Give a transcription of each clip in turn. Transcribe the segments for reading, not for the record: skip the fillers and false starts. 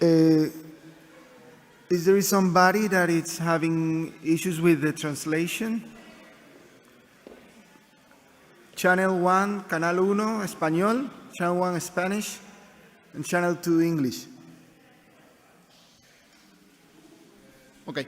Is there somebody that is having issues with the translation? Channel 1, Canal 1, Español, Channel 1, Spanish, and Channel 2, English. Okay.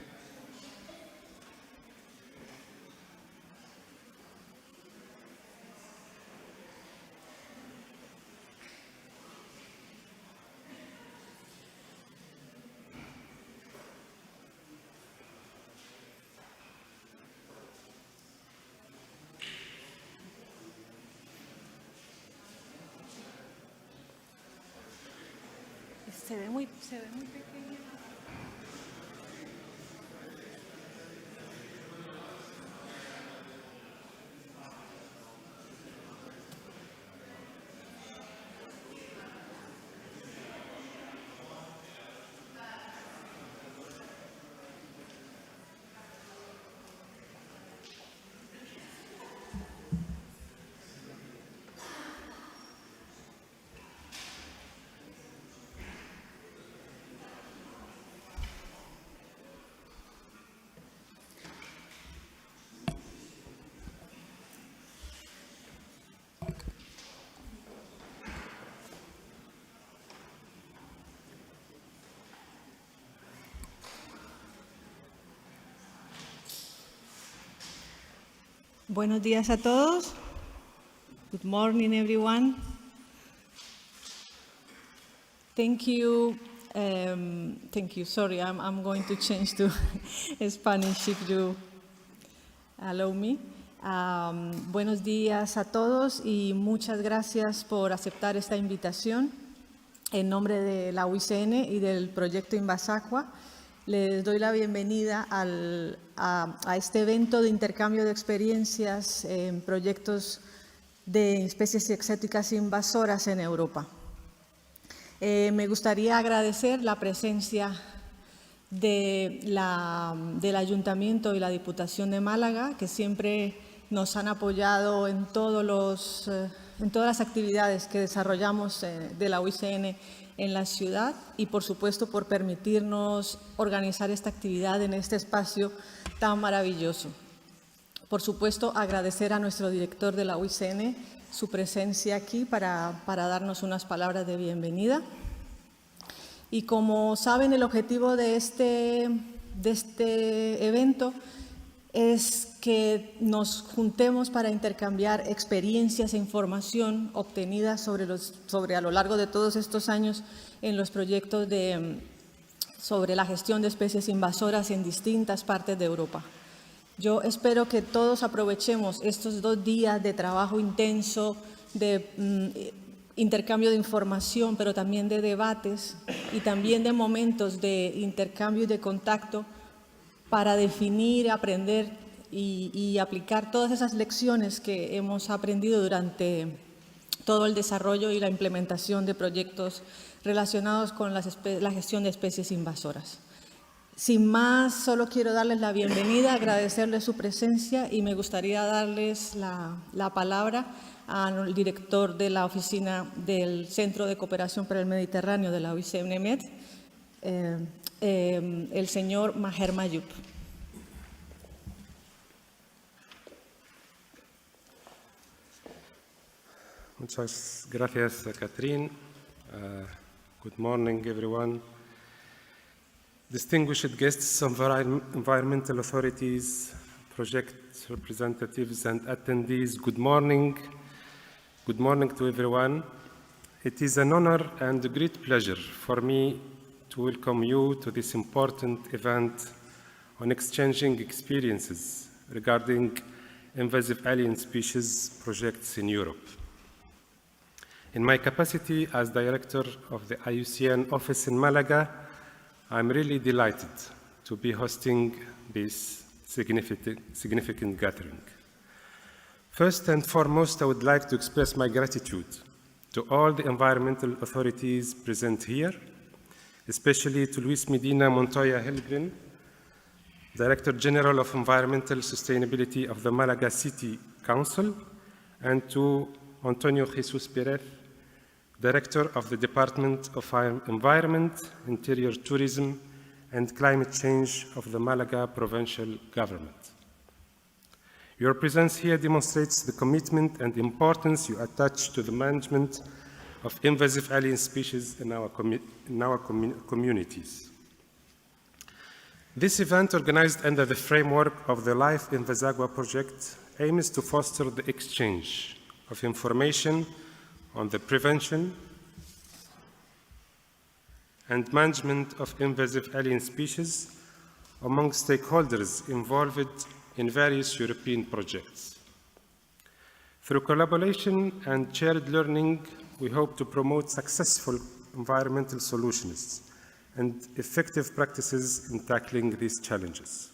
Se ve muy pequeño. Buenos días a todos. Good morning, everyone. Thank you. Sorry, I'm going to change to Spanish if you allow me. Buenos días a todos y muchas gracias por aceptar esta invitación. En nombre de la UICN y del proyecto Invasacua, les doy la bienvenida a este evento de intercambio de experiencias en proyectos de especies exóticas invasoras en Europa. Me gustaría agradecer la presencia del Ayuntamiento y la Diputación de Málaga, que siempre nos han apoyado en todas las actividades que desarrollamos de la UICN en la ciudad y, por supuesto, por permitirnos organizar esta actividad en este espacio tan maravilloso. Por supuesto, agradecer a nuestro director de la UICN su presencia aquí para darnos unas palabras de bienvenida. Y como saben, el objetivo de este evento es que nos juntemos para intercambiar experiencias e información obtenidas sobre a lo largo de todos estos años en los proyectos sobre la gestión de especies invasoras en distintas partes de Europa. Yo espero que todos aprovechemos estos 2 días de trabajo intenso, de intercambio de información, pero también de debates y también de momentos de intercambio y de contacto para definir, aprender y aplicar todas esas lecciones que hemos aprendido durante todo el desarrollo y la implementación de proyectos relacionados con la gestión de especies invasoras. Sin más, solo quiero darles la bienvenida, agradecerles su presencia y me gustaría darles la palabra al director de la oficina del Centro de Cooperación para el Mediterráneo de la UICN, el señor Maher Mayub. Muchas gracias, Catherine. Good morning, everyone. Distinguished guests, environmental authorities, project representatives, and attendees, good morning. Good morning to everyone. It is an honor and a great pleasure for me to welcome you to this important event on exchanging experiences regarding invasive alien species projects in Europe. In my capacity as director of the IUCN office in Málaga, I'm really delighted to be hosting this significant gathering. First and foremost, I would like to express my gratitude to all the environmental authorities present here, especially to Luis Medina Montoya Helgren, Director General of Environmental Sustainability of the Málaga City Council, and to Antonio Jesus Perez, Director of the Department of Environment, Interior Tourism, and Climate Change of the Málaga Provincial Government. Your presence here demonstrates the commitment and importance you attach to the management of invasive alien species in our communities. This event, organized under the framework of the Life in Vesagua project, aims to foster the exchange of information on the prevention and management of invasive alien species among stakeholders involved in various European projects. Through collaboration and shared learning, we hope to promote successful environmental solutions and effective practices in tackling these challenges.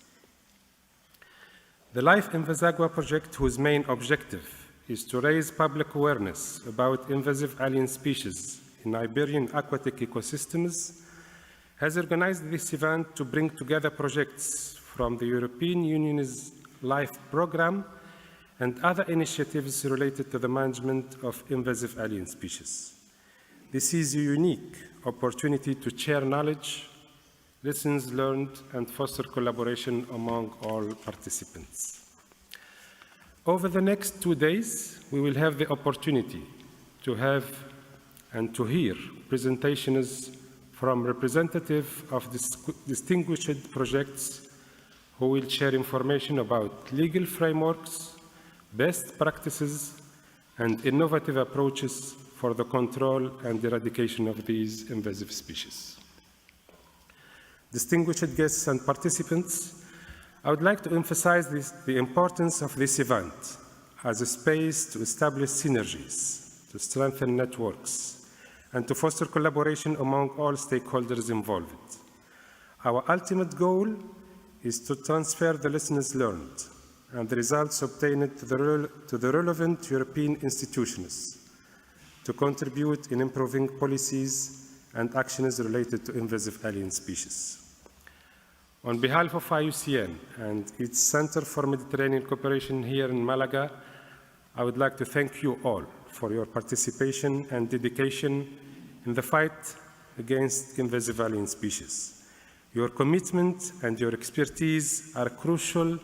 The Life in Vesagua project, whose main objective is to raise public awareness about invasive alien species in Iberian aquatic ecosystems, has organized this event to bring together projects from the European Union's LIFE program and other initiatives related to the management of invasive alien species. This is a unique opportunity to share knowledge, lessons learned, and foster collaboration among all participants. Over the next 2 days, we will have the opportunity to have and to hear presentations from representatives of distinguished projects who will share information about legal frameworks, best practices, and innovative approaches for the control and eradication of these invasive species. Distinguished guests and participants, I would like to emphasize the importance of this event as a space to establish synergies, to strengthen networks, and to foster collaboration among all stakeholders involved. Our ultimate goal is to transfer the lessons learned and the results obtained to the relevant European institutions to contribute in improving policies and actions related to invasive alien species. On behalf of IUCN and its Center for Mediterranean Cooperation here in Málaga, I would like to thank you all for your participation and dedication in the fight against invasive alien species. Your commitment and your expertise are crucial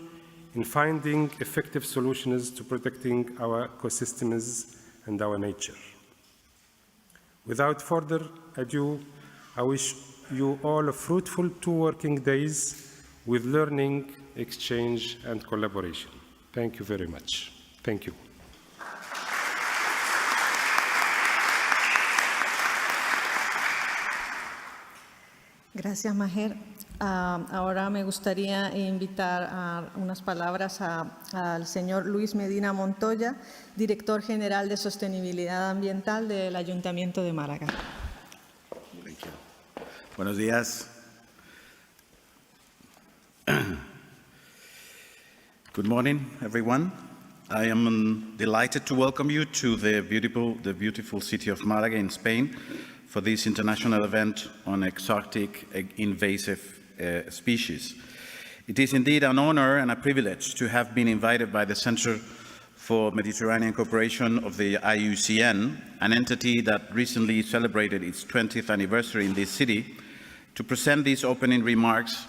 in finding effective solutions to protecting our ecosystems and our nature. Without further ado, I wish you all a fruitful 2 working days with learning, exchange, and collaboration. Thank you very much. Thank you. Gracias, Maher. Ahora me gustaría invitar a unas palabras al señor Luis Medina Montoya, director general de Sostenibilidad Ambiental del Ayuntamiento de Málaga. Buenos días. Good morning, everyone. I am delighted to welcome you to the beautiful city of Málaga in Spain for this international event on exotic invasive species. It is indeed an honor and a privilege to have been invited by the Center for Mediterranean Cooperation of the IUCN, an entity that recently celebrated its 20th anniversary in this city, to present these opening remarks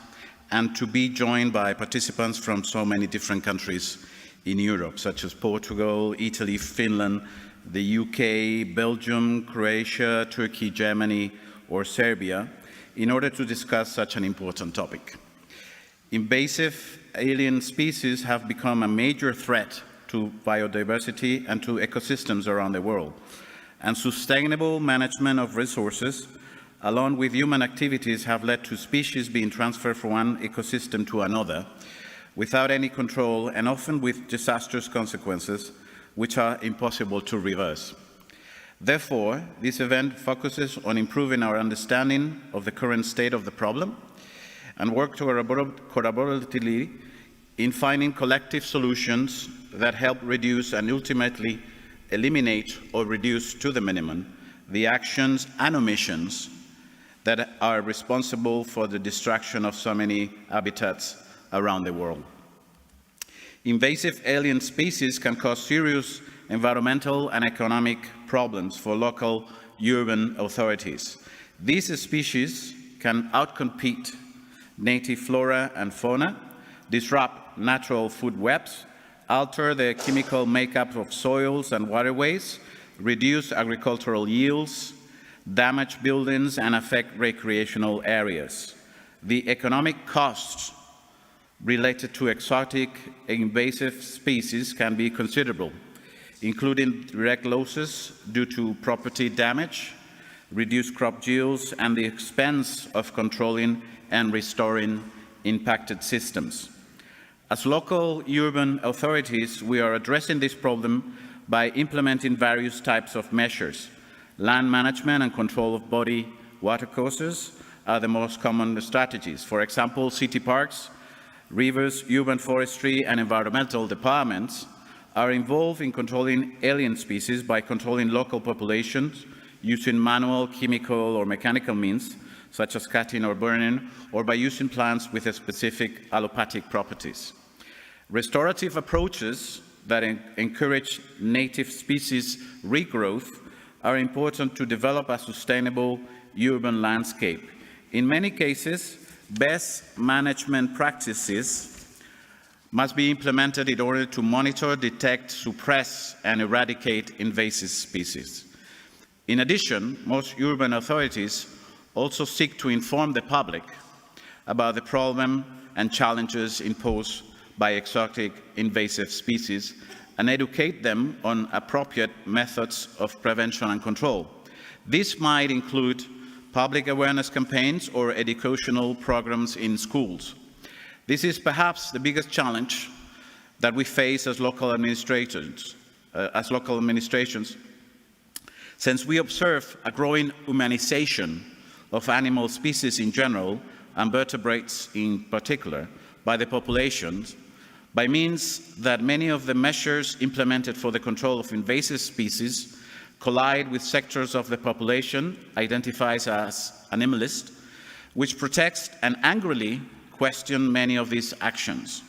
and to be joined by participants from so many different countries in Europe, such as Portugal, Italy, Finland, the UK, Belgium, Croatia, Turkey, Germany, or Serbia, in order to discuss such an important topic. Invasive alien species have become a major threat to biodiversity and to ecosystems around the world, and sustainable management of resources, along with human activities, have led to species being transferred from one ecosystem to another without any control and often with disastrous consequences which are impossible to reverse. Therefore, this event focuses on improving our understanding of the current state of the problem and work collaboratively in finding collective solutions that help reduce and ultimately eliminate or reduce to the minimum the actions and omissions that are responsible for the destruction of so many habitats around the world. Invasive alien species can cause serious environmental and economic problems for local urban authorities. These species can outcompete native flora and fauna, disrupt natural food webs, alter the chemical makeup of soils and waterways, reduce agricultural yields, damage buildings, and affect recreational areas. The economic costs related to exotic invasive species can be considerable, including direct losses due to property damage, reduced crop yields, and the expense of controlling and restoring impacted systems. As local urban authorities, we are addressing this problem by implementing various types of measures. Land management and control of body watercourses are the most common strategies. For example, city parks, rivers, urban forestry, and environmental departments are involved in controlling alien species by controlling local populations using manual, chemical, or mechanical means, such as cutting or burning, or by using plants with specific allopathic properties. Restorative approaches that encourage native species regrowth are important to develop a sustainable urban landscape. In many cases, best management practices must be implemented in order to monitor, detect, suppress, and eradicate invasive species. In addition, most urban authorities also seek to inform the public about the problem and challenges imposed by exotic invasive species and educate them on appropriate methods of prevention and control. This might include public awareness campaigns or educational programs in schools. This is perhaps the biggest challenge that we face as local administrations, since we observe a growing humanization of animal species in general, and vertebrates in particular, by the populations, by means that many of the measures implemented for the control of invasive species collide with sectors of the population identified as animalist, which protects and angrily question many of these actions.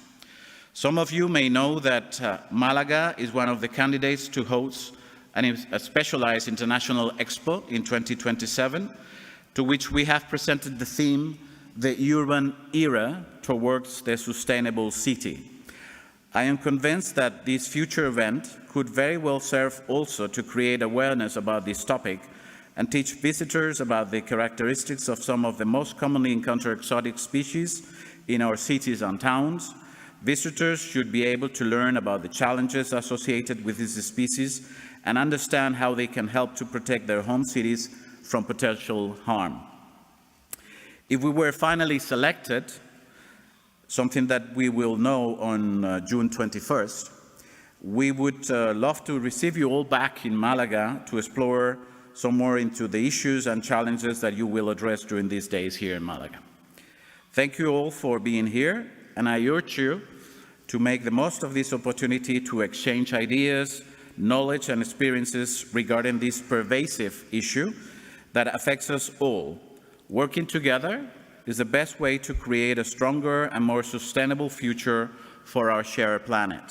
Some of you may know that Málaga is one of the candidates to host a specialized international expo in 2027, to which we have presented the theme, The Urban Era Towards the Sustainable City. I am convinced that this future event could very well serve also to create awareness about this topic and teach visitors about the characteristics of some of the most commonly encountered exotic species in our cities and towns. Visitors should be able to learn about the challenges associated with these species and understand how they can help to protect their home cities from potential harm. If we were finally selected, something that we will know on June 21st, we would love to receive you all back in Malaga to explore some more into the issues and challenges that you will address during these days here in Malaga. Thank you all for being here, and I urge you to make the most of this opportunity to exchange ideas, knowledge, and experiences regarding this pervasive issue that affects us all. Working together is the best way to create a stronger and more sustainable future for our shared planet.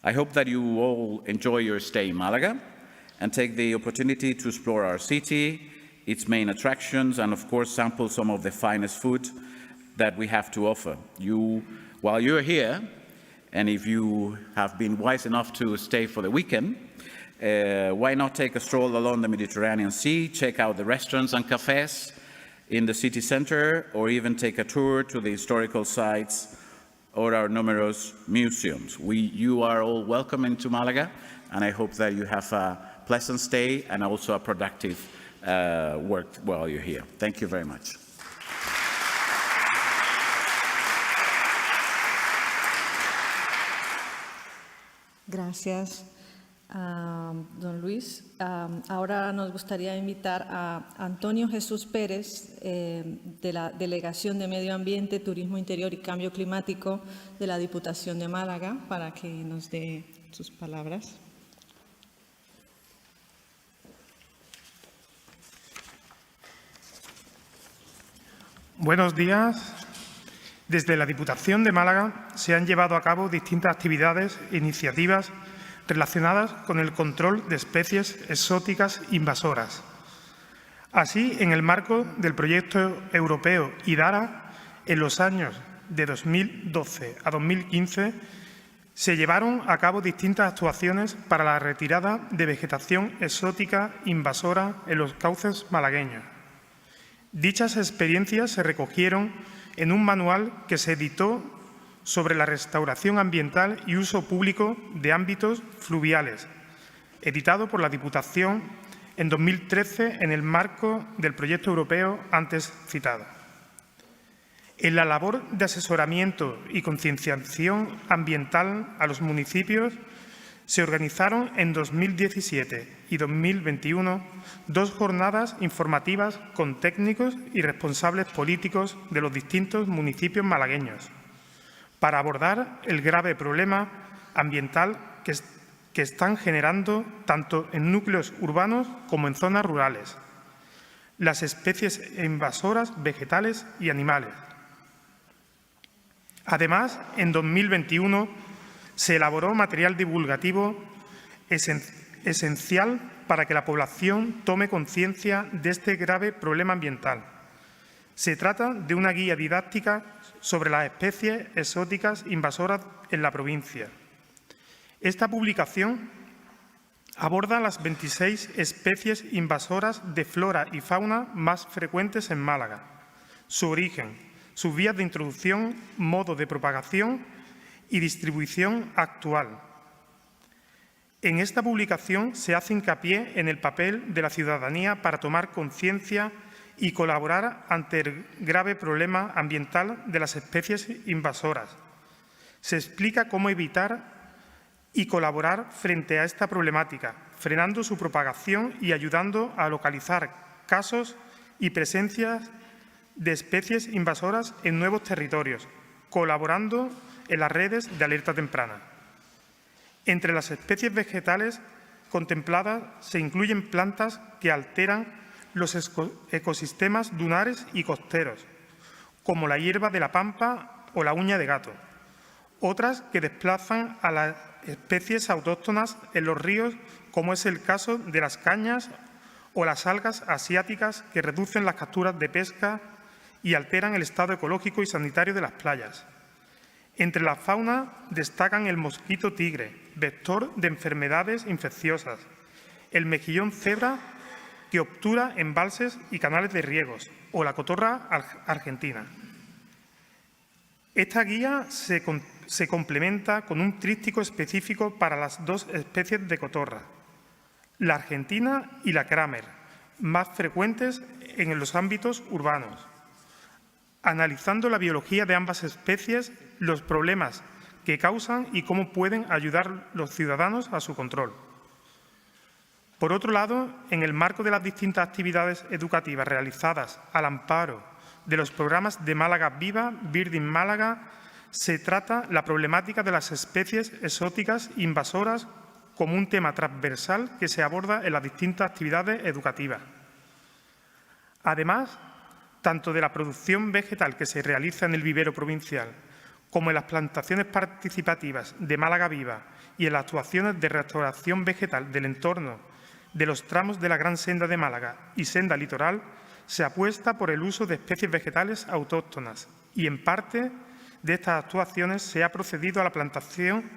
I hope that you all enjoy your stay in Malaga and take the opportunity to explore our city, its main attractions, and of course sample some of the finest food that we have to offer. While you're here, and if you have been wise enough to stay for the weekend, why not take a stroll along the Mediterranean Sea, check out the restaurants and cafes in the city center, or even take a tour to the historical sites or our numerous museums. You are all welcome into Malaga, and I hope that you have a pleasant stay and also a productive work while you're here. Thank you very much. Gracias, don Luis. Ahora nos gustaría invitar a Antonio Jesús Pérez, de la Delegación de Medio Ambiente, Turismo Interior y Cambio Climático de la Diputación de Málaga, para que nos dé sus palabras. Buenos días. Desde la Diputación de Málaga se han llevado a cabo distintas actividades e iniciativas relacionadas con el control de especies exóticas invasoras. Así, en el marco del proyecto europeo IDARA, en los años de 2012 a 2015, se llevaron a cabo distintas actuaciones para la retirada de vegetación exótica invasora en los cauces malagueños. Dichas experiencias se recogieron en un manual que se editó sobre la restauración ambiental y uso público de ámbitos fluviales, editado por la Diputación en 2013 en el marco del proyecto europeo antes citado. En la labor de asesoramiento y concienciación ambiental a los municipios se organizaron en 2017 y 2021 dos jornadas informativas con técnicos y responsables políticos de los distintos municipios malagueños para abordar el grave problema ambiental que están generando tanto en núcleos urbanos como en zonas rurales las especies invasoras vegetales y animales. Además, en 2021 se elaboró material divulgativo esencial para que la población tome conciencia de este grave problema ambiental. Se trata de una guía didáctica sobre las especies exóticas invasoras en la provincia. Esta publicación aborda las 26 especies invasoras de flora y fauna más frecuentes en Málaga, su origen, sus vías de introducción, modo de propagación y distribución actual. En esta publicación se hace hincapié en el papel de la ciudadanía para tomar conciencia y colaborar ante el grave problema ambiental de las especies invasoras. Se explica cómo evitar y colaborar frente a esta problemática, frenando su propagación y ayudando a localizar casos y presencias de especies invasoras en nuevos territorios, colaborando en las redes de alerta temprana. Entre las especies vegetales contempladas se incluyen plantas que alteran los ecosistemas dunares y costeros, como la hierba de la pampa o la uña de gato. Otras que desplazan a las especies autóctonas en los ríos, como es el caso de las cañas o las algas asiáticas que reducen las capturas de pesca y alteran el estado ecológico y sanitario de las playas. Entre la fauna destacan el mosquito tigre, vector de enfermedades infecciosas, el mejillón cebra, que obtura embalses y canales de riegos, o la cotorra argentina. Esta guía se complementa con un tríptico específico para las dos especies de cotorra, la argentina y la Kramer, más frecuentes en los ámbitos urbanos, analizando la biología de ambas especies, los problemas que causan y cómo pueden ayudar los ciudadanos a su control. Por otro lado, en el marco de las distintas actividades educativas realizadas al amparo de los programas de Málaga Viva, Birding Málaga, se trata la problemática de las especies exóticas invasoras como un tema transversal que se aborda en las distintas actividades educativas. Además, tanto de la producción vegetal que se realiza en el vivero provincial como en las plantaciones participativas de Málaga Viva y en las actuaciones de restauración vegetal del entorno de los tramos de la Gran Senda de Málaga y Senda Litoral, se apuesta por el uso de especies vegetales autóctonas y, en parte de estas actuaciones, se ha procedido a la plantación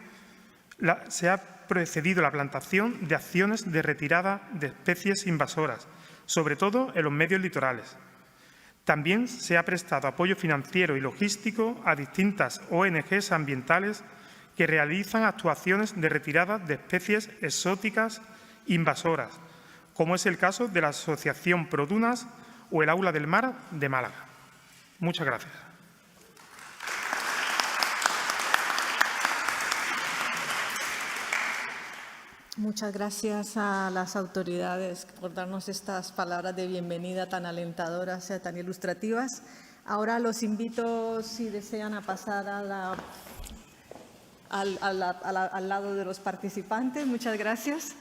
de acciones de retirada de especies invasoras, sobre todo en los medios litorales. También se ha prestado apoyo financiero y logístico a distintas ONGs ambientales que realizan actuaciones de retirada de especies exóticas invasoras, como es el caso de la Asociación Produnas o el Aula del Mar de Málaga. Muchas gracias. Muchas gracias a las autoridades por darnos estas palabras de bienvenida tan alentadoras y tan ilustrativas. Ahora los invito, si desean, a pasar al lado de los participantes. Muchas gracias.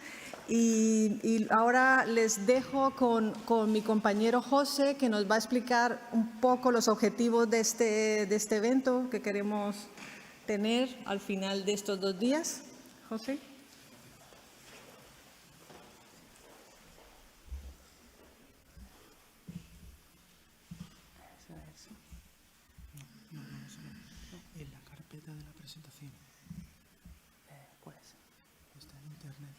Y ahora les dejo con mi compañero José, que nos va a explicar un poco los objetivos de este evento que queremos tener al final de estos 2 días. José. carpeta de la presentación. ¿Cuál es? Está en internet.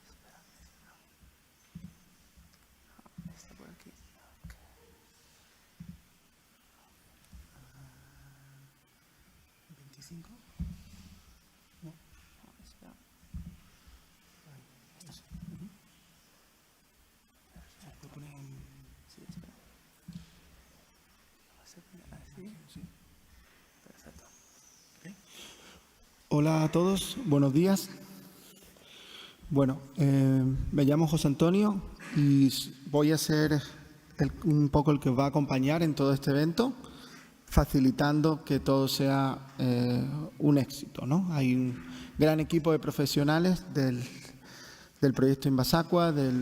Espera. Está por aquí. Okay. 25. No. Espera. Ahí está. Se puede poner en... Sí, espera. Sí. Perfecto. Okay. Hola a todos, buenos días. Bueno, me llamo José Antonio y voy a ser un poco el que os va a acompañar en todo este evento, facilitando que todo sea un éxito, ¿no? Hay un gran equipo de profesionales del proyecto Invasacua, de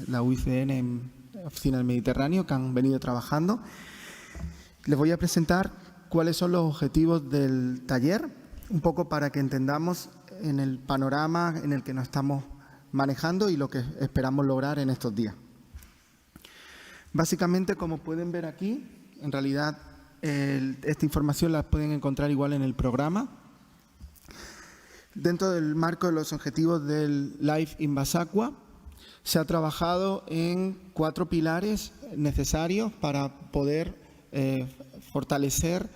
la UICN en Oficina del Mediterráneo, que han venido trabajando. Les voy a presentar cuáles son los objetivos del taller, un poco para que entendamos en el panorama en el que nos estamos manejando y lo que esperamos lograr en estos días. Básicamente, como pueden ver aquí, en realidad esta información la pueden encontrar igual en el programa. Dentro del marco de los objetivos del Life Invasacua, se ha trabajado en 4 pilares necesarios para poder fortalecer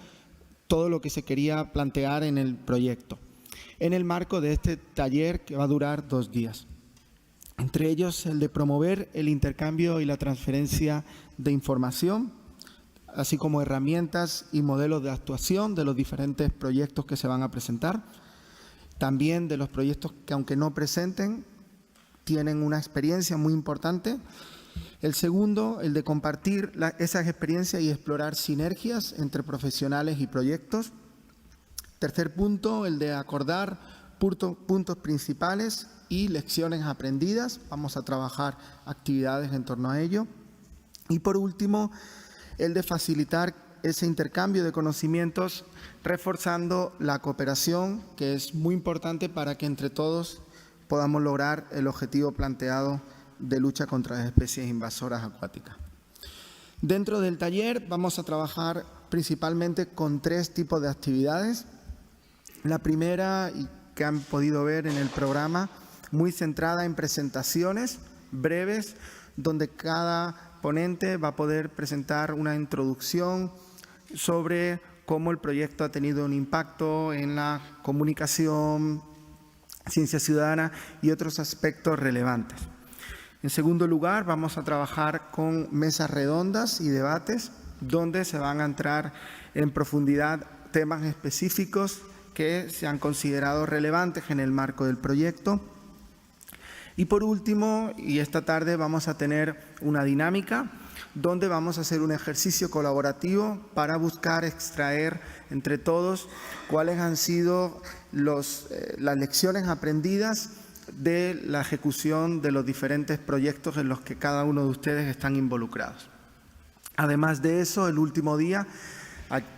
todo lo que se quería plantear en el proyecto, en el marco de este taller que va a durar 2 días. Entre ellos, el de promover el intercambio y la transferencia de información, así como herramientas y modelos de actuación de los diferentes proyectos que se van a presentar. También de los proyectos que, aunque no presenten, tienen una experiencia muy importante. El segundo, el de compartir esas experiencias y explorar sinergias entre profesionales y proyectos. Tercer punto, el de acordar puntos principales y lecciones aprendidas. Vamos a trabajar actividades en torno a ello. Y por último, el de facilitar ese intercambio de conocimientos, reforzando la cooperación, que es muy importante para que entre todos podamos lograr el objetivo planteado de lucha contra las especies invasoras acuáticas. Dentro del taller vamos a trabajar principalmente con 3 tipos de actividades. La primera, y que han podido ver en el programa, muy centrada en presentaciones breves, donde cada ponente va a poder presentar una introducción sobre cómo el proyecto ha tenido un impacto en la comunicación, ciencia ciudadana y otros aspectos relevantes. En segundo lugar, vamos a trabajar con mesas redondas y debates, donde se van a entrar en profundidad temas específicos que se han considerado relevantes en el marco del proyecto. Y por último, y esta tarde vamos a tener una dinámica donde vamos a hacer un ejercicio colaborativo para buscar extraer entre todos cuáles han sido las lecciones aprendidas de la ejecución de los diferentes proyectos en los que cada uno de ustedes están involucrados. Además de eso, el último día,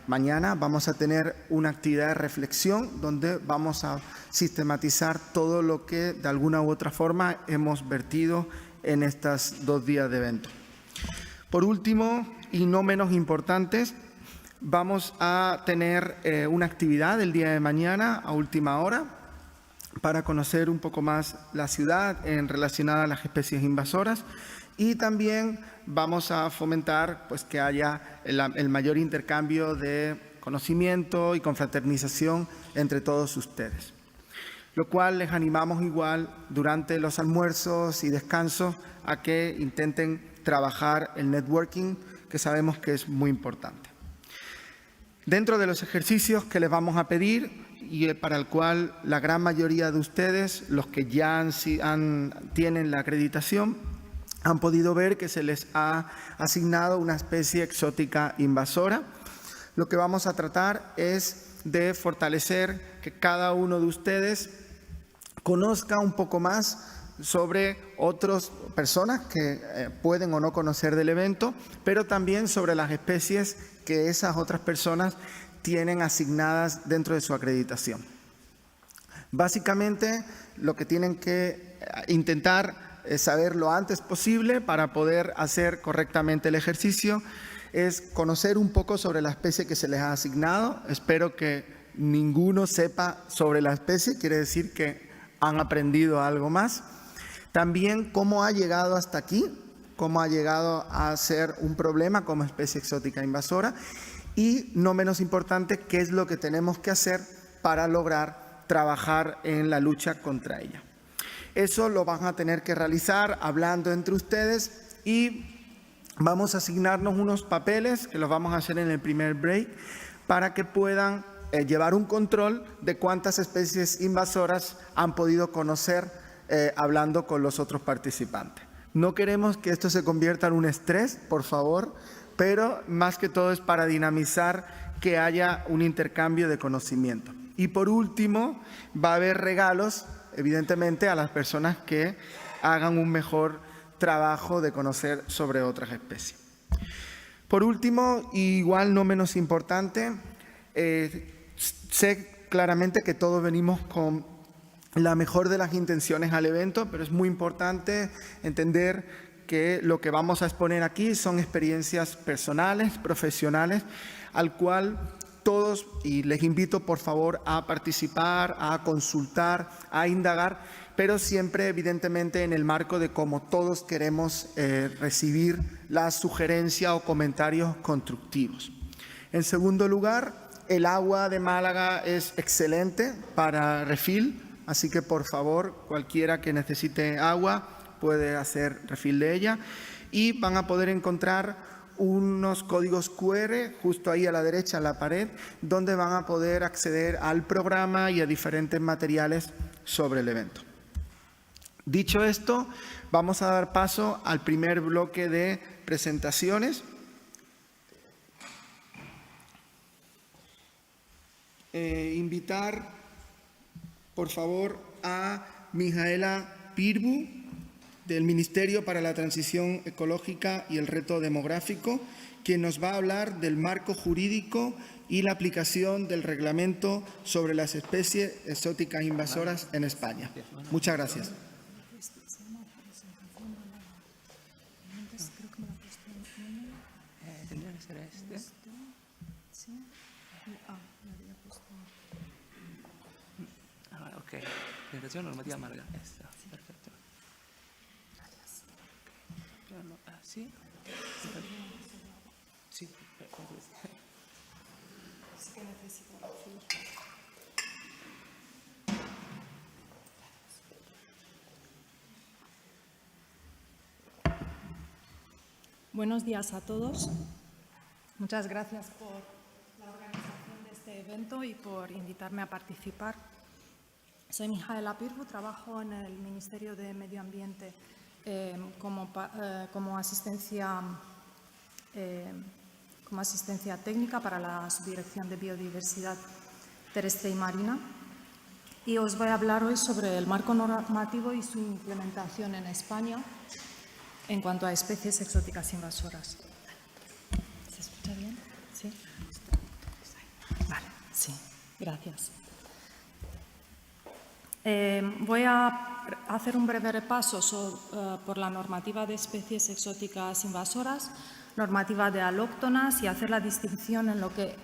mañana, vamos a tener una actividad de reflexión donde vamos a sistematizar todo lo que de alguna u otra forma hemos vertido en estos 2 días de evento. Por último, y no menos importantes, vamos a tener una actividad el día de mañana a última hora para conocer un poco más la ciudad relacionada a las especies invasoras, y también vamos a fomentar pues, que haya el mayor intercambio de conocimiento y confraternización entre todos ustedes. Lo cual les animamos igual durante los almuerzos y descansos a que intenten trabajar el networking, que sabemos que es muy importante. Dentro de los ejercicios que les vamos a pedir, y para el cual la gran mayoría de ustedes, los que ya tienen la acreditación, han podido ver que se les ha asignado una especie exótica invasora. Lo que vamos a tratar es de fortalecer que cada uno de ustedes conozca un poco más sobre otras personas que pueden o no conocer del evento, pero también sobre las especies que esas otras personas tienen asignadas dentro de su acreditación. Básicamente, lo que tienen que intentar saber lo antes posible para poder hacer correctamente el ejercicio es conocer un poco sobre la especie que se les ha asignado. Espero que ninguno sepa sobre la especie, quiere decir que han aprendido algo más. También cómo ha llegado hasta aquí, cómo ha llegado a ser un problema como especie exótica invasora y, no menos importante, qué es lo que tenemos que hacer para lograr trabajar en la lucha contra ella. Eso lo van a tener que realizar hablando entre ustedes y vamos a asignarnos unos papeles que los vamos a hacer en el primer break para que puedan llevar un control de cuántas especies invasoras han podido conocer hablando con los otros participantes. No queremos que esto se convierta en un estrés, por favor, pero más que todo es para dinamizar que haya un intercambio de conocimiento. Y por último, va a haber regalos, evidentemente, a las personas que hagan un mejor trabajo de conocer sobre otras especies. Por último, igual no menos importante, sé claramente que todos venimos con la mejor de las intenciones al evento, pero es muy importante entender que lo que vamos a exponer aquí son experiencias personales, profesionales, al cual todos, y les invito por favor a participar, a consultar, a indagar, pero siempre evidentemente en el marco de cómo todos queremos recibir las sugerencias o comentarios constructivos. En segundo lugar, el agua de Málaga es excelente para refill, así que por favor cualquiera que necesite agua puede hacer refill de ella y van a poder encontrar unos códigos QR justo ahí a la derecha en la pared donde van a poder acceder al programa y a diferentes materiales sobre el evento. Dicho esto, vamos a dar paso al primer bloque de presentaciones. Invitar, por favor, a Mijaela Pirbu, del Ministerio para la Transición Ecológica y el Reto Demográfico, quien nos va a hablar del marco jurídico y la aplicación del reglamento sobre las especies exóticas invasoras en España. Muchas gracias. Ok, legislación normativa Málaga. Esta, perfecto. ¿Sí? Sí, Buenos días a todos. Muchas gracias por la organización de este evento y por invitarme a participar. Soy Mijaela Pirbu, trabajo en el Ministerio de Medio Ambiente como asistencia técnica para la Subdirección de Biodiversidad Terrestre y Marina. Y os voy a hablar hoy sobre el marco normativo y su implementación en España en cuanto a especies exóticas invasoras. ¿Se escucha bien? ¿Sí? Vale, sí, gracias. Voy a hacer un breve repaso por la normativa de especies exóticas invasoras, normativa de alóctonas y hacer la distinción en lo que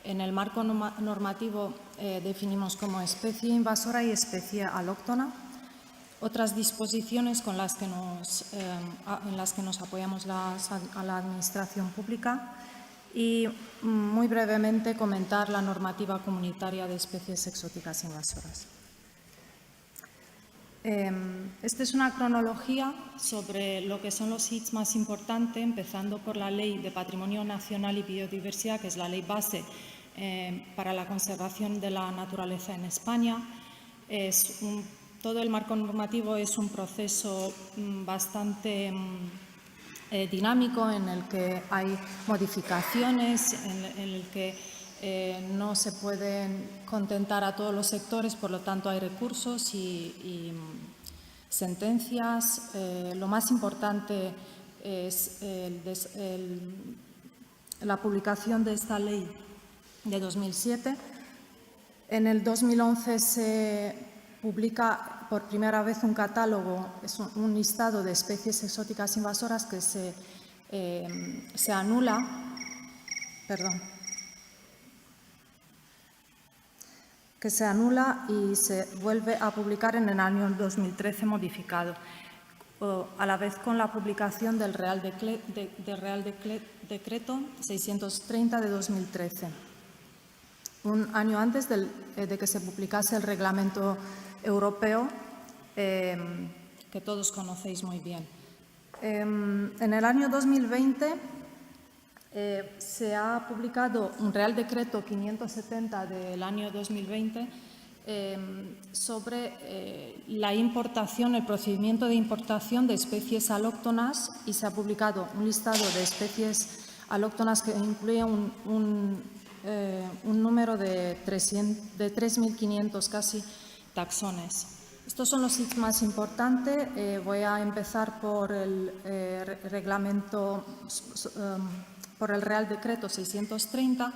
en el marco normativo definimos como especie invasora y especie alóctona. Otras disposiciones en las que nos apoyamos a la Administración Pública y, muy brevemente, comentar la normativa comunitaria de especies exóticas invasoras. Esta es una cronología sobre lo que son los hits más importantes, empezando por la Ley de Patrimonio Nacional y Biodiversidad, que es la ley base para la conservación de la naturaleza en España. Todo el marco normativo es un proceso bastante dinámico en el que hay modificaciones, en el que no se pueden contentar a todos los sectores, por lo tanto hay recursos y sentencias. Lo más importante es la publicación de esta ley de 2007. En el 2011 se publica por primera vez un catálogo, es un listado de especies exóticas invasoras que se se anula, que se anula y se vuelve a publicar en el año 2013 modificado, a la vez con la publicación del Real Decreto 630 de 2013, un año antes de que se publicase el Reglamento Europeo, que todos conocéis muy bien. En el año 2020 se ha publicado un Real Decreto 570 del año 2020 sobre la importación, el procedimiento de importación de especies alóctonas, y se ha publicado un listado de especies alóctonas que incluye un número de 3.500 casi taxones. Estos son los hits más importantes. Voy a empezar por el por el Real Decreto 630,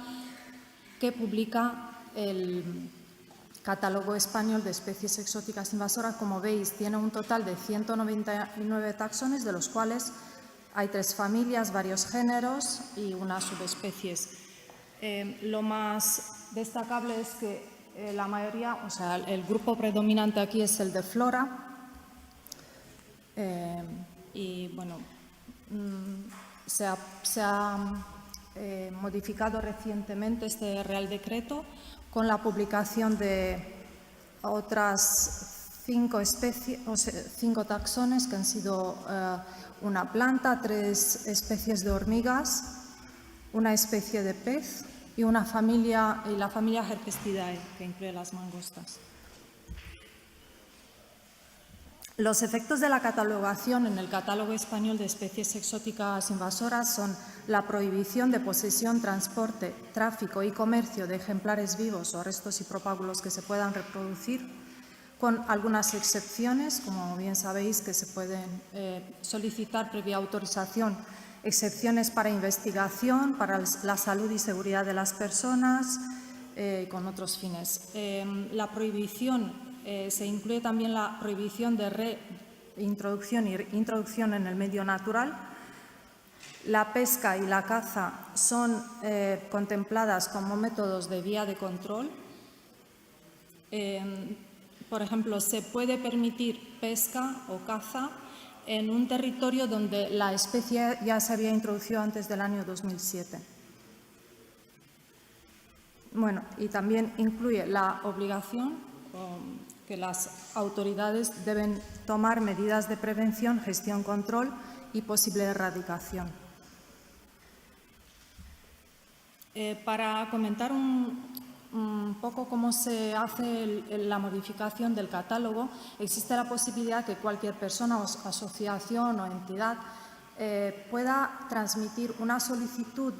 que publica el Catálogo Español de Especies Exóticas Invasoras. Como veis, tiene un total de 199 taxones, de los cuales hay 3 familias, varios géneros y unas subespecies. Lo más destacable es que la mayoría, o sea, el grupo predominante aquí es el de flora, y bueno, se ha modificado recientemente este Real Decreto con la publicación de otras 5 especies, 5 taxones, que han sido una planta, 3 especies de hormigas, una especie de pez y la familia Herpestidae, que incluye las mangostas. Los efectos de la catalogación en el Catálogo Español de Especies Exóticas Invasoras son la prohibición de posesión, transporte, tráfico y comercio de ejemplares vivos o restos y propágulos que se puedan reproducir, con algunas excepciones, como bien sabéis, que se pueden solicitar previa autorización, excepciones para investigación, para la salud y seguridad de las personas, con otros fines. La prohibición, se incluye también la prohibición de reintroducción y introducción en el medio natural. La pesca y la caza son contempladas como métodos de vía de control. Por ejemplo, se puede permitir pesca o caza en un territorio donde la especie ya se había introducido antes del año 2007. Bueno, y también incluye la obligación que las autoridades deben tomar medidas de prevención, gestión, control y posible erradicación. Para comentar un poco cómo se hace la modificación del catálogo, existe la posibilidad que cualquier persona o asociación o entidad pueda transmitir una solicitud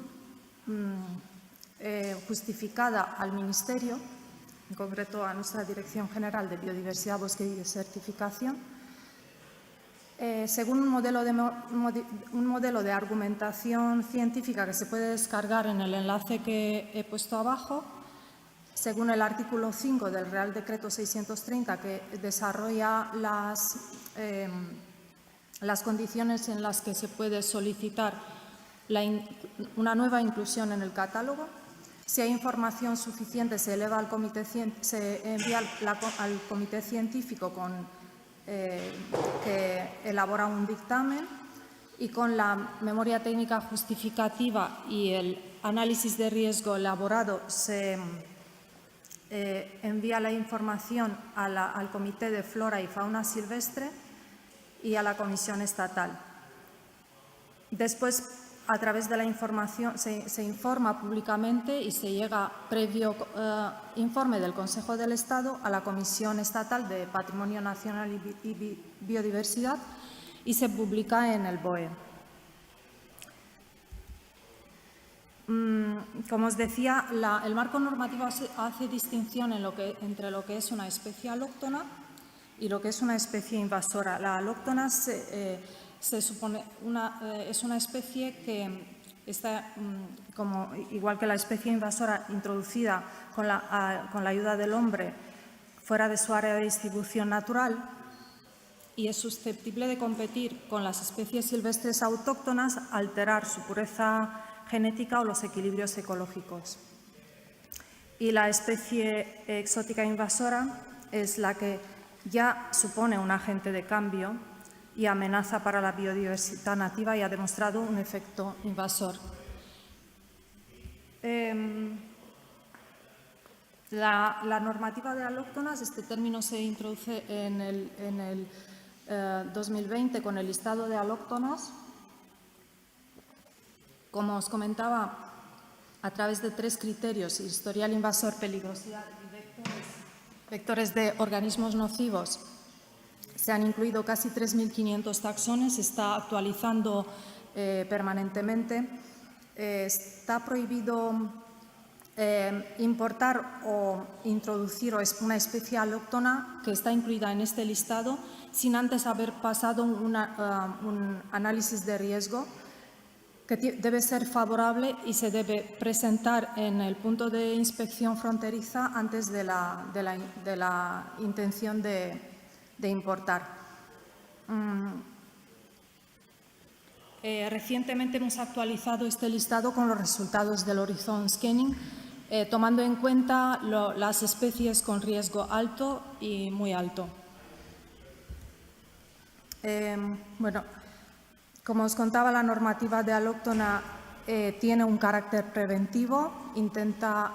justificada al Ministerio, en concreto a nuestra Dirección General de Biodiversidad, Bosque y Desertificación, según un modelo de argumentación científica que se puede descargar en el enlace que he puesto abajo, según el artículo 5 del Real Decreto 630, que desarrolla las condiciones en las que se puede solicitar una nueva inclusión en el catálogo. Si hay información suficiente, se envía al comité científico que elabora un dictamen, y con la memoria técnica justificativa y el análisis de riesgo elaborado se envía la información al Comité de Flora y Fauna Silvestre y a la Comisión Estatal. Después, a través de la información, se informa públicamente y se llega, previo informe del Consejo del Estado, a la Comisión Estatal de Patrimonio Nacional y Biodiversidad, y se publica en el BOE. Como os decía, el marco normativo hace distinción entre lo que es una especie alóctona y lo que es una especie invasora. La alóctona es una especie que está, igual que la especie invasora, introducida con la ayuda del hombre fuera de su área de distribución natural, y es susceptible de competir con las especies silvestres autóctonas, alterar su pureza genética o los equilibrios ecológicos. Y la especie exótica invasora es la que ya supone un agente de cambio y amenaza para la biodiversidad nativa y ha demostrado un efecto invasor. La normativa de alóctonas, este término se introduce en el 2020 con el listado de alóctonas. Como os comentaba, a través de 3 criterios: historial invasor, peligrosidad y vectores de organismos nocivos, se han incluido casi 3.500 taxones, se está actualizando permanentemente. Está prohibido importar o introducir una especie alóctona que está incluida en este listado sin antes haber pasado un análisis de riesgo que debe ser favorable y se debe presentar en el punto de inspección fronteriza antes de la intención de importar. Recientemente hemos actualizado este listado con los resultados del Horizon Scanning, tomando en cuenta las especies con riesgo alto y muy alto. Bueno, como os contaba, la normativa de alóctona tiene un carácter preventivo, intenta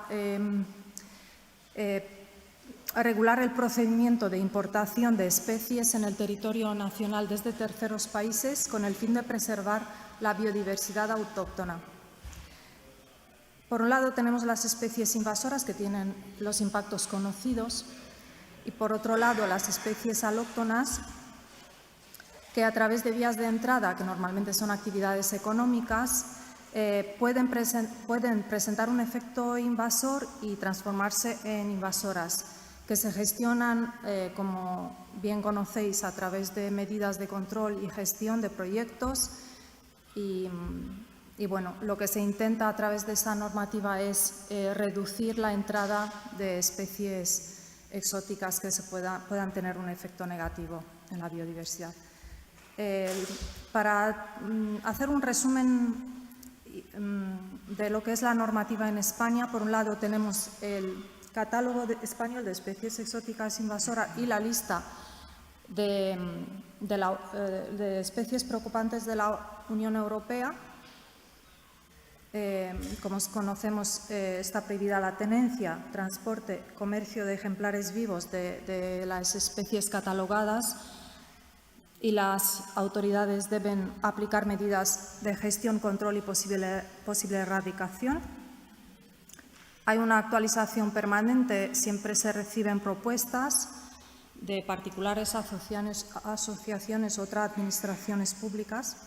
regular el procedimiento de importación de especies en el territorio nacional desde terceros países con el fin de preservar la biodiversidad autóctona. Por un lado tenemos las especies invasoras, que tienen los impactos conocidos, y por otro lado las especies alóctonas, que a través de vías de entrada, que normalmente son actividades económicas, pueden presentar un efecto invasor y transformarse en invasoras, que se gestionan, como bien conocéis, a través de medidas de control y gestión de proyectos. Y bueno, lo que se intenta a través de esa normativa es reducir la entrada de especies exóticas que puedan tener un efecto negativo en la biodiversidad. Para hacer un resumen de lo que es la normativa en España, por un lado tenemos el catálogo español de especies exóticas invasoras y la lista de especies preocupantes de la Unión Europea. Como conocemos, está prohibida la tenencia, transporte, comercio de ejemplares vivos de las especies catalogadas, y las autoridades deben aplicar medidas de gestión, control y posible erradicación. Hay una actualización permanente, siempre se reciben propuestas de particulares, asociaciones u otras administraciones públicas.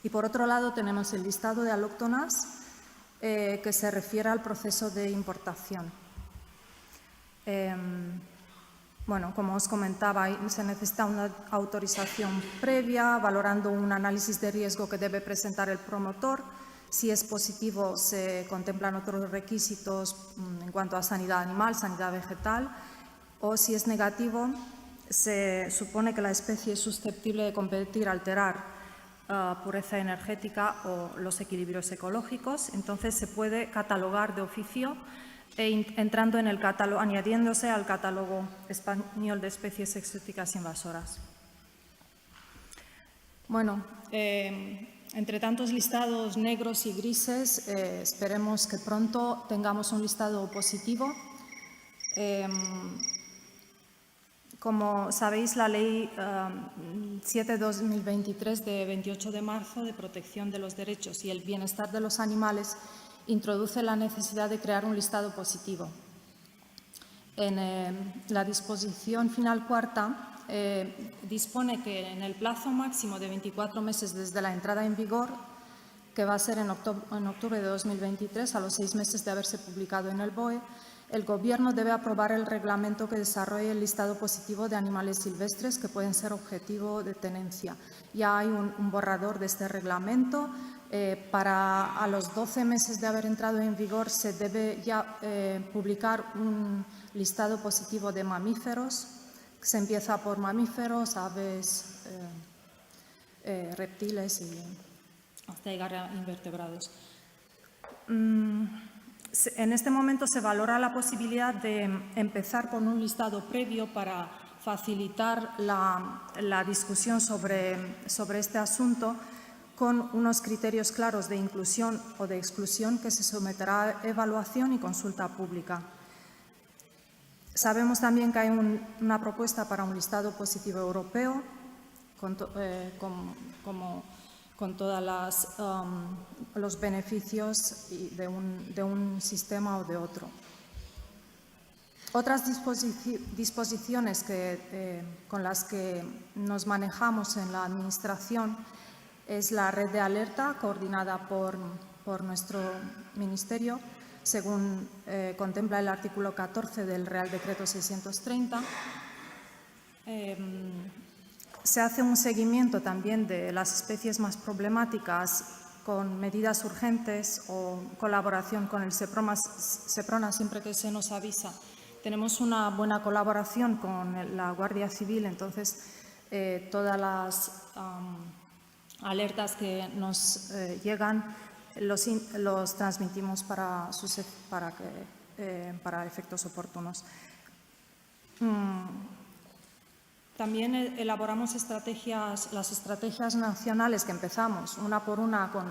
Y por otro lado tenemos el listado de alóctonas que se refiere al proceso de importación. Bueno, como os comentaba, se necesita una autorización previa, valorando un análisis de riesgo que debe presentar el promotor. Si es positivo, se contemplan otros requisitos en cuanto a sanidad animal, sanidad vegetal, o si es negativo, se supone que la especie es susceptible de competir, alterar pureza energética o los equilibrios ecológicos. Entonces se puede catalogar de oficio entrando en el catálogo, añadiéndose al catálogo español de especies exóticas invasoras. Bueno, entre tantos listados negros y grises, esperemos que pronto tengamos un listado positivo. Como sabéis, la Ley 7/2023 de 28 de marzo de protección de los derechos y el bienestar de los animales introduce la necesidad de crear un listado positivo. En la disposición final cuarta dispone que en el plazo máximo de 24 meses desde la entrada en vigor, que va a ser en octubre de 2023, a los 6 meses de haberse publicado en el BOE, el Gobierno debe aprobar el reglamento que desarrolle el listado positivo de animales silvestres que pueden ser objetivo de tenencia. Ya hay un borrador de este reglamento. A los 12 meses de haber entrado en vigor se debe ya publicar un listado positivo de mamíferos Se empieza por mamíferos, aves, reptiles y hasta llegar a invertebrados. En este momento se valora la posibilidad de empezar con un listado previo para facilitar la discusión sobre este asunto, con unos criterios claros de inclusión o de exclusión que se someterá a evaluación y consulta pública. Sabemos también que hay una propuesta para un listado positivo europeo con todos los beneficios de un sistema o de otro. Otras disposiciones con las que nos manejamos en la Administración es la red de alerta coordinada por nuestro Ministerio, según contempla el artículo 14 del Real Decreto 630. Se hace un seguimiento también de las especies más problemáticas con medidas urgentes o colaboración con el Seprona siempre que se nos avisa. Tenemos una buena colaboración con la Guardia Civil, entonces todas las alertas que nos llegan los transmitimos para efectos oportunos. También elaboramos las estrategias nacionales que empezamos una por una con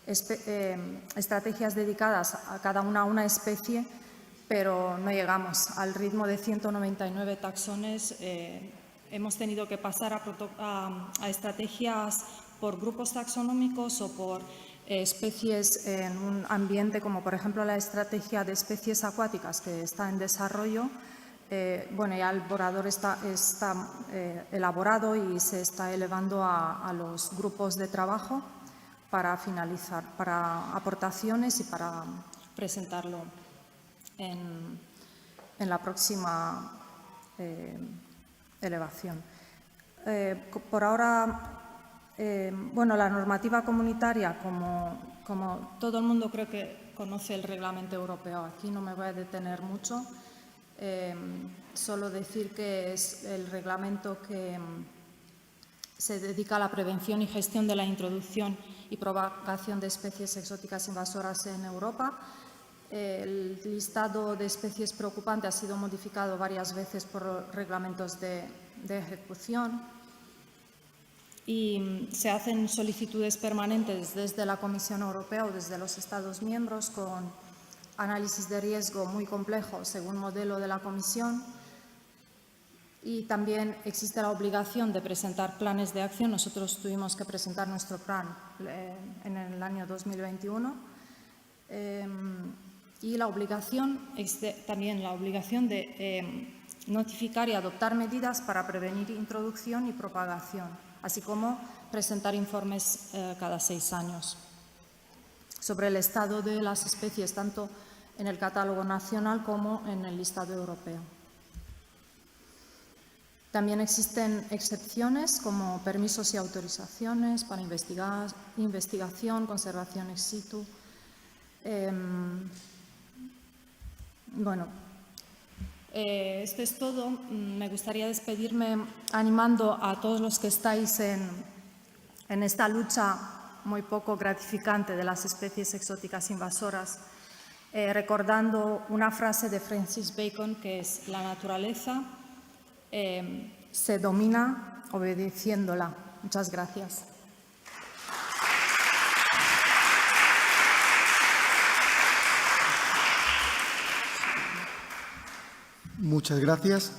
estrategias dedicadas a cada una especie, pero no llegamos al ritmo de 199 taxones. Hemos tenido que pasar a estrategias por grupos taxonómicos o por especies en un ambiente, como por ejemplo la estrategia de especies acuáticas que está en desarrollo. Ya el borrador está elaborado y se está elevando a los grupos de trabajo para finalizar, para aportaciones y para presentarlo en la próxima elevación. Por ahora, la normativa comunitaria, como todo el mundo creo que conoce el reglamento europeo, aquí no me voy a detener mucho. Solo decir que es el reglamento que se dedica a la prevención y gestión de la introducción y propagación de especies exóticas invasoras en Europa. El listado de especies preocupantes ha sido modificado varias veces por reglamentos de ejecución y se hacen solicitudes permanentes desde la Comisión Europea o desde los Estados miembros con análisis de riesgo muy complejo según modelo de la Comisión, y también existe la obligación de presentar planes de acción. Nosotros tuvimos que presentar nuestro plan en el año 2021 y también la obligación de notificar y adoptar medidas para prevenir introducción y propagación, así como presentar informes cada 6 años sobre el estado de las especies, tanto en el catálogo nacional como en el listado europeo. También existen excepciones como permisos y autorizaciones para investigación, conservación ex situ. Esto es todo. Me gustaría despedirme animando a todos los que estáis en esta lucha muy poco gratificante de las especies exóticas invasoras, recordando una frase de Francis Bacon, que es: la naturaleza se domina obedeciéndola. Muchas gracias. Muchas gracias.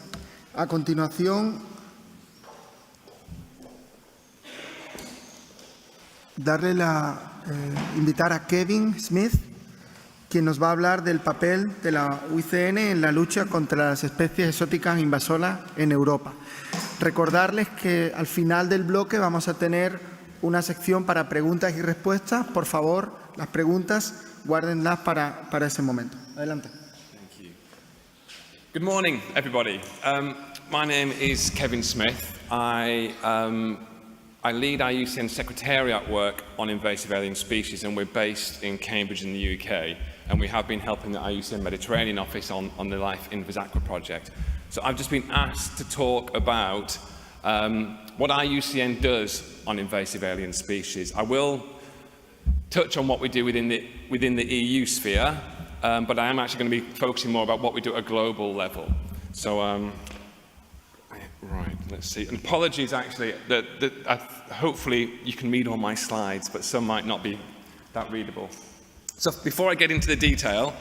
A continuación, invitar a Kevin Smith, quien nos va a hablar del papel de la UICN en la lucha contra las especies exóticas invasoras en Europa. Recordarles que al final del bloque vamos a tener una sección para preguntas y respuestas. Por favor, las preguntas guárdenlas para ese momento. Adelante. Thank you. Good morning, everybody. My name is Kevin Smith. I lead our UCN Secretariat work on invasive alien species, and we're based in Cambridge in the UK. And we have been helping the IUCN Mediterranean office on the Life in Visakwa project. So I've just been asked to talk about what IUCN does on invasive alien species. I will touch on what we do within the EU sphere, but I am actually going to be focusing more about what we do at a global level. So, right, let's see. And apologies, actually, hopefully you can read all my slides, but some might not be that readable. So before I get into the detail,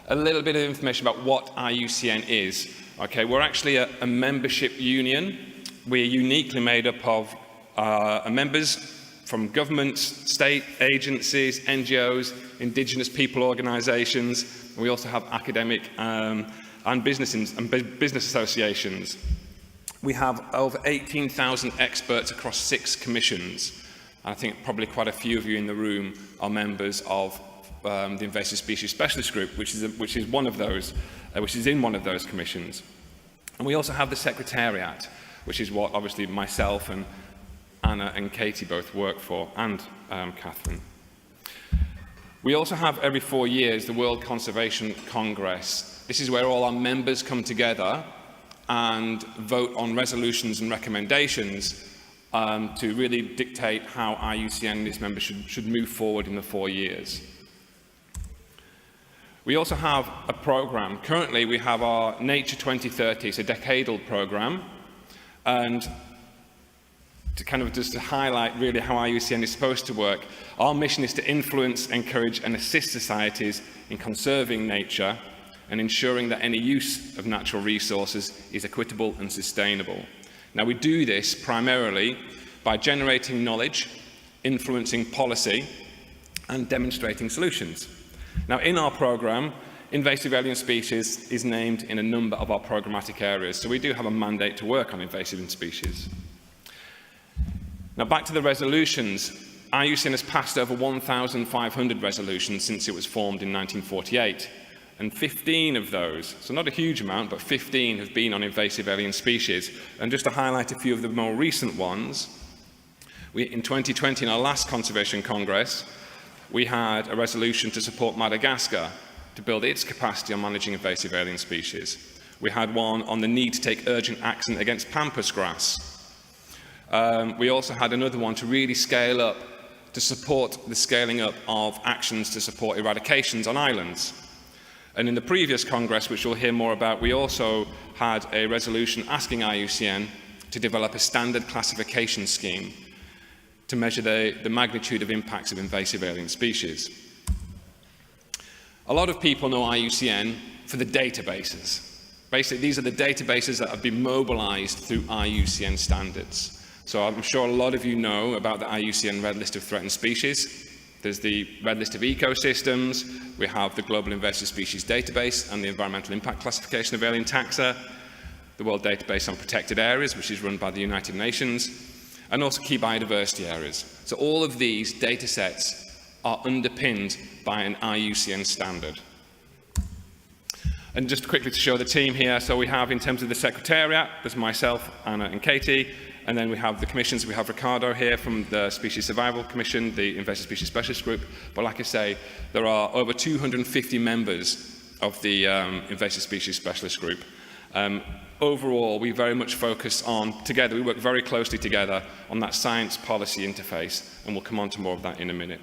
a little bit of information about what IUCN is. Okay, we're actually a membership union. We're uniquely made up of members from government, state agencies, NGOs, indigenous people organisations. We also have academic and business associations. We have over 18,000 experts across 6 commissions. I think probably quite a few of you in the room are members of the Invasive Species Specialist Group, which is in one of those commissions. And we also have the Secretariat, which is what obviously myself and Anna and Katie both work for, and Catherine. We also have every 4 years the World Conservation Congress. This is where all our members come together and vote on resolutions and recommendations to really dictate how IUCN and its members should move forward in the 4 years. We also have a programme. Currently, we have our Nature 2030, it's a decadal programme, and to kind of just to highlight really how IUCN is supposed to work, our mission is to influence, encourage and assist societies in conserving nature and ensuring that any use of natural resources is equitable and sustainable. Now, we do this primarily by generating knowledge, influencing policy and demonstrating solutions. Now, in our programme, invasive alien species is named in a number of our programmatic areas, so we do have a mandate to work on invasive species. Now, back to the resolutions. IUCN has passed over 1,500 resolutions since it was formed in 1948, and 15 of those, so not a huge amount, but 15 have been on invasive alien species. And just to highlight a few of the more recent ones, in 2020, in our last Conservation Congress, we had a resolution to support Madagascar to build its capacity on managing invasive alien species. We had one on the need to take urgent action against pampas grass. We also had another one to really scale up, to support the scaling up of actions to support eradications on islands. And in the previous Congress, which we'll hear more about, we also had a resolution asking IUCN to develop a standard classification scheme to measure the magnitude of impacts of invasive alien species. A lot of people know IUCN for the databases. Basically, these are the databases that have been mobilized through IUCN standards. So I'm sure a lot of you know about the IUCN Red List of Threatened Species. There's the Red List of Ecosystems, we have the Global Invasive Species Database and the Environmental Impact Classification of Alien Taxa, the World Database on Protected Areas, which is run by the United Nations, and also key biodiversity areas. So all of these data sets are underpinned by an IUCN standard. And just quickly to show the team here, so we have, in terms of the Secretariat, there's myself, Anna and Katie, and then we have the commissions. We have Ricardo here from the Species Survival Commission, the Invasive Species Specialist Group. But like I say, there are over 250 members of the Invasive Species Specialist Group. Overall, we very much focus on, together, we work very closely together on that science-policy interface, and we'll come on to more of that in a minute.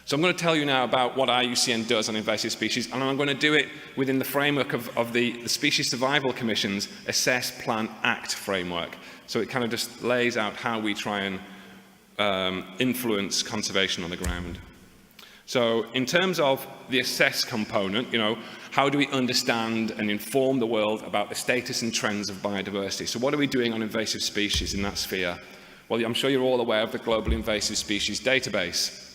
So I'm going to tell you now about what IUCN does on invasive species, and I'm going to do it within the framework of the Species Survival Commission's Assess, Plan, Act framework. So it kind of just lays out how we try and influence conservation on the ground. So in terms of the assess component, how do we understand and inform the world about the status and trends of biodiversity? So what are we doing on invasive species in that sphere? Well, I'm sure you're all aware of the Global Invasive Species Database.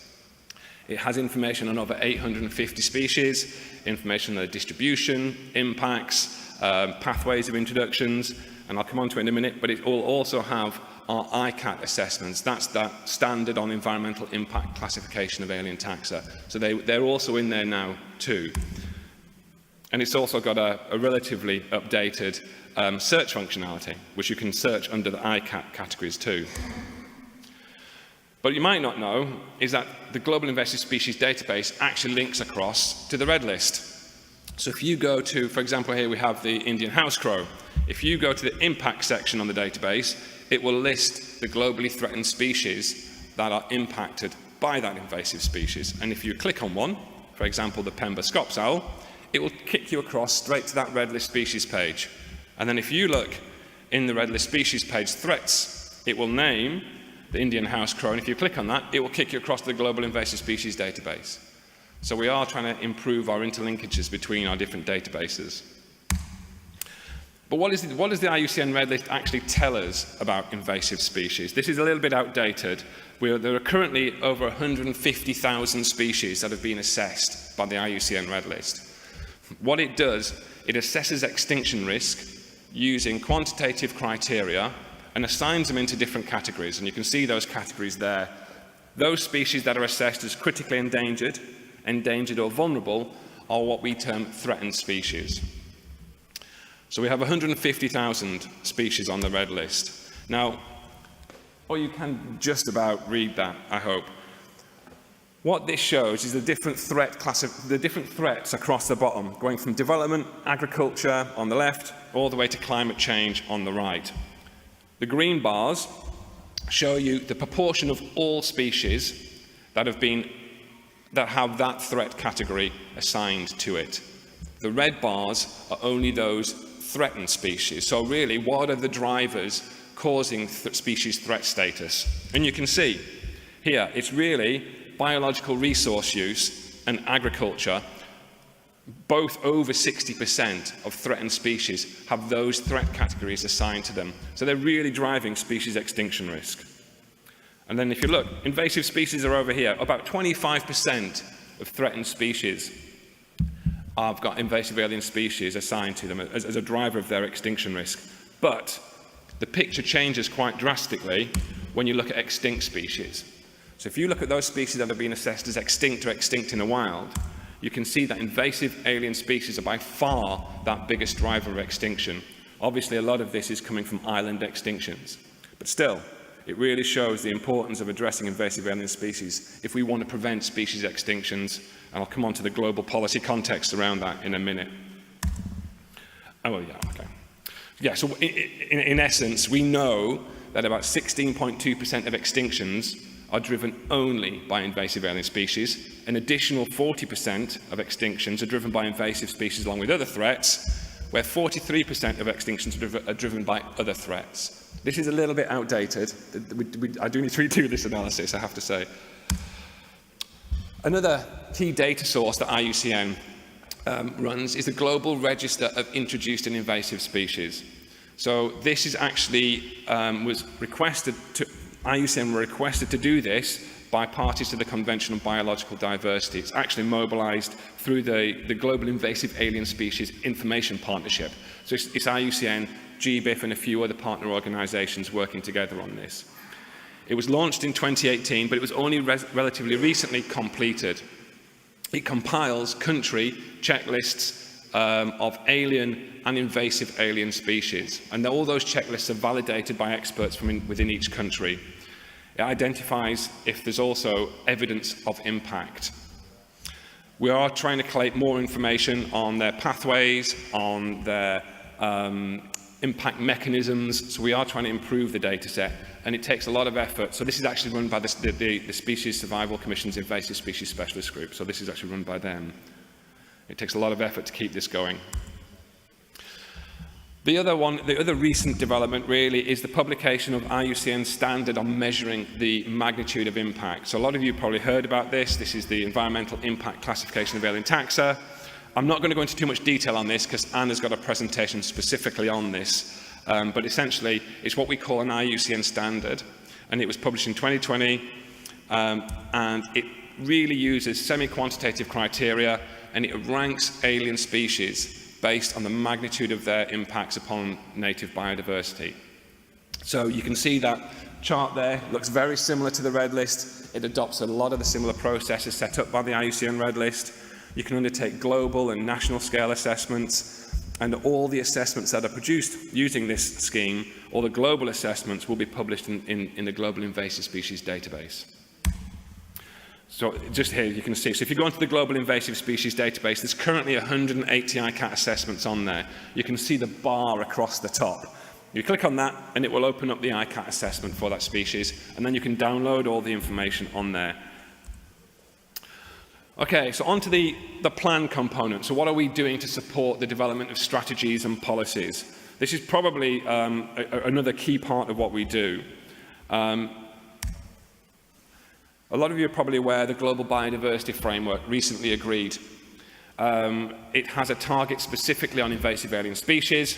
It has information on over 850 species, information on their distribution, impacts, pathways of introductions, and I'll come on to it in a minute, but it will also have our ICAT assessments. That's that standard on environmental impact classification of alien taxa. So they're also in there now too. And it's also got a relatively updated search functionality, which you can search under the ICAT categories too. But you might not know is that the Global Invasive Species Database actually links across to the Red List. So if you go to, for example, here we have the Indian house crow. If you go to the impact section on the database, it will list the globally threatened species that are impacted by that invasive species. And if you click on one, for example, the Pemba scops owl, it will kick you across straight to that red list species page. And then if you look in the red list species page threats, it will name the Indian house crow, and if you click on that, it will kick you across to the global invasive species database. So we are trying to improve our interlinkages between our different databases. But what does the IUCN Red List actually tell us about invasive species? This is a little bit outdated. There are currently over 150,000 species that have been assessed by the IUCN Red List. What it does, it assesses extinction risk using quantitative criteria and assigns them into different categories. And you can see those categories there. Those species that are assessed as critically endangered or vulnerable are what we term threatened species. So we have 150,000 species on the red list. Now, or you can just about read that, I hope. What this shows is the different threats across the bottom, going from development, agriculture on the left, all the way to climate change on the right. The green bars show you the proportion of all species that have that threat category assigned to it. The red bars are only those threatened species. So really, what are the drivers causing species threat status? And you can see here, it's really biological resource use and agriculture. Both over 60% of threatened species have those threat categories assigned to them. So they're really driving species extinction risk. And then if you look, invasive species are over here. About 25% of threatened species have got invasive alien species assigned to them as a driver of their extinction risk. But the picture changes quite drastically when you look at extinct species. So if you look at those species that have been assessed as extinct or extinct in the wild, you can see that invasive alien species are by far that biggest driver of extinction. Obviously, a lot of this is coming from island extinctions. But still, it really shows the importance of addressing invasive alien species if we want to prevent species extinctions, and I'll come on to the global policy context around that in a minute. Oh, yeah, okay. Yeah, so in essence, we know that about 16.2% of extinctions are driven only by invasive alien species. An additional 40% of extinctions are driven by invasive species along with other threats, where 43% of extinctions are driven by other threats. This is a little bit outdated. I do need to redo this analysis, I have to say. Another key data source that IUCN runs is the Global Register of Introduced and Invasive Species. So this is actually IUCN were requested to do this by parties to the Convention on Biological Diversity. It's actually mobilised through the Global Invasive Alien Species Information Partnership. So it's IUCN, GBIF and a few other partner organisations working together on this. It was launched in 2018, but it was only relatively recently completed. It compiles country checklists of alien and invasive alien species, and all those checklists are validated by experts from within each country. It identifies if there's also evidence of impact. We are trying to collate more information on their pathways, on their impact mechanisms, so we are trying to improve the data set, and it takes a lot of effort. So this is actually run by the Species Survival Commission's Invasive Species Specialist Group, so this is actually run by them. It takes a lot of effort to keep this going. The other recent development really is the publication of IUCN's standard on measuring the magnitude of impact. So a lot of you probably heard about this. This is the Environmental Impact Classification of Alien Taxa. I'm not going to go into too much detail on this because Anna's got a presentation specifically on this. But essentially, it's what we call an IUCN standard. And it was published in 2020. And it really uses semi-quantitative criteria, and it ranks alien species based on the magnitude of their impacts upon native biodiversity. So you can see that chart there looks very similar to the Red List. It adopts a lot of the similar processes set up by the IUCN Red List. You can undertake global and national scale assessments, and all the assessments that are produced using this scheme, all the global assessments, will be published in the Global Invasive Species Database. So just here you can see, so if you go onto the Global Invasive Species Database, there's currently 180 ICAT assessments on there. You can see the bar across the top. You click on that and it will open up the ICAT assessment for that species, and then you can download all the information on there. Okay, so on to the plan component. So what are we doing to support the development of strategies and policies? This is probably another key part of what we do. A lot of you are probably aware the Global Biodiversity Framework recently agreed. It has a target specifically on invasive alien species,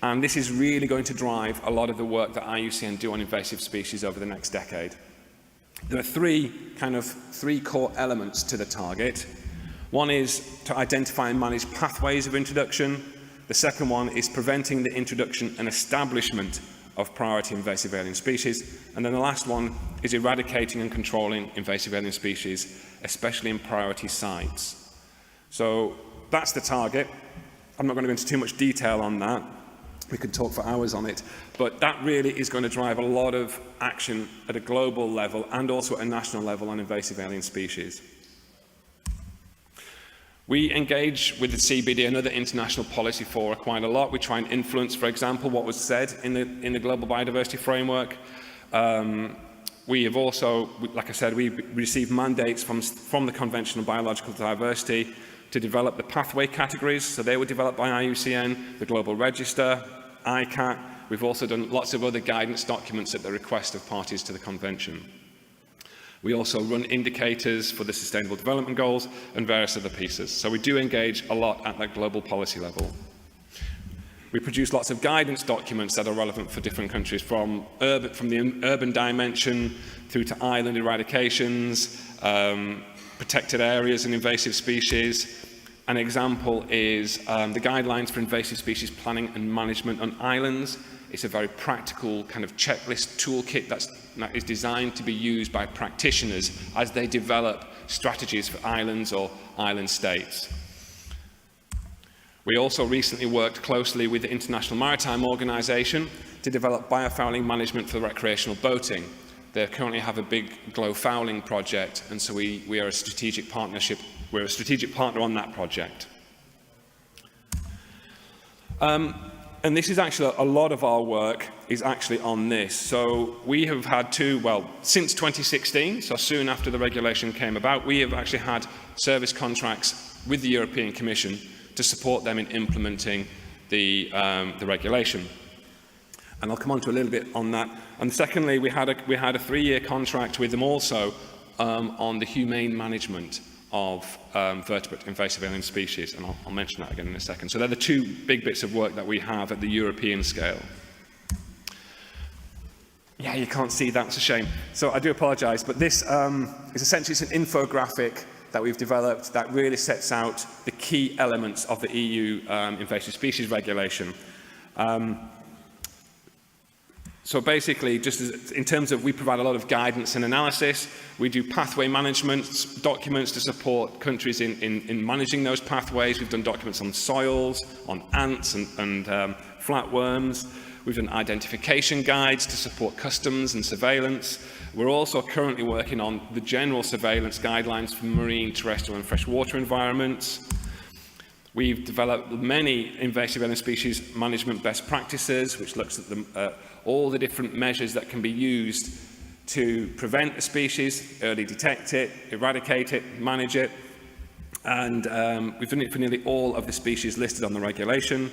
and this is really going to drive a lot of the work that IUCN do on invasive species over the next decade. There are three core elements to the target. One is to identify and manage pathways of introduction. The second one is preventing the introduction and establishment of priority invasive alien species. And then the last one is eradicating and controlling invasive alien species, especially in priority sites. So that's the target. I'm not going to go into too much detail on that. We could talk for hours on it, but that really is going to drive a lot of action at a global level and also at a national level on invasive alien species. We engage with the CBD and other international policy fora quite a lot. We try and influence, for example, what was said in the Global Biodiversity Framework. We have also, like I said, we received mandates from the Convention on Biological Diversity to develop the pathway categories. So they were developed by IUCN, the Global Register, ICAT. We've also done lots of other guidance documents at the request of parties to the Convention. We also run indicators for the Sustainable Development Goals and various other pieces. So we do engage a lot at that global policy level. We produce lots of guidance documents that are relevant for different countries, from the urban dimension through to island eradications, protected areas and invasive species. An example is the guidelines for invasive species planning and management on islands. It's a very practical kind of checklist toolkit that is designed to be used by practitioners as they develop strategies for islands or island states. We also recently worked closely with the International Maritime Organization to develop biofouling management for recreational boating. They currently have a big glow fouling project, and so we are a strategic partnership. We're a strategic partner on that project. And this is actually, a lot of our work is actually on this. So we have had since 2016, so soon after the regulation came about, we have actually had service contracts with the European Commission to support them in implementing the regulation. And I'll come on to a little bit on that. And secondly, we had a 3-year contract with them also on the humane management of vertebrate invasive alien species, and I'll mention that again in a second. So they're the two big bits of work that we have at the European scale. Yeah, you can't see that, it's a shame. So I do apologise, but this is essentially an infographic that we've developed that really sets out the key elements of the EU invasive species regulation. So basically, just in terms of, we provide a lot of guidance and analysis. We do pathway management documents to support countries in managing those pathways. We've done documents on soils, on ants and flatworms. We've done identification guides to support customs and surveillance. We're also currently working on the general surveillance guidelines for marine, terrestrial and freshwater environments. We've developed many invasive alien species management best practices, which looks at all the different measures that can be used to prevent a species, early detect it, eradicate it, manage it. And we've done it for nearly all of the species listed on the regulation.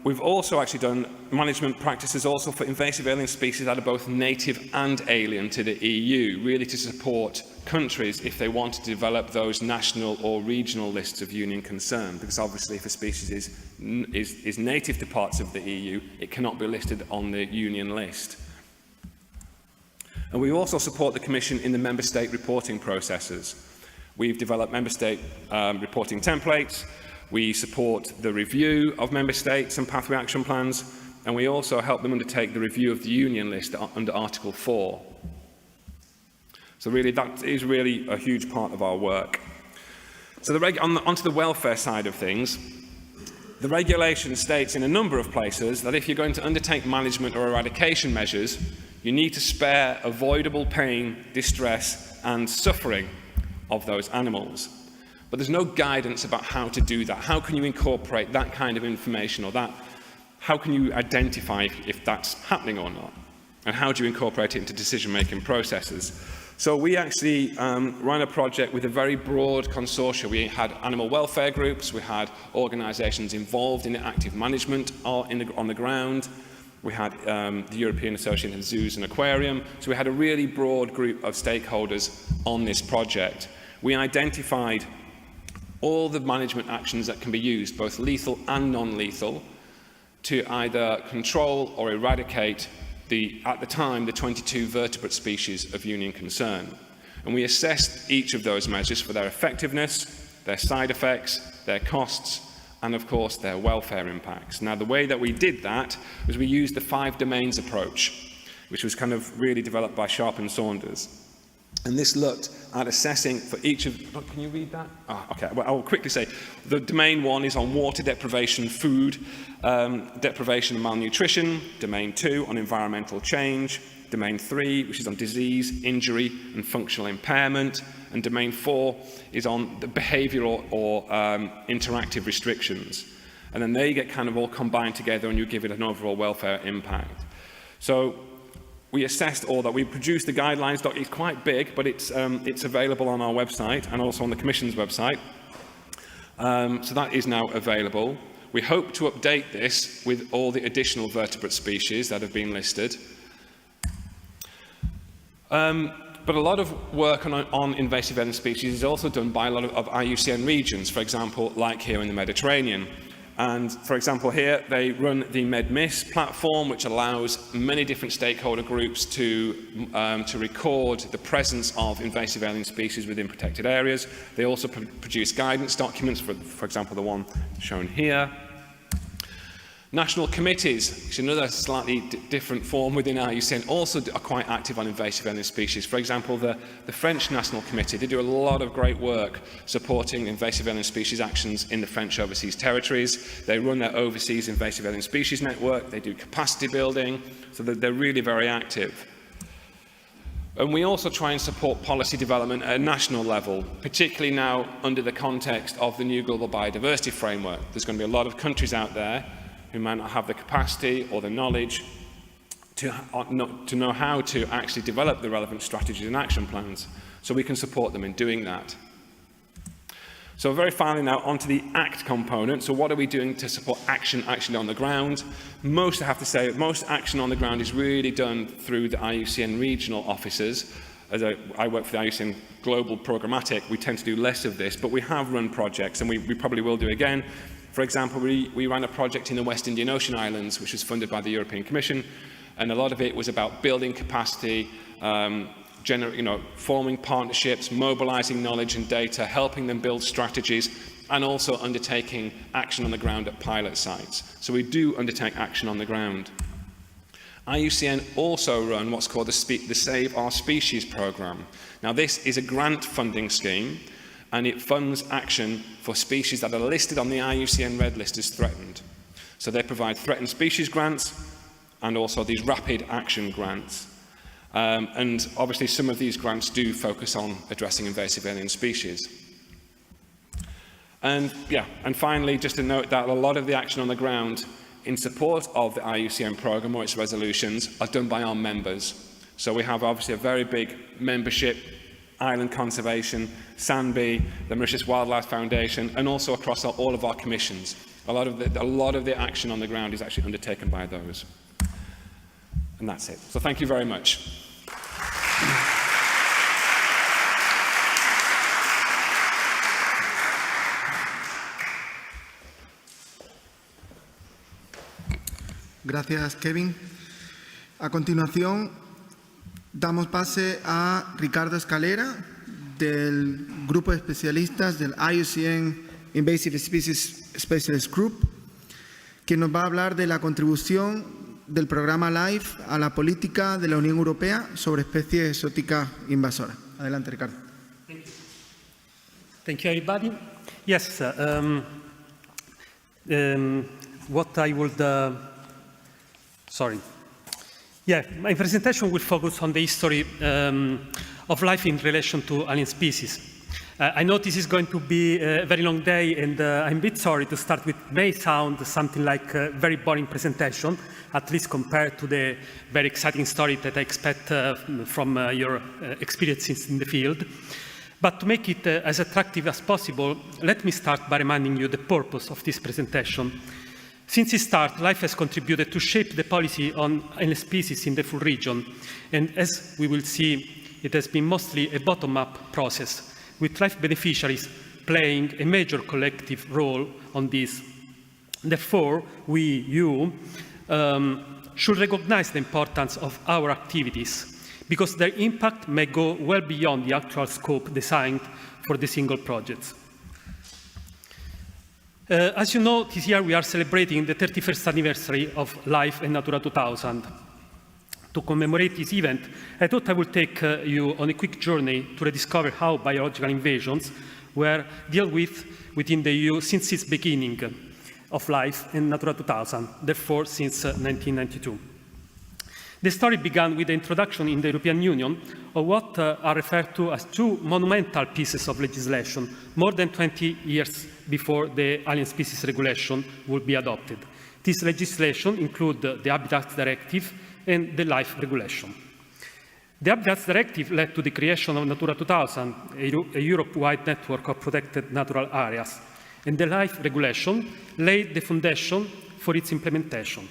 We've also actually done management practices also for invasive alien species that are both native and alien to the EU, really to support countries if they want to develop those national or regional lists of union concern, because obviously if a species is native to parts of the EU, it cannot be listed on the union list. And we also support the Commission in the Member State reporting processes. We've developed Member State reporting templates. We support the review of Member States and pathway action plans, and we also help them undertake the review of the Union list under Article 4. So really, that is really a huge part of our work. So onto the welfare side of things. the regulation states in a number of places that if you're going to undertake management or eradication measures, you need to spare avoidable pain, distress, and suffering of those animals. But there's no guidance about how to do that. How can you incorporate that kind of information, or how can you identify if that's happening or not? And how do you incorporate it into decision-making processes? So we actually ran a project with a very broad consortia. We had animal welfare groups, we had organisations involved in the active management on the ground, we had the European Association of Zoos and Aquarium, so we had a really broad group of stakeholders on this project. We identified all the management actions that can be used, both lethal and non-lethal, to either control or eradicate at the time, the 22 vertebrate species of union concern. And we assessed each of those measures for their effectiveness, their side effects, their costs, and of course their welfare impacts. Now, the way that we did that was we used the 5 domains approach, which was kind of really developed by Sharp and Saunders. And this looked at assessing for each of... Oh, can you read that? Okay, well, I'll quickly say. The domain 1 is on water deprivation, food deprivation and malnutrition. Domain 2 on environmental change. Domain 3, which is on disease, injury and functional impairment. And domain 4 is on the behavioural or interactive restrictions. And then they get kind of all combined together and you give it an overall welfare impact. So we assessed all that. We produced the guidelines doc. It's quite big, but it's available on our website and also on the Commission's website. So that is now available. We hope to update this with all the additional vertebrate species that have been listed. But a lot of work on invasive alien species is also done by a lot of IUCN regions, for example, like here in the Mediterranean. And, for example, here they run the MedMIS platform, which allows many different stakeholder groups to record the presence of invasive alien species within protected areas. They also produce guidance documents, for example, the one shown here. National committees, which is another slightly different form within IUCN, also are quite active on invasive alien species. For example, the French National Committee, they do a lot of great work supporting invasive alien species actions in the French overseas territories. They run their overseas invasive alien species network, they do capacity building, so they're really very active. And we also try and support policy development at a national level, particularly now under the context of the new global biodiversity framework. There's going to be a lot of countries out there who might not have the capacity or the knowledge to know how to actually develop the relevant strategies and action plans, so we can support them in doing that. So very finally now onto the ACT component. So what are we doing to support action actually on the ground? Most, I have to say, most action on the ground is really done through the IUCN regional offices. As I work for the IUCN Global Programmatic, we tend to do less of this, but we have run projects, and we probably will do again. For example, we ran a project in the West Indian Ocean Islands, which was funded by the European Commission, and a lot of it was about building capacity, forming partnerships, mobilising knowledge and data, helping them build strategies, and also undertaking action on the ground at pilot sites. So we do undertake action on the ground. IUCN also run what's called the Save Our Species programme. Now, this is a grant funding scheme, and it funds action for species that are listed on the IUCN Red List as threatened. So they provide threatened species grants and also these rapid action grants. And obviously some of these grants do focus on addressing invasive alien species. And finally, just to note that a lot of the action on the ground in support of the IUCN programme or its resolutions are done by our members. So we have obviously a very big membership, Island Conservation, SANBI, the Mauritius Wildlife Foundation, and also across all of our commissions. A lot of the action on the ground is actually undertaken by those. And that's it. So thank you very much. Gracias, Kevin. A continuación, damos pase a Ricardo Escalera, del grupo de especialistas del IUCN Invasive Species Specialist Group, que nos va a hablar de la contribución del programa LIFE a la política de la Unión Europea sobre especies exóticas invasoras. Adelante, Ricardo. Thank you, everybody. Yes, what I would, my presentation will focus on the history of life in relation to alien species. I know this is going to be a very long day, and I'm a bit sorry to start with may sound something like a very boring presentation, at least compared to the very exciting story that I expect from your experiences in the field. But to make it as attractive as possible, let me start by reminding you the purpose of this presentation. Since its start, life has contributed to shape the policy on alien species in the full region, and as we will see, it has been mostly a bottom-up process, with life beneficiaries playing a major collective role on this. Therefore, you, should recognize the importance of our activities, because their impact may go well beyond the actual scope designed for the single projects. As you know, this year we are celebrating the 31st anniversary of Life and Natura 2000. To commemorate this event, I thought I would take you on a quick journey to rediscover how biological invasions were dealt with within the EU since its beginning of Life and Natura 2000, therefore since 1992. The story began with the introduction in the European Union of what are referred to as two monumental pieces of legislation, more than 20 years before the Alien Species Regulation would be adopted. This legislation includes the Habitats Directive and the Life Regulation. The Habitats Directive led to the creation of Natura 2000, a Europe-wide network of protected natural areas, and the Life Regulation laid the foundation for its implementation.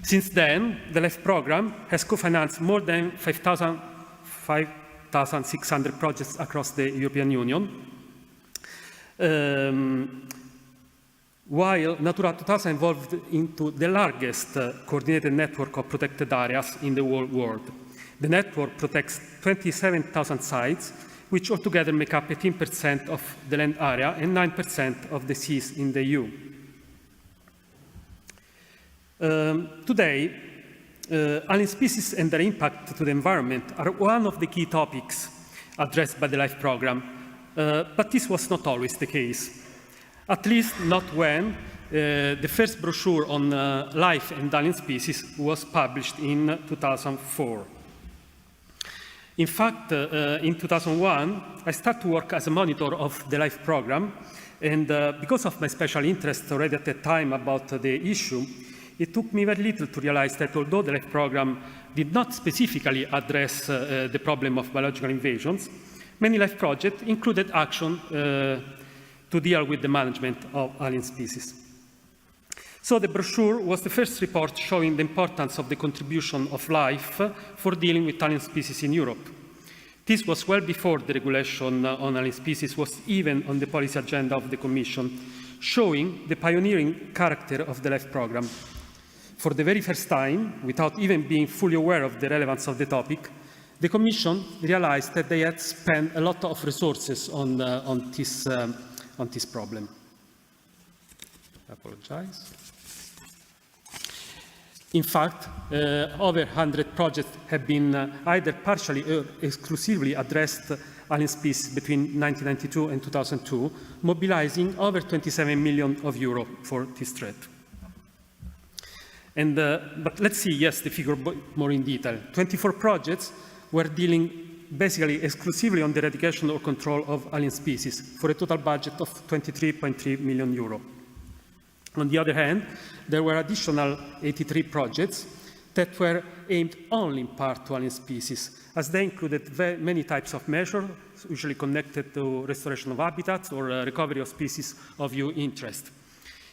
Since then, the Life Programme has co-financed more than 5,600 projects across the European Union, while Natura 2000 evolved into the largest coordinated network of protected areas in the whole world. The network protects 27,000 sites, which altogether make up 18% of the land area and 9% of the seas in the EU. Today, alien species and their impact to the environment are one of the key topics addressed by the LIFE programme, but this was not always the case. At least not when the first brochure on life and alien species was published in 2004. In fact, in 2001, I started to work as a monitor of the LIFE programme, and because of my special interest already at that time about the issue, it took me very little to realize that although the LIFE programme did not specifically address the problem of biological invasions, many LIFE projects included action to deal with the management of alien species. So the brochure was the first report showing the importance of the contribution of life for dealing with alien species in Europe. This was well before the regulation on alien species was even on the policy agenda of the Commission, showing the pioneering character of the LIFE programme. For the very first time, without even being fully aware of the relevance of the topic, the Commission realized that they had spent a lot of resources on this problem. I apologize. In fact, over 100 projects have been either partially or exclusively addressed alien species between 1992 and 2002, mobilizing over 27 million euro for this threat. And, but let's see, yes, the figure more in detail. 24 projects were dealing basically exclusively on the eradication or control of alien species for a total budget of 23.3 million euro. On the other hand, there were additional 83 projects that were aimed only in part to alien species, as they included many types of measures, usually connected to restoration of habitats or recovery of species of EU interest.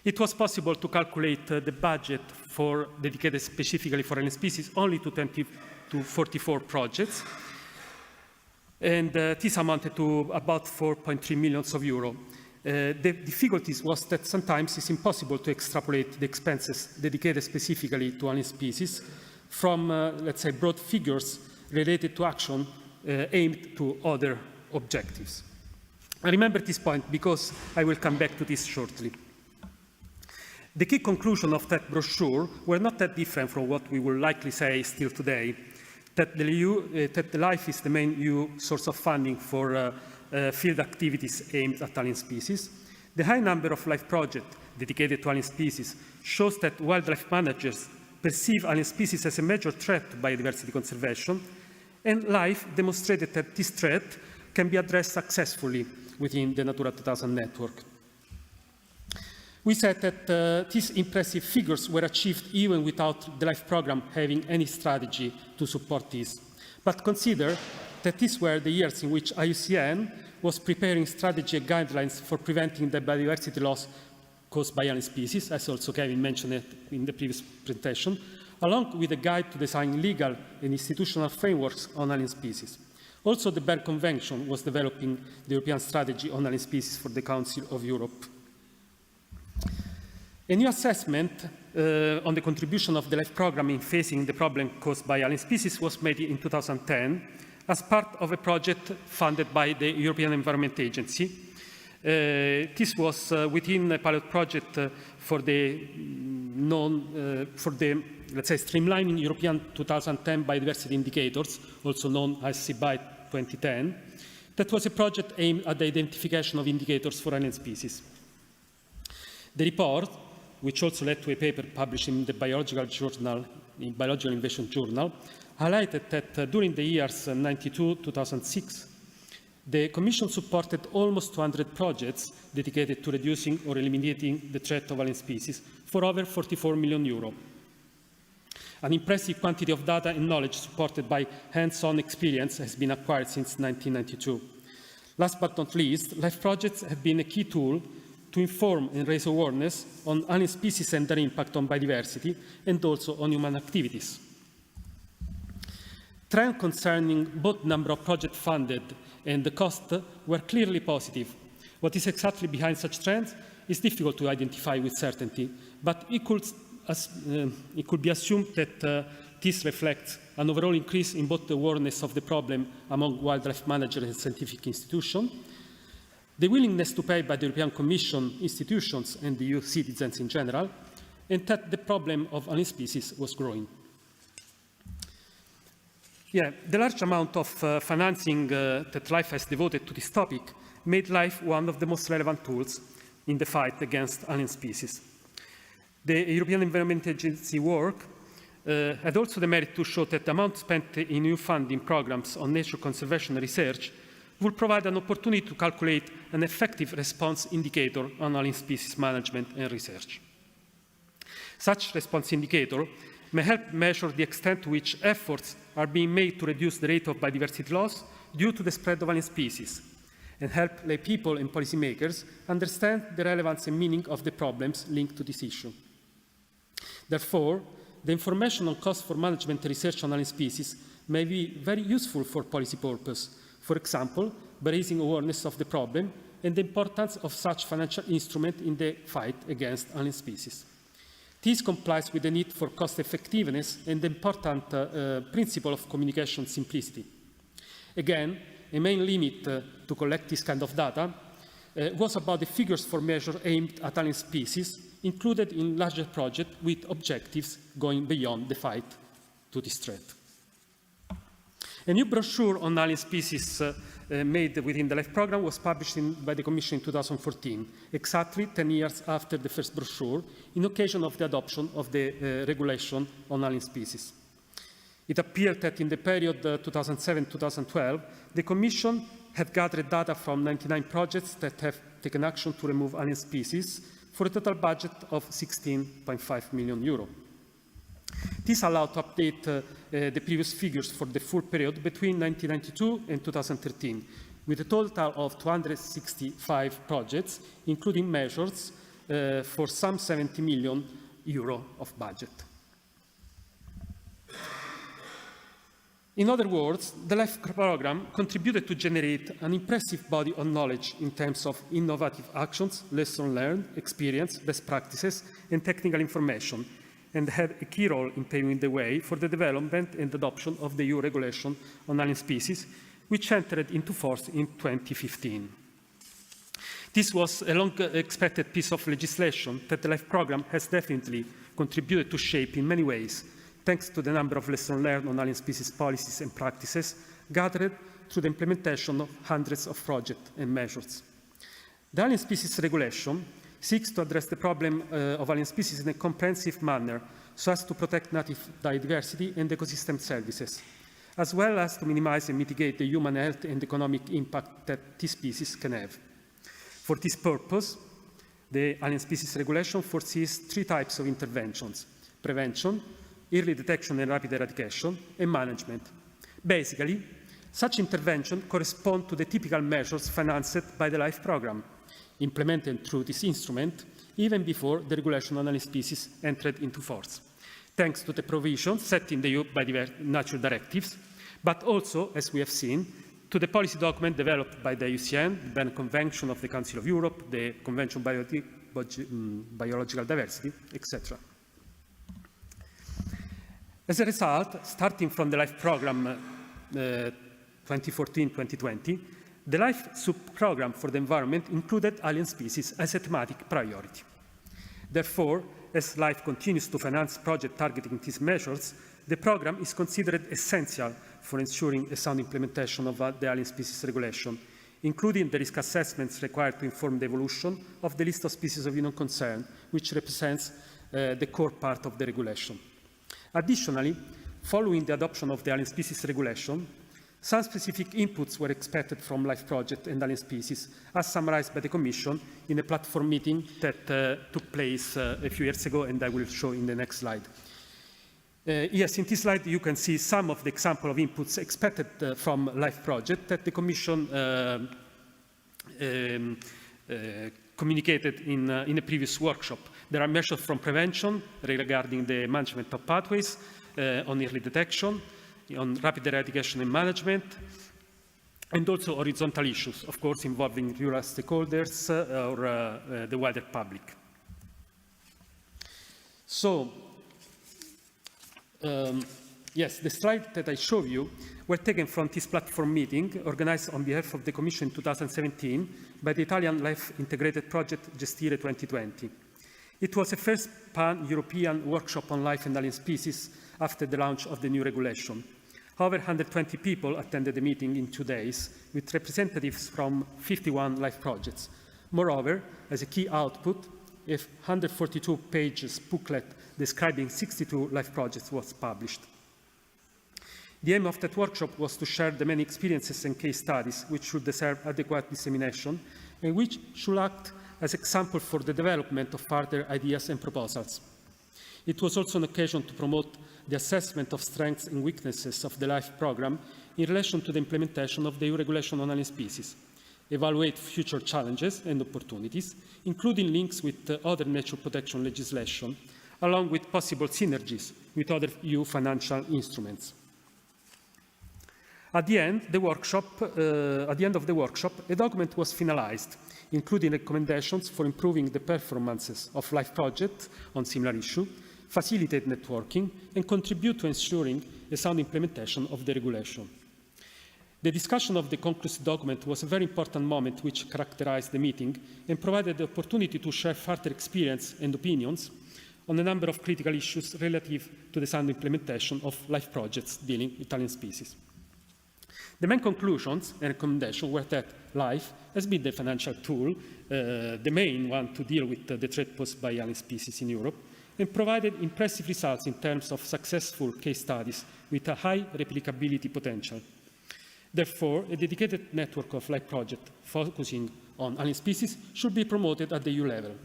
It was possible to calculate the budget for dedicated specifically for alien species only to 44 projects, and this amounted to about 4.3 million euro. The difficulties was that sometimes it's impossible to extrapolate the expenses dedicated specifically to alien species from, let's say, broad figures related to action aimed to other objectives. I remember this point because I will come back to this shortly. The key conclusion of that brochure were not that different from what we will likely say still today, that the LIFE is the main EU source of funding for field activities aimed at alien species. The high number of LIFE projects dedicated to alien species shows that wildlife managers perceive alien species as a major threat to biodiversity conservation, and LIFE demonstrated that this threat can be addressed successfully within the Natura 2000 network. We said that these impressive figures were achieved even without the LIFE program having any strategy to support this. But consider that these were the years in which IUCN was preparing strategy and guidelines for preventing the biodiversity loss caused by alien species, as also Kevin mentioned it in the previous presentation, along with a guide to design legal and institutional frameworks on alien species. Also, the Berne Convention was developing the European strategy on alien species for the Council of Europe. A new assessment on the contribution of the LIFE program in facing the problem caused by alien species was made in 2010 as part of a project funded by the European Environment Agency. This was within a pilot project for the let's say, streamlining European 2010 biodiversity indicators, also known as CBI 2010. That was a project aimed at the identification of indicators for alien species. The report, which also led to a paper published in the Biological Invasion Journal, highlighted that during the years 1992-2006, the Commission supported almost 200 projects dedicated to reducing or eliminating the threat of alien species for over 44 million euro. An impressive quantity of data and knowledge supported by hands-on experience has been acquired since 1992. Last but not least, LIFE projects have been a key tool to inform and raise awareness on alien species and their impact on biodiversity and also on human activities. Trends concerning both number of projects funded and the cost were clearly positive. What is exactly behind such trends is difficult to identify with certainty, but it could be assumed that this reflects an overall increase in both the awareness of the problem among wildlife managers and scientific institutions, the willingness to pay by the European Commission, institutions, and the EU citizens in general, and that the problem of alien species was growing. The large amount of financing that LIFE has devoted to this topic made LIFE one of the most relevant tools in the fight against alien species. The European Environment Agency work had also the merit to show that the amount spent in new funding programs on nature conservation research will provide an opportunity to calculate an effective response indicator on alien species management and research. Such response indicator may help measure the extent to which efforts are being made to reduce the rate of biodiversity loss due to the spread of alien species, and help lay people and policymakers understand the relevance and meaning of the problems linked to this issue. Therefore, the information on costs for management and research on alien species may be very useful for policy purpose, for example, by raising awareness of the problem and the importance of such financial instrument in the fight against alien species. This complies with the need for cost effectiveness and the important principle of communication simplicity. Again, a main limit to collect this kind of data was about the figures for measures aimed at alien species included in larger projects with objectives going beyond the fight to this threat. A new brochure on alien species made within the LIFE program was published by the Commission in 2014, exactly 10 years after the first brochure, in occasion of the adoption of the regulation on alien species. It appeared that in the period 2007-2012, the Commission had gathered data from 99 projects that have taken action to remove alien species for a total budget of 16.5 million euro. This allowed to update the previous figures for the full period between 1992 and 2013, with a total of 265 projects, including measures for some 70 million euro of budget. In other words, the LIFE program contributed to generate an impressive body of knowledge in terms of innovative actions, lessons learned, experience, best practices, and technical information, and had a key role in paving the way for the development and adoption of the EU regulation on alien species, which entered into force in 2015. This was a long-expected piece of legislation that the LIFE program has definitely contributed to shape in many ways, thanks to the number of lessons learned on alien species policies and practices gathered through the implementation of hundreds of projects and measures. The Alien Species Regulation seeks to address the problem of alien species in a comprehensive manner so as to protect native biodiversity and ecosystem services, as well as to minimize and mitigate the human health and economic impact that these species can have. For this purpose, the Alien Species Regulation foresees 3 types of interventions: prevention, early detection and rapid eradication, and management. Basically, such interventions correspond to the typical measures financed by the LIFE programme, implemented through this instrument even before the regulation on alien species entered into force, thanks to the provisions set in the EU Biodiversity directives, but also, as we have seen, to the policy document developed by the IUCN, the Berne Convention of the Council of Europe, the Convention on Biological Diversity, etc. As a result, starting from the LIFE programme 2014-2020, the LIFE sub-programme for the environment included alien species as a thematic priority. Therefore, as LIFE continues to finance projects targeting these measures, the programme is considered essential for ensuring a sound implementation of the Alien Species Regulation, including the risk assessments required to inform the evolution of the list of species of union concern, which represents the core part of the regulation. Additionally, following the adoption of the Alien Species Regulation, some specific inputs were expected from LIFE project and alien species, as summarized by the Commission in a platform meeting that took place a few years ago, and I will show in the next slide. Yes, in this slide you can see some of the example of inputs expected from LIFE project that the Commission communicated in a previous workshop. There are measures from prevention regarding the management of pathways, on early detection, on rapid eradication and management, and also horizontal issues, of course, involving rural stakeholders or the wider public. So, yes, the slides that I show you were taken from this platform meeting organized on behalf of the Commission in 2017 by the Italian Life Integrated Project Gestire 2020. It was the first pan-European workshop on life and alien species after the launch of the new regulation. Over 120 people attended the meeting in 2 days, with representatives from 51 life projects. Moreover, as a key output, a 142 pages booklet describing 62 life projects was published. The aim of that workshop was to share the many experiences and case studies which should deserve adequate dissemination and which should act as example for the development of further ideas and proposals. It was also an occasion to promote the assessment of strengths and weaknesses of the LIFE programme in relation to the implementation of the EU regulation on alien species, evaluate future challenges and opportunities, including links with other nature protection legislation, along with possible synergies with other EU financial instruments. At the end of the workshop, a document was finalized, including recommendations for improving the performances of LIFE projects on similar issues, facilitate networking, and contribute to ensuring a sound implementation of the regulation. The discussion of the conclusive document was a very important moment which characterized the meeting and provided the opportunity to share further experience and opinions on a number of critical issues relative to the sound implementation of LIFE projects dealing with alien species. The main conclusions and recommendations were that LIFE has been the financial tool, the main one to deal with the threat posed by alien species in Europe, and provided impressive results in terms of successful case studies with a high replicability potential. Therefore, a dedicated network of LIFE projects focusing on alien species should be promoted at the EU level.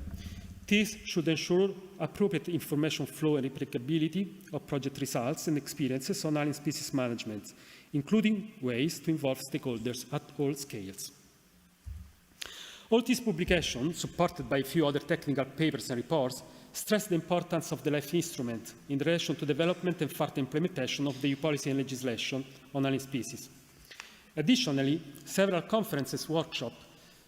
This should ensure appropriate information flow and replicability of project results and experiences on alien species management, including ways to involve stakeholders at all scales. All these publications, supported by a few other technical papers and reports, stress the importance of the LIFE instrument in relation to development and further implementation of the EU policy and legislation on alien species. Additionally, several conferences and workshops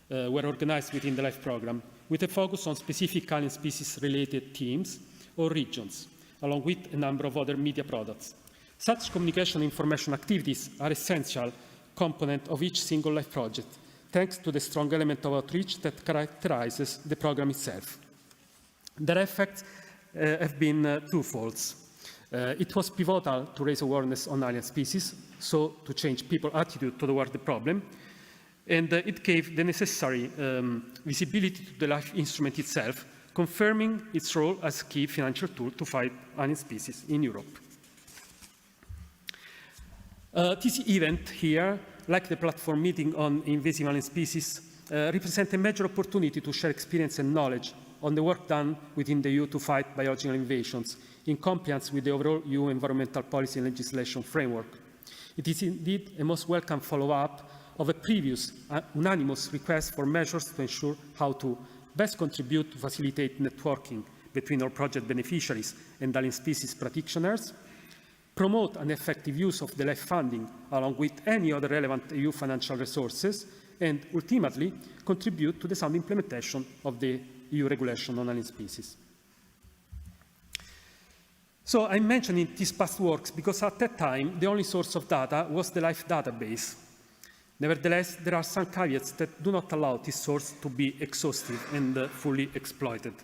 were organized within the LIFE programme with a focus on specific alien species-related themes or regions, along with a number of other media products. Such communication and information activities are essential component of each single LIFE project, thanks to the strong element of outreach that characterizes the programme itself. Their effects have been twofold. It was pivotal to raise awareness on alien species, so to change people's attitude toward the problem, And it gave the necessary visibility to the LIFE instrument itself, confirming its role as a key financial tool to fight alien species in Europe. This event here, like the platform meeting on invasive alien species, represent a major opportunity to share experience and knowledge on the work done within the EU to fight biological invasions, in compliance with the overall EU environmental policy and legislation framework. It is indeed a most welcome follow-up of a previous unanimous request for measures to ensure how to best contribute to facilitate networking between our project beneficiaries and alien species practitioners, promote an effective use of the LIFE funding along with any other relevant EU financial resources, and ultimately contribute to the sound implementation of the EU regulation on alien species. So I'm mentioning these past works because at that time the only source of data was the LIFE database. Nevertheless, there are some caveats that do not allow this source to be exhaustive and fully exploited.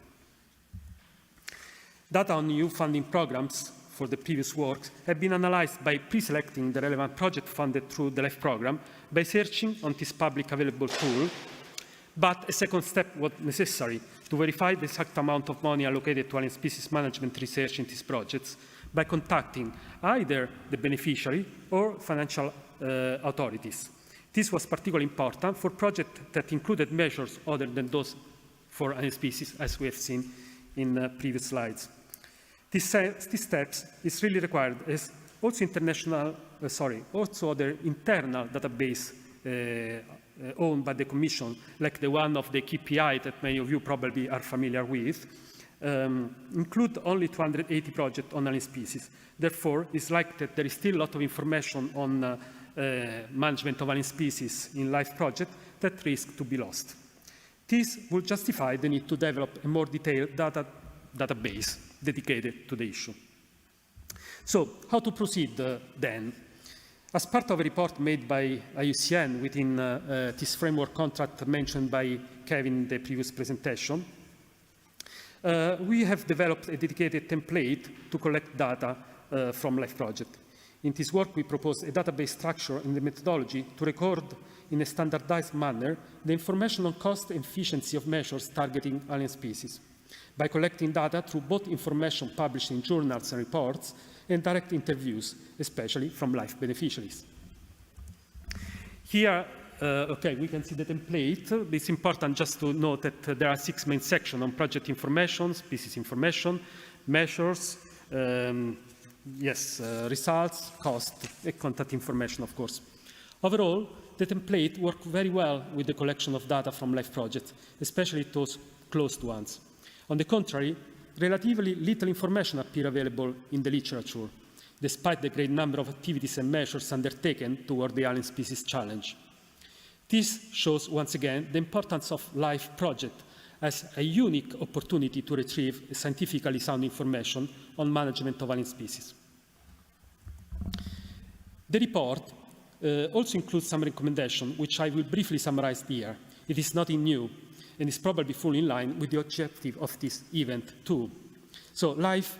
Data on EU funding programs for the previous works have been analyzed by pre-selecting the relevant project funded through the LIFE program by searching on this public available tool, but a second step was necessary to verify the exact amount of money allocated to alien species management research in these projects by contacting either the beneficiary or financial authorities. This was particularly important for projects that included measures other than those for alien species, as we have seen in previous slides. These steps is really required as also also other internal database owned by the Commission, like the one of the KPI that many of you probably are familiar with, include only 280 projects on alien species. Therefore, it's likely that there is still a lot of information on management of alien species in LIFE projects that risk to be lost. This would justify the need to develop a more detailed database dedicated to the issue. So, how to proceed then? As part of a report made by IUCN within this framework contract mentioned by Kevin in the previous presentation, we have developed a dedicated template to collect data from LIFE project. In this work, we propose a database structure and the methodology to record in a standardized manner the information on cost and efficiency of measures targeting alien species, by collecting data through both information published in journals and reports and direct interviews, especially from LIFE beneficiaries. Here, we can see the template. It's important just to note that there are 6 main sections on project information, species information, measures, results, cost, and contact information, of course. Overall, the template worked very well with the collection of data from LIFE projects, especially those closed ones. On the contrary, relatively little information appears available in the literature, despite the great number of activities and measures undertaken toward the alien species challenge. This shows, once again, the importance of LIFE project as a unique opportunity to retrieve scientifically sound information on management of alien species. The report also includes some recommendations, which I will briefly summarize here. It is nothing new, and is probably fully in line with the objective of this event too. So LIFE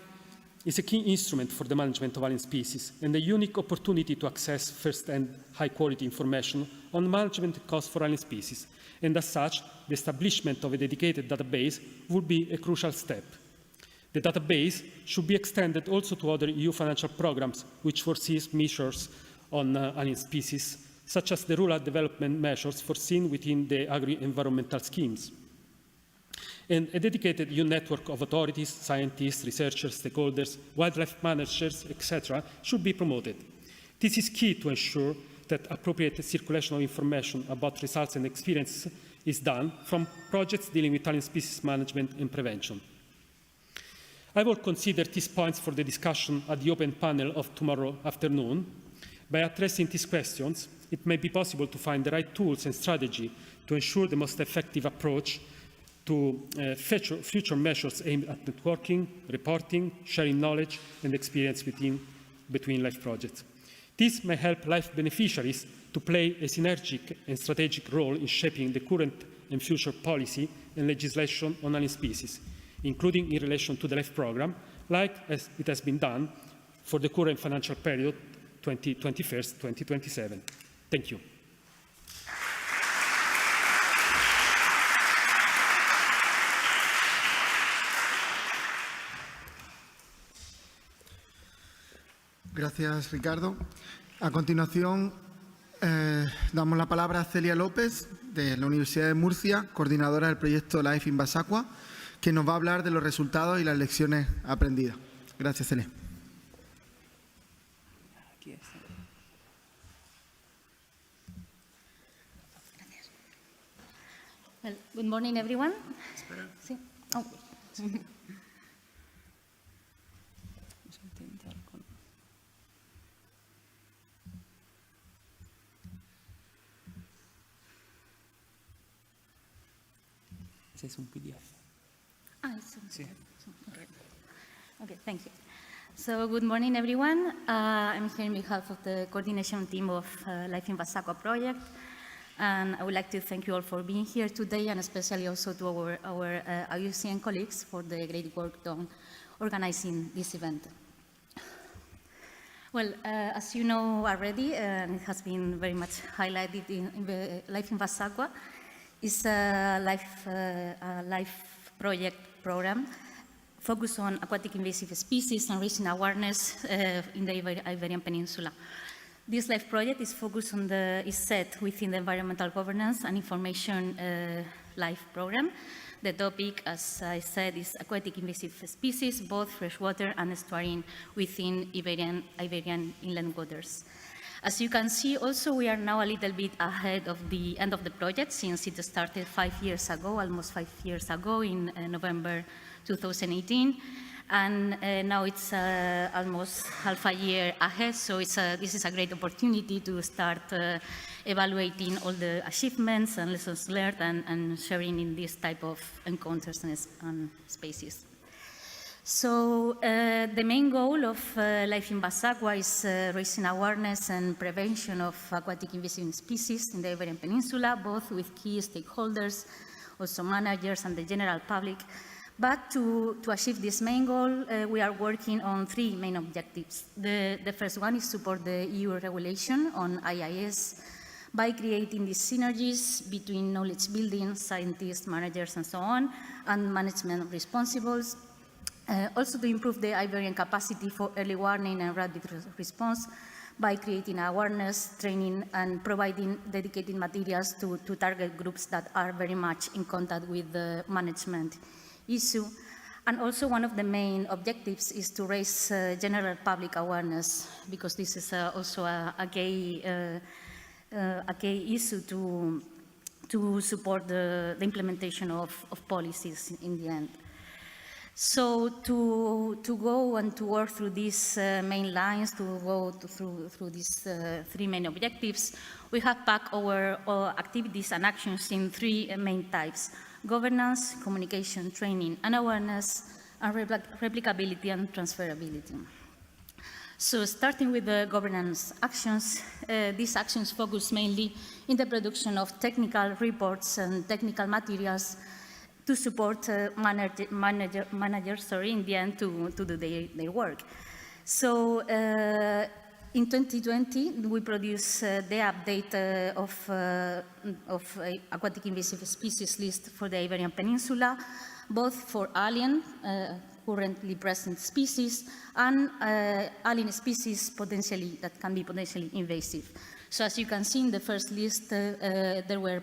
is a key instrument for the management of alien species and a unique opportunity to access first-hand high-quality information on management costs for alien species, and as such, the establishment of a dedicated database would be a crucial step. The database should be extended also to other EU financial programs which foresees measures on alien species, such as the rural development measures foreseen within the agri-environmental schemes. And a dedicated EU network of authorities, scientists, researchers, stakeholders, wildlife managers, etc., should be promoted. This is key to ensure that appropriate circulation of information about results and experience is done from projects dealing with alien species management and prevention. I will consider these points for the discussion at the open panel of tomorrow afternoon. By addressing these questions, it may be possible to find the right tools and strategy to ensure the most effective approach to future measures aimed at networking, reporting, sharing knowledge and experience between LIFE projects. This may help LIFE beneficiaries to play a synergic and strategic role in shaping the current and future policy and legislation on alien species, including in relation to the LIFE program, like as it has been done for the current financial period 2021-2027. Thank you. Gracias, Ricardo. A continuación, damos la palabra a Celia López, de la Universidad de Murcia, coordinadora del proyecto Life in Basacua, que nos va a hablar de los resultados y las lecciones aprendidas. Gracias, Celia. Well, good morning, everyone. Sí. Oh. Ese es un PDF. Sí. Okay, thank you. So, good morning, everyone. I'm here on behalf of the coordination team of Life in Basacua project. And I would like to thank you all for being here today, and especially also to our IUCN colleagues for the great work done organizing this event. Well, as you know already, and it has been very much highlighted in the Life in Basacua, is a life project program focused on aquatic invasive species and raising awareness in the Iberian Peninsula. This LIFE project is focused on is set within the Environmental Governance and Information LIFE program. The topic, as I said, is aquatic invasive species, both freshwater and estuarine within Iberian inland waters. As you can see, also, we are now a little bit ahead of the end of the project, since it started 5 years ago, almost 5 years ago, in November 2018. And now it's almost half a year ahead, so this is a great opportunity to start evaluating all the achievements and lessons learned and sharing in this type of encounters and spaces. So the main goal of Life in Basacua is raising awareness and prevention of aquatic invasive species in the Iberian Peninsula, both with key stakeholders, also managers and the general public. But to achieve this main goal, we are working on 3 main objectives. The first one is support the EU regulation on IIS by creating these synergies between knowledge building, scientists, managers, and so on, and management responsibles. Also to improve the Iberian capacity for early warning and rapid response by creating awareness, training, and providing dedicated materials to target groups that are very much in contact with the management issue. And also one of the main objectives is to raise general public awareness, because this is also a key issue to support the implementation of policies in the end. So to go and to work through these main lines, to go through these 3 main objectives, we have packed our activities and actions in 3 main types: governance, communication, training, and awareness, and replicability and transferability. So starting with the governance actions, these actions focus mainly in the production of technical reports and technical materials to support managers in the end to do their work. So in 2020, we produced the update of aquatic invasive species list for the Iberian Peninsula, both for alien, currently present species, and alien species that can be potentially invasive. So as you can see in the first list, they were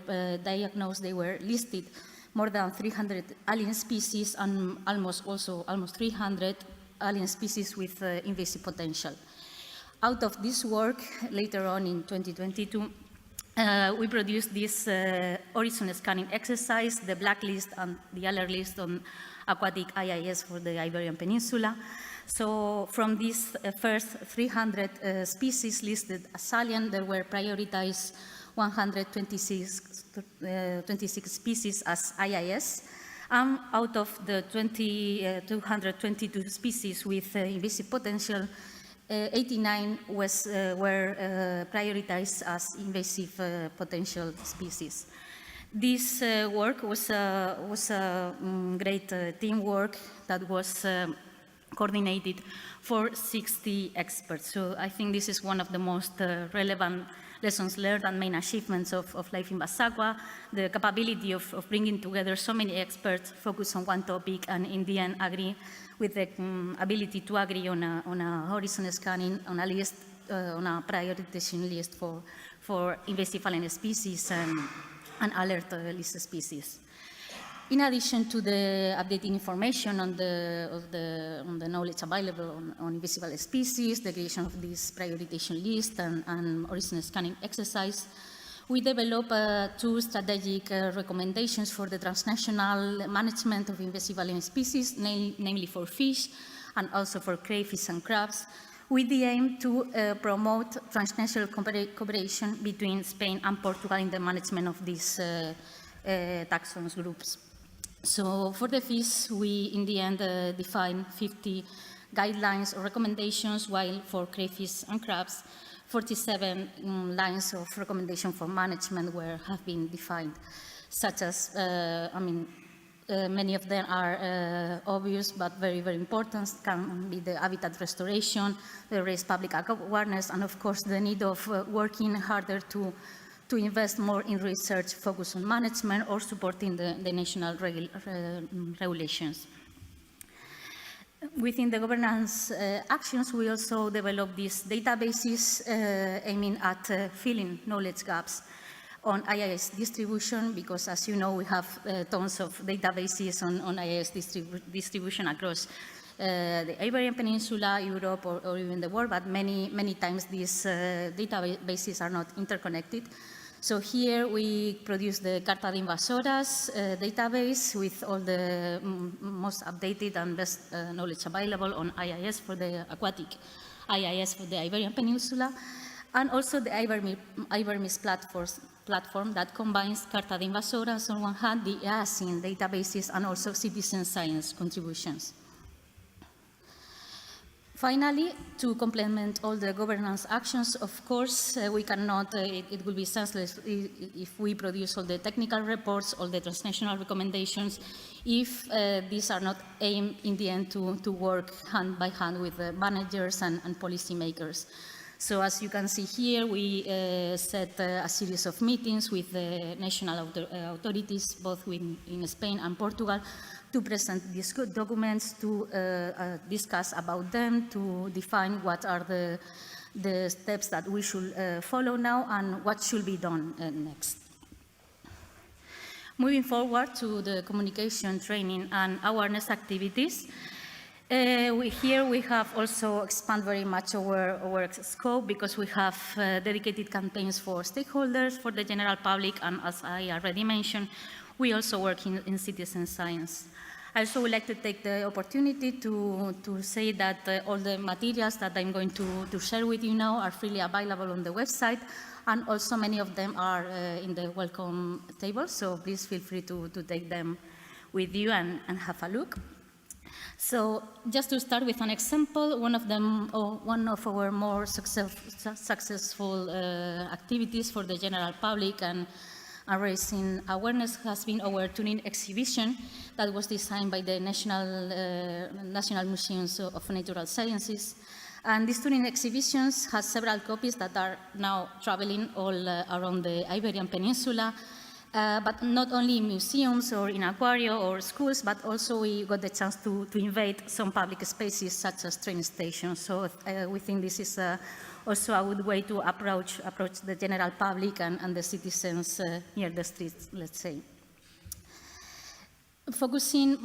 listed more than 300 alien species and almost 300 alien species with invasive potential. Out of this work, later on in 2022, we produced this horizon scanning exercise, the blacklist and the alert list on aquatic IIS for the Iberian Peninsula. So from these first 300 species listed as alien, there were prioritized 126 species as IIS. Out of the 222 species with invasive potential, 89 were prioritized as invasive potential species. This work was a great teamwork that was coordinated for 60 experts. So I think this is one of the most relevant lessons learned and main achievements of Life Invasagua, the capability of bringing together so many experts focused on one topic and in the end agree with the ability to agree on a horizon scanning, on a list, on a prioritization list for invasive alien species and alert list species. In addition to the updating information on the knowledge available on invasive species, the creation of this prioritization list and horizon scanning exercise, we develop two strategic recommendations for the transnational management of invasive alien species, namely for fish and also for crayfish and crabs, with the aim to promote transnational cooperation between Spain and Portugal in the management of these taxons groups. So for the fish, we in the end define 50 guidelines or recommendations, while for crayfish and crabs, 47 lines of recommendation for management have been defined, such as, many of them are obvious but very, very important. Can be the habitat restoration, the raised public awareness, and of course the need of working harder to invest more in research focused on management or supporting the national regulations. Within the governance actions, we also develop these databases aiming at filling knowledge gaps on IIS distribution, because as you know, we have tons of databases on IIS distribution across the Iberian Peninsula, Europe, or even the world, but many times these databases are not interconnected. So here we produce the Carta de Invasoras database with all the most updated and best knowledge available on IIS for the aquatic IIS for the Iberian Peninsula, and also the Ibermis platform that combines Carta de Invasoras on one hand, the EASIN databases, and also citizen science contributions. Finally, to complement all the governance actions, of course, we cannot, it will be senseless if we produce all the technical reports, all the transnational recommendations, if these are not aimed in the end to work hand by hand with the managers and policymakers. So as you can see here, we set a series of meetings with the national authorities, both in Spain and Portugal, to present these good documents, to discuss about them, to define what are the steps that we should follow now and what should be done next. Moving forward to the communication, training, and awareness activities, here we have also expanded very much our scope, because we have dedicated campaigns for stakeholders, for the general public, and as I already mentioned, we also work in citizen science. I also would like to take the opportunity to say that all the materials that I'm going to share with you now are freely available on the website, and also many of them are in the welcome table, so please feel free to take them with you and have a look. So just to start with an example, one of our more successful activities for the general public and raising awareness has been our tuning exhibition that was designed by the National Museums of Natural Sciences. And this tuning exhibitions has several copies that are now traveling all around the Iberian Peninsula, but not only in museums or in aquaria or schools, but also we got the chance to invade some public spaces such as train stations. So we think this is also a good way to approach the general public and the citizens near the streets, let's say. Focusing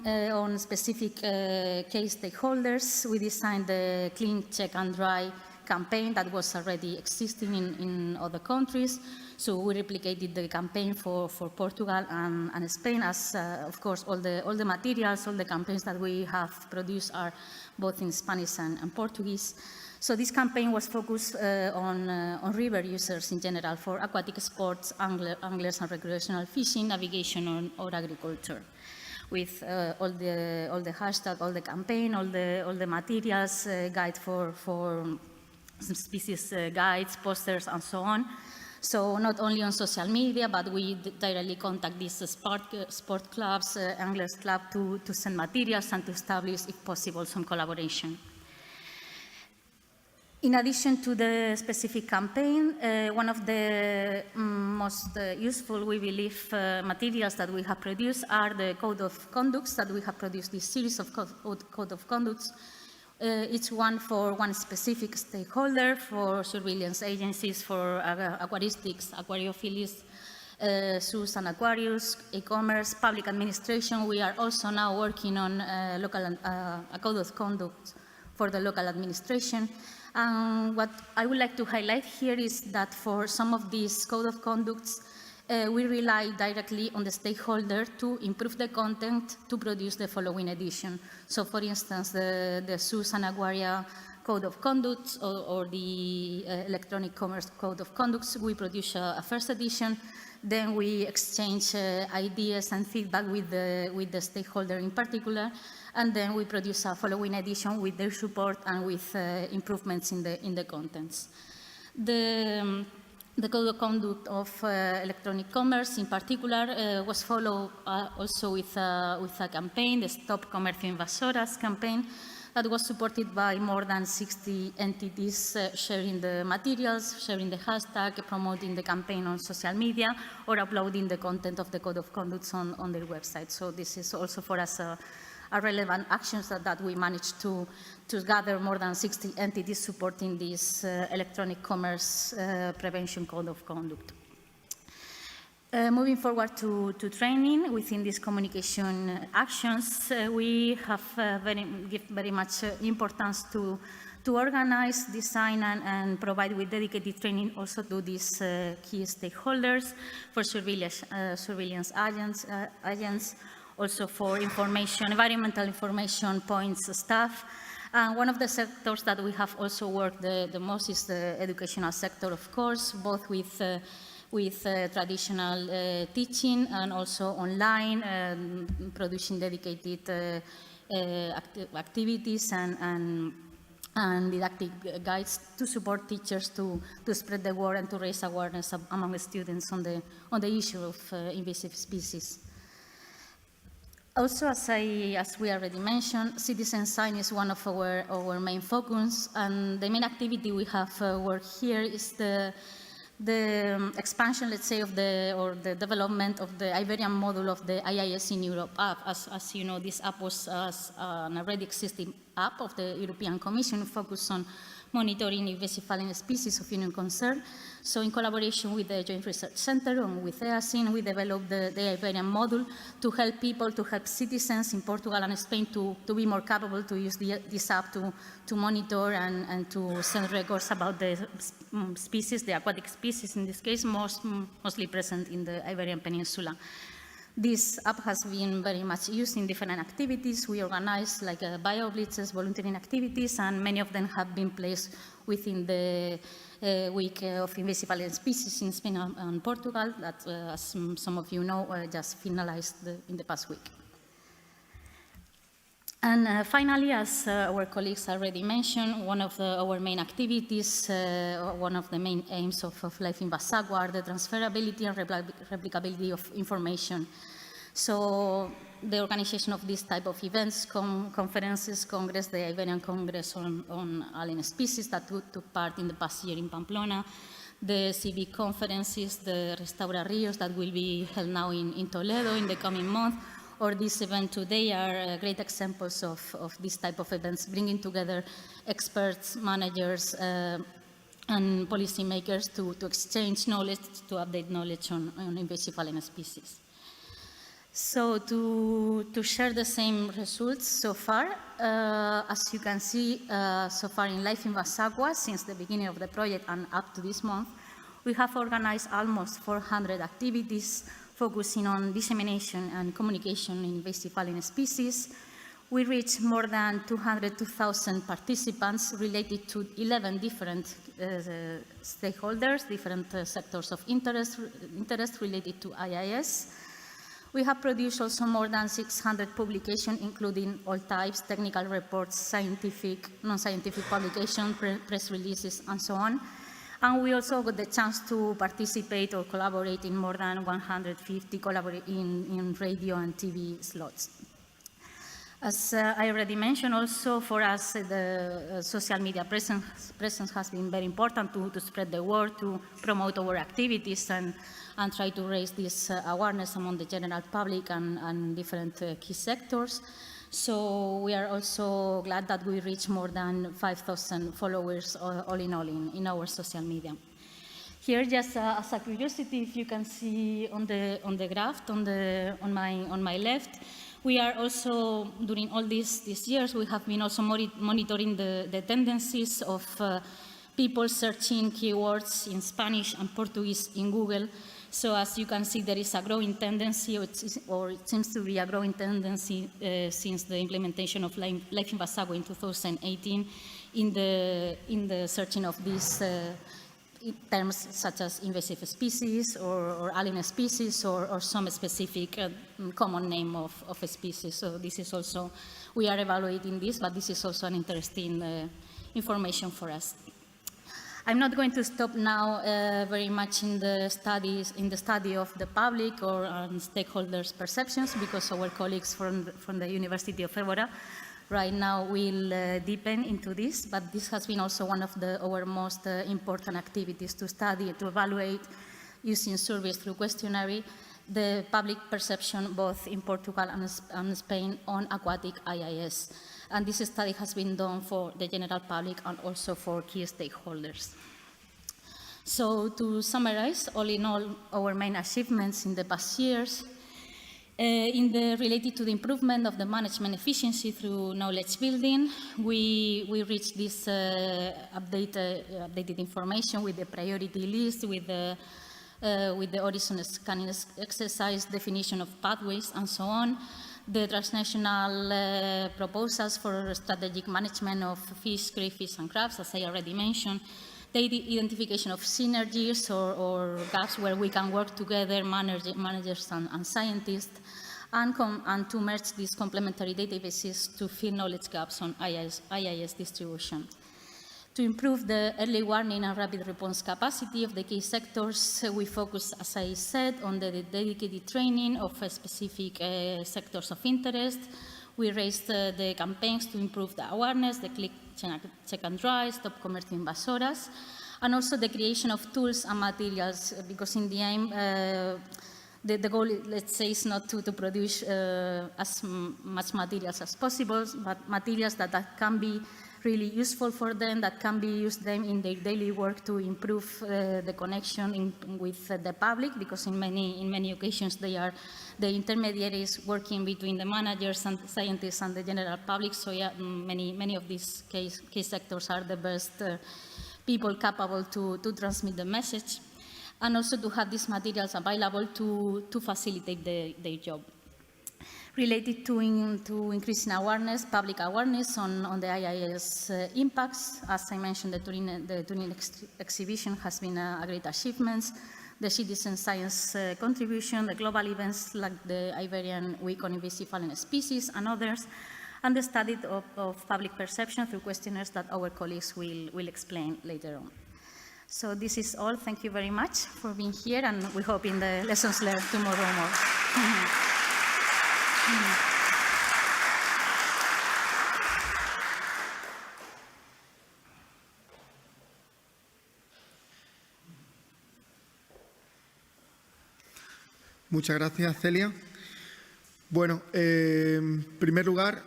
on specific case stakeholders, we designed the Clean, Check and Dry campaign that was already existing in other countries. So we replicated the campaign for Portugal and Spain, as of course all the materials, all the campaigns that we have produced are both in Spanish and Portuguese. So this campaign was focused on river users in general for aquatic sports, anglers and recreational fishing, navigation or agriculture, with all the hashtag, all the campaign, all the materials, guide for species guides, posters, and so on. So not only on social media, but we directly contact these sport clubs, anglers club to send materials and to establish, if possible, some collaboration. In addition to the specific campaign, one of the most useful, we believe, materials that we have produced are the Code of Conducts that we have produced, this series of Code of Conducts, each one for one specific stakeholder, for surveillance agencies, for aquaristics, aquariophiles, zoos and aquariums, e-commerce, public administration. We are also now working on a Code of Conduct for the local administration. What I would like to highlight here is that for some of these Code of Conducts, we rely directly on the stakeholder to improve the content to produce the following edition. So, for instance, the zoos and aquaria Code of Conduct or the electronic commerce Code of Conducts, we produce a first edition. Then we exchange ideas and feedback with the stakeholder in particular, and then we produce a following edition with their support and with improvements in the contents. The Code of Conduct of electronic commerce, in particular, was followed also with a campaign, the Stop Comercio Invasoras campaign, that was supported by more than 60 entities sharing the materials, sharing the hashtag, promoting the campaign on social media, or uploading the content of the Code of Conduct on their website. So this is also for us a relevant action that we managed to gather more than 60 entities supporting this electronic commerce prevention Code of Conduct. Moving forward to training, within these communication actions, we have give very much importance to organize, design, and provide with dedicated training also to these key stakeholders, for surveillance agents, also for environmental information points staff. And one of the sectors that we have also worked the most is the educational sector, of course, both with traditional teaching and also online, producing dedicated activities and didactic guides to support teachers to spread the word and to raise awareness among the students on the issue of invasive species. Also, as we already mentioned, citizen science is one of our main focus, and the main activity we have worked here is the expansion, let's say, or the development of the Iberian module of the IIS in Europe app. As you know, this app was an already existing app of the European Commission focused on monitoring invasive alien species of union concern. So in collaboration with the Joint Research Center and with EASIN, we developed the Iberian module to help people, to help citizens in Portugal and Spain to be more capable to use this app to monitor and to send records about the species, the aquatic species in this case, mostly present in the Iberian Peninsula. This app has been very much used in different activities. We organize like bio-blitzes, volunteering activities, and many of them have been placed within the week of invasive alien species in Spain and Portugal that, as some of you know, just finalized in the past week. And finally, as our colleagues already mentioned, one of our main activities, one of the main aims of Life in Basagua are the transferability and replicability of information. So the organization of this type of events, conferences, Congress, the Iberian Congress on Alien Species that took part in the past year in Pamplona, the civic conferences, the Restaura Rios that will be held now in Toledo in the coming month, or this event today are great examples of this type of events, bringing together experts, managers, and policymakers to exchange knowledge, to update knowledge on invasive alien species. So to share the same results so far, as you can see, so far in Life in Basagua, since the beginning of the project and up to this month, we have organized almost 400 activities focusing on dissemination and communication in invasive alien species. We reached more than 2,000 participants related to 11 different stakeholders, different sectors of interest related to IIS. We have produced also more than 600 publications, including all types, technical reports, scientific, non-scientific publications, press releases, and so on. And we also got the chance to participate or collaborate in more than 150 in radio and TV slots. As I already mentioned, also for us, the social media presence has been very important to spread the word, to promote our activities and try to raise this awareness among the general public and different key sectors. So we are also glad that we reach more than 5,000 followers all in our social media. Here, just as a curiosity, if you can see on the graph on my left, we are also, during all these years, we have been also monitoring the tendencies of people searching keywords in Spanish and Portuguese in Google. So as you can see, there is a growing tendency, or it seems to be a growing tendency since the implementation of Life in Basagua in 2018 in the searching of these terms such as invasive species or alien species or some specific common name of a species. So this is also, we are evaluating this, but this is also an interesting information for us. I'm not going to stop now very much in the study of the public or stakeholders' perceptions, because our colleagues from the University of Évora right now will deepen into this, but this has been also one of our most important activities to study, to evaluate, using surveys through questionnaire, the public perception both in Portugal and Spain on aquatic IIS. And this study has been done for the general public and also for key stakeholders. So to summarize, all in all, our main achievements in the past years, related to the improvement of the management efficiency through knowledge building, we reached this updated information with the priority list, with the horizon scanning exercise, definition of pathways, and so on. The transnational proposals for strategic management of fish, crayfish, and crabs, as I already mentioned. The identification of synergies or gaps where we can work together, managers and scientists, and to merge these complementary databases to fill knowledge gaps on IIS distribution. To improve the early warning and rapid response capacity of the key sectors, we focus, as I said, on the dedicated training of specific sectors of interest. We raised the campaigns to improve the awareness, the click, check and dry, stop commercial invasoras, and also the creation of tools and materials, because in the aim, the goal, let's say, is not to produce as much materials as possible, but materials that can be really useful for them, that can be used them in their daily work to improve the connection with the public, because in many occasions they are the intermediaries working between the managers and the scientists and the general public. So yeah, many of these case sectors are the best people capable to transmit the message, and also to have these materials available to facilitate their job. Related to increasing awareness, public awareness on the IIS impacts, as I mentioned, the Turin exhibition has been a great achievement. The citizen science contribution, the global events like the Iberian Week on Invasive Alien Species and others, and the study of public perception through questionnaires that our colleagues will explain later on. So this is all. Thank you very much for being here, and we hope in the lessons learned tomorrow more. Muchas gracias, Celia. Bueno, en primer lugar,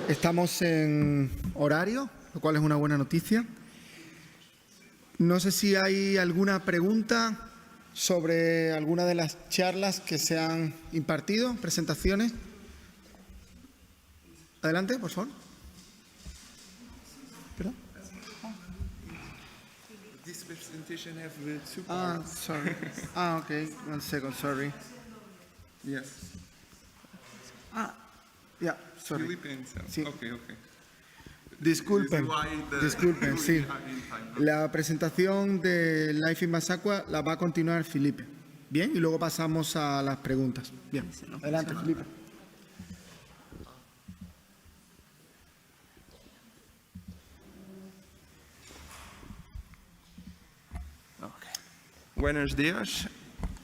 estamos en horario, lo cual es una buena noticia. No sé si hay alguna pregunta sobre alguna de las charlas que se han impartido, presentaciones. Adelante, por favor. ¿Perdón? This presentation has two parts. Sorry. Okay. 1 second, sorry. Yes. Yeah, sorry. Sí. Okay. Disculpen, sí. La presentación de Life in Basagua la va a continuar Felipe. Bien, y luego pasamos a las preguntas. Bien, adelante, Felipe. Buenos dias.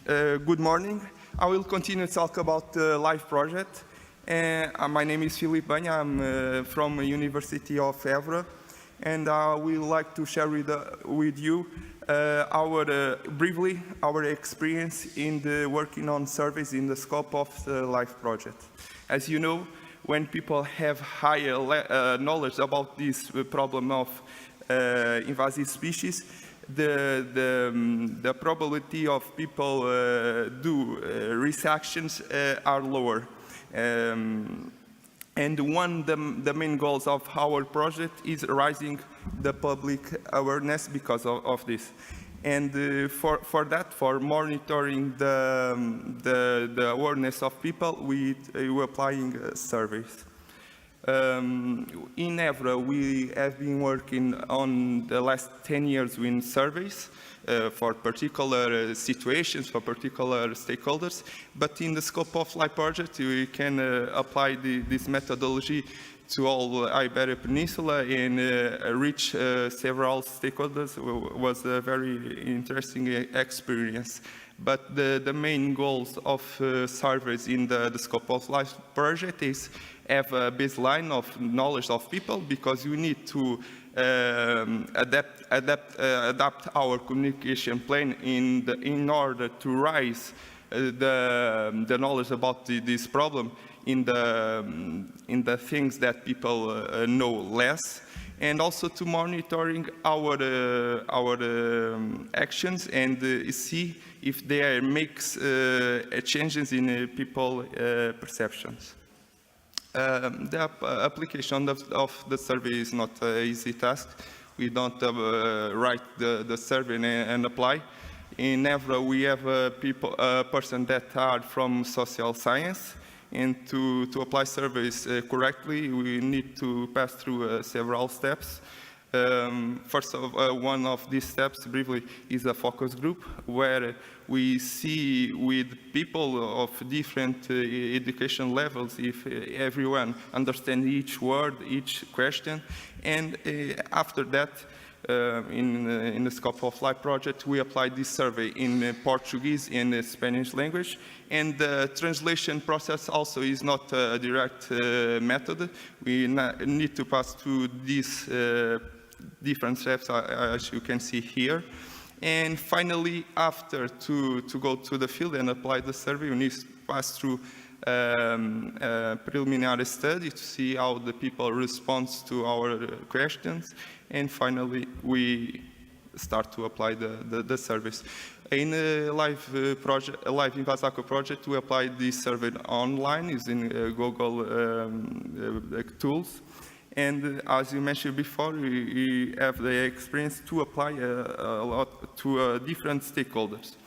Good morning. I will continue to talk about the LIFE project. My name is Filipe Banha. I'm from the University of EFEverde, and I would like to share with you briefly our experience in working on surveys in the scope of the LIFE project. As you know, when people have higher knowledge about this problem of invasive species, the probability of people do risk actions are lower. And the main goals of our project is raising the public awareness because of this. And for monitoring the awareness of people, we're applying surveys. In EFEverde, we have been working on the last 10 years with surveys for particular situations, for particular stakeholders. But in the scope of LIFE project, we can apply this methodology to all Iberian Peninsula and reach several stakeholders. It was a very interesting experience. But the main goals of surveys in the scope of LIFE project is have a baseline of knowledge of people, because you need to adapt our communication plan in order to raise the knowledge about this problem in the things that people know less, and also to monitoring our actions and see if they makes changes in people perceptions. The application of the survey is not an easy task. We don't write the survey and apply. In EFEverde, we have a person that are from social science, and to apply surveys correctly, we need to pass through several steps. First of one of these steps, briefly, is a focus group, where we see with people of different education levels if everyone understands each word, each question, and after that, in the scope of LIFE project, we applied this survey in Portuguese and Spanish language, and the translation process also is not a direct method. We need to pass through these different steps, as you can see here. And finally, after to go to the field and apply the survey, we need to pass through a preliminary study to see how the people respond to our questions. And finally, we start to apply the surveys. In a LIFE Invasacua project, we applied this survey online using Google tools. And as you mentioned before, we have the experience to apply a lot to different stakeholders.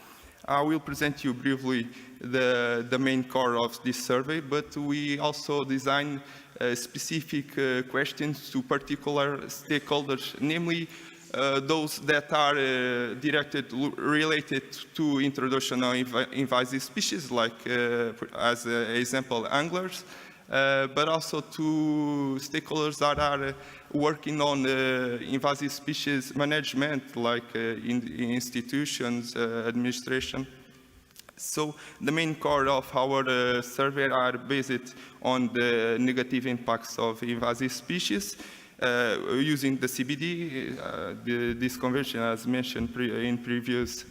I will present you briefly the main core of this survey, but we also design specific questions to particular stakeholders, namely those that are related to introduction of invasive species, like as an example, anglers. But also to stakeholders that are working on invasive species management, like institutions, administration. So the main core of our survey are based on the negative impacts of invasive species, using the CBD, this convention as mentioned in previous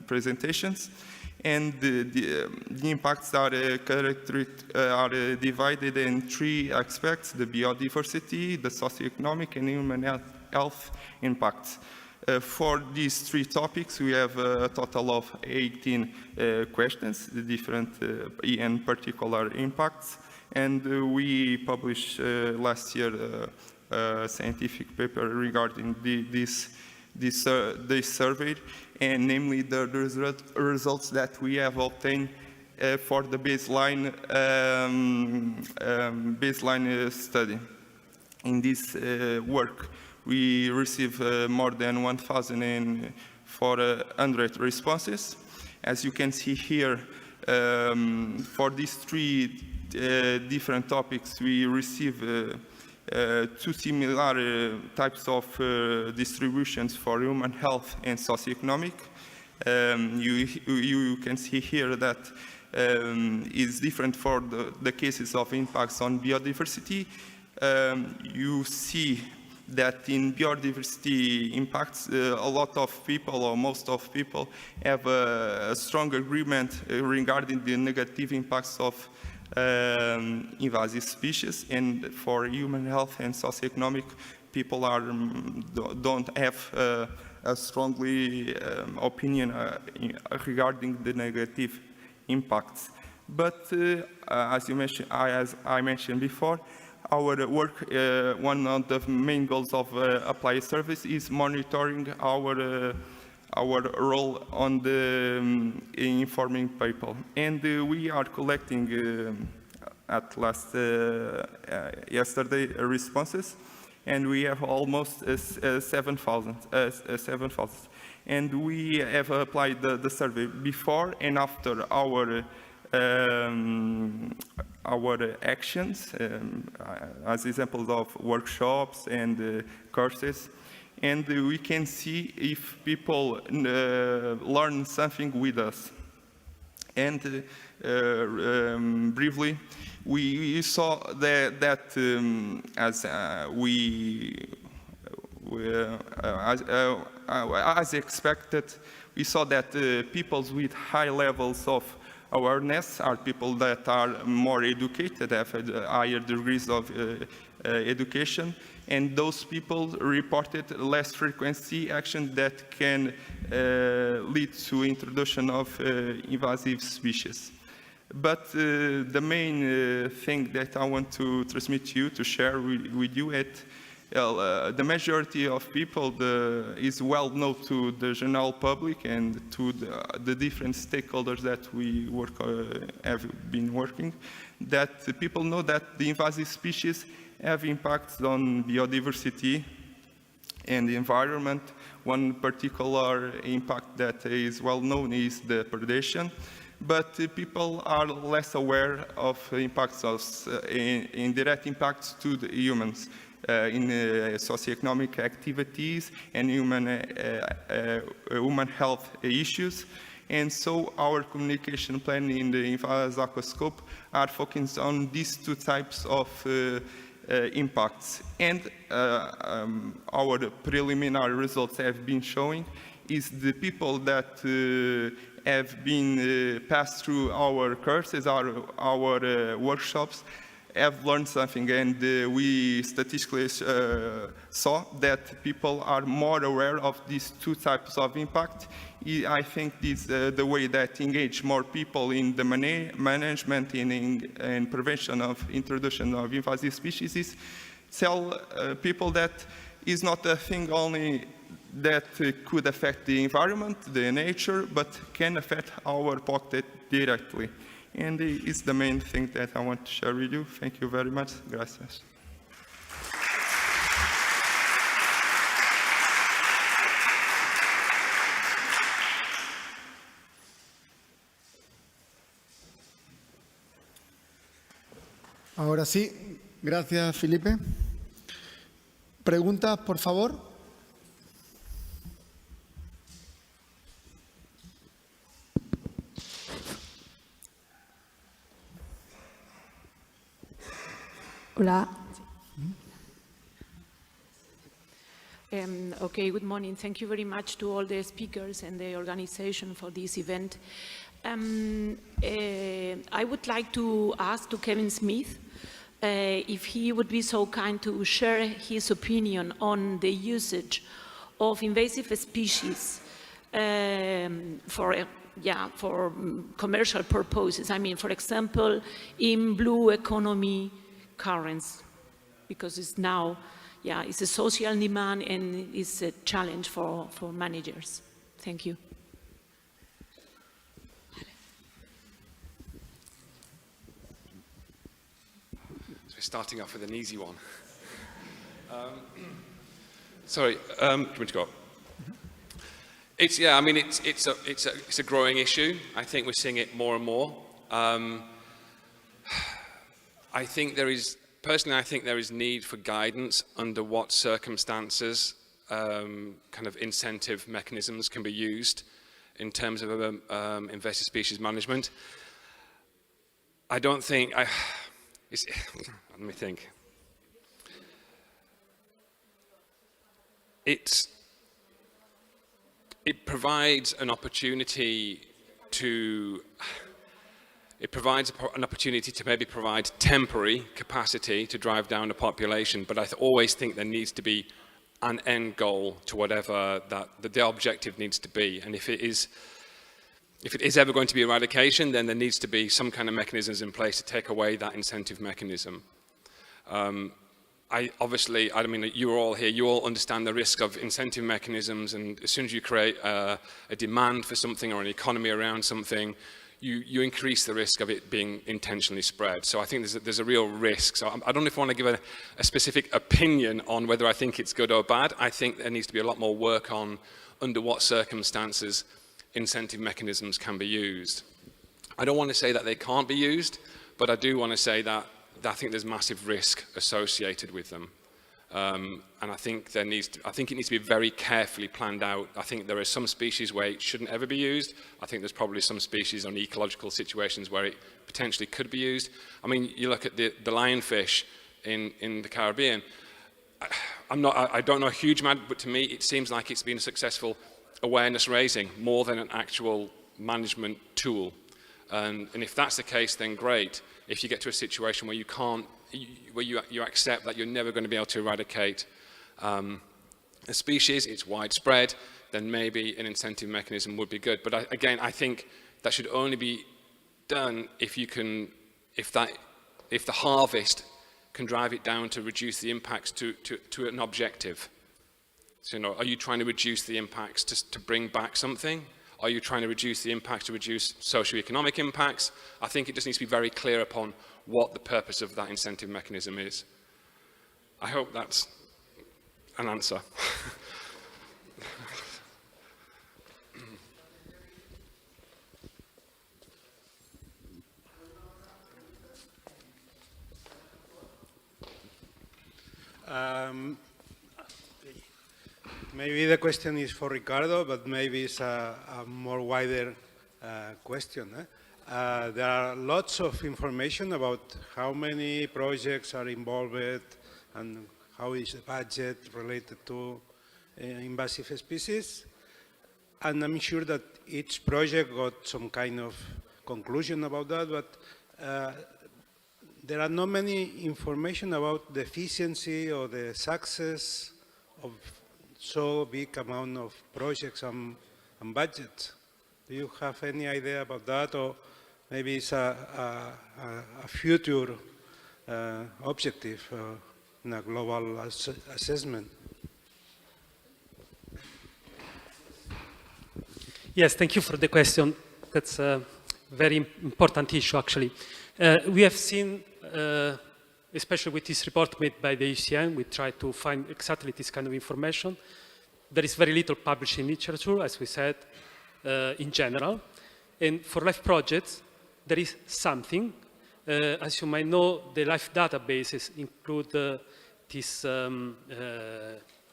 presentations. And the impacts are divided in three aspects: the biodiversity, the socioeconomic, and human health impacts. For these three topics, we have a total of 18 questions, the different and particular impacts. And we published last year a scientific paper regarding this survey, and namely the results that we have obtained for the baseline study. In this work, we received more than 1,400 responses. As you can see here, for these three different topics, we receive two similar types of distributions for human health and socioeconomic. You can see here that is different for the cases of impacts on biodiversity. You see that in biodiversity impacts, a lot of people, or most of people, have a strong agreement regarding the negative impacts of invasive species, and for human health and socioeconomic, people don't have a strongly opinion regarding the negative impacts. But as I mentioned before, our work, one of the main goals of Apply Service is monitoring our role on the informing people. And we are collecting at last yesterday responses, and we have almost 7,000. And we have applied the survey before and after our actions, as examples of workshops and courses. And we can see if people learn something with us. And briefly, we saw that as expected, we saw that people with high levels of awareness are people that are more educated, have higher degrees of education, and those people reported less frequency action that can lead to introduction of invasive species. But the main thing that I want to transmit to you, to share with you, the majority of people is well known to the general public and to the different stakeholders that we have been working, that people know that the invasive species have impacts on biodiversity and the environment. One particular impact that is well known is the predation, but people are less aware of impacts of indirect impacts to the humans in socioeconomic activities and human health issues. And so our communication plan in the Invasacqua scope are focused on these two types of impacts. And our preliminary results have been showing is the people that have been passed through our courses, our workshops, have learned something, and we statistically saw that people are more aware of these two types of impact. I think this the way that engage more people in the management and prevention of introduction of invasive species is tell people that is not a thing only that could affect the environment, the nature, but can affect our pocket directly. And it's the main thing that I want to share with you. Thank you very much. Gracias. Ahora sí, gracias, Felipe. ¿Preguntas, por favor? Hola. Okay, good morning. Thank you very much to all the speakers and the organization for this event. I would like to ask to Kevin Smith if he would be so kind to share his opinion on the usage of invasive species for commercial purposes. I mean, for example, in blue economy currents, because it's now, it's a social demand and it's a challenge for managers. Thank you. So we're starting off with an easy one. Sorry, do you want to go? It's a growing issue. I think we're seeing it more and more. I think there is need for guidance under what circumstances kind of incentive mechanisms can be used in terms of invasive species management. I don't think, let me think. It provides an opportunity to maybe provide temporary capacity to drive down the population, but I always think there needs to be an end goal to whatever the objective needs to be. And if it is ever going to be eradication, then there needs to be some kind of mechanisms in place to take away that incentive mechanism. I mean, you're all here, you all understand the risk of incentive mechanisms, and as soon as you create a demand for something or an economy around something, you increase the risk of it being intentionally spread. So I think there's a real risk. So I don't know if I want to give a specific opinion on whether I think it's good or bad. I think there needs to be a lot more work on under what circumstances incentive mechanisms can be used. I don't want to say that they can't be used, but I do want to say that I think there's massive risk associated with them. And I think it needs to be very carefully planned out. I think there are some species where it shouldn't ever be used. I think there's probably some species on ecological situations where it potentially could be used. I mean, you look at the lionfish in the Caribbean. I don't know a huge amount, but to me it seems like it's been a successful awareness raising more than an actual management tool. And if that's the case, then great. If you get to a situation where you accept that you're never going to be able to eradicate a species, it's widespread, then maybe an incentive mechanism would be good. But again, I think that should only be done if the harvest can drive it down to reduce the impacts to an objective. So, are you trying to reduce the impacts to bring back something? Are you trying to reduce the impacts to reduce socioeconomic impacts? I think it just needs to be very clear upon what the purpose of that incentive mechanism is. I hope that's an answer. Maybe the question is for Ricardo, but maybe it's a more wider question. There are lots of information about how many projects are involved and how is the budget related to invasive species. And I'm sure that each project got some kind of conclusion about that, but there are not many information about the efficiency or the success of so big amount of projects and budgets. Do you have any idea about that, or maybe it's a future objective in a global assessment? Yes, thank you for the question. That's a very important issue, actually. We have seen, especially with this report made by the UCN, we try to find exactly this kind of information. There is very little published in literature, as we said, in general. And for life projects, there is something. As you might know, the life databases include this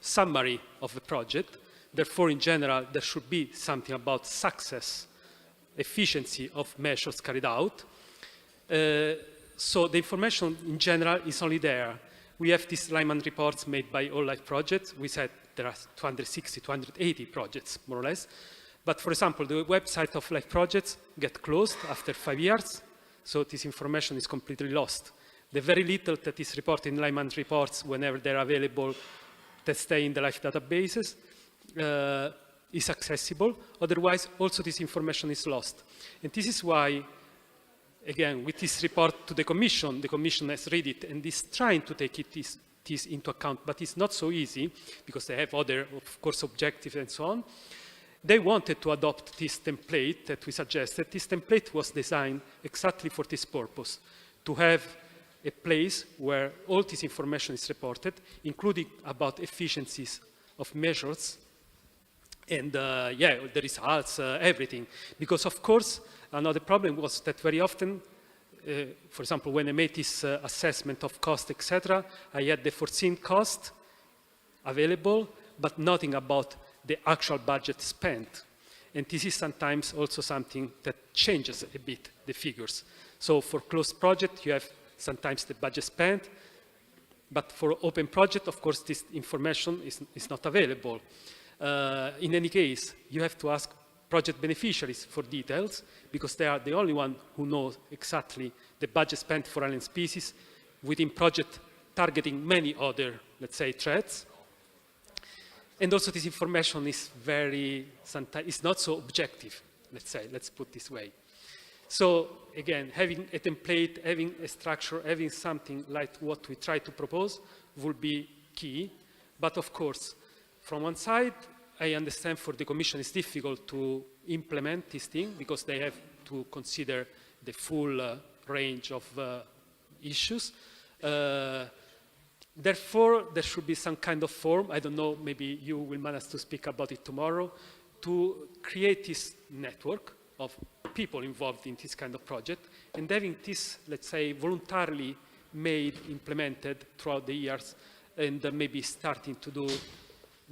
summary of the project. Therefore, in general, there should be something about success, efficiency of measures carried out. So the information in general is only there. We have these Lyman reports made by all life projects. We said there are 260, 280 projects, more or less. But for example, the website of life projects get closed after 5 years. So this information is completely lost. The very little that is reported in Lyman reports, whenever they're available, that stay in the life databases, is accessible. Otherwise, also this information is lost. And this is why, again, with this report to the Commission has read it and is trying to take this into account, but it's not so easy because they have other, of course, objectives and so on. They wanted to adopt this template that we suggested. This template was designed exactly for this purpose, to have a place where all this information is reported, including about efficiencies of measures and, the results, everything. Because, of course, another problem was that very often, for example, when I made this assessment of cost, etc., I had the foreseen cost available, but nothing about the actual budget spent. And this is sometimes also something that changes a bit the figures. So for closed project, you have sometimes the budget spent, but for open project, of course, this information is not available. In any case, you have to ask project beneficiaries for details, because they are the only one who knows exactly the budget spent for alien species within project targeting many other, let's say, threats. And also this information is it's not so objective, let's put this way. So again, having a template, having a structure, having something like what we try to propose will be key. But of course, from one side, I understand for the Commission it's difficult to implement this thing because they have to consider the full range of issues. Therefore, there should be some kind of form, I don't know, maybe you will manage to speak about it tomorrow, to create this network of people involved in this kind of project, and having this, let's say, voluntarily made, implemented throughout the years, and maybe starting to do,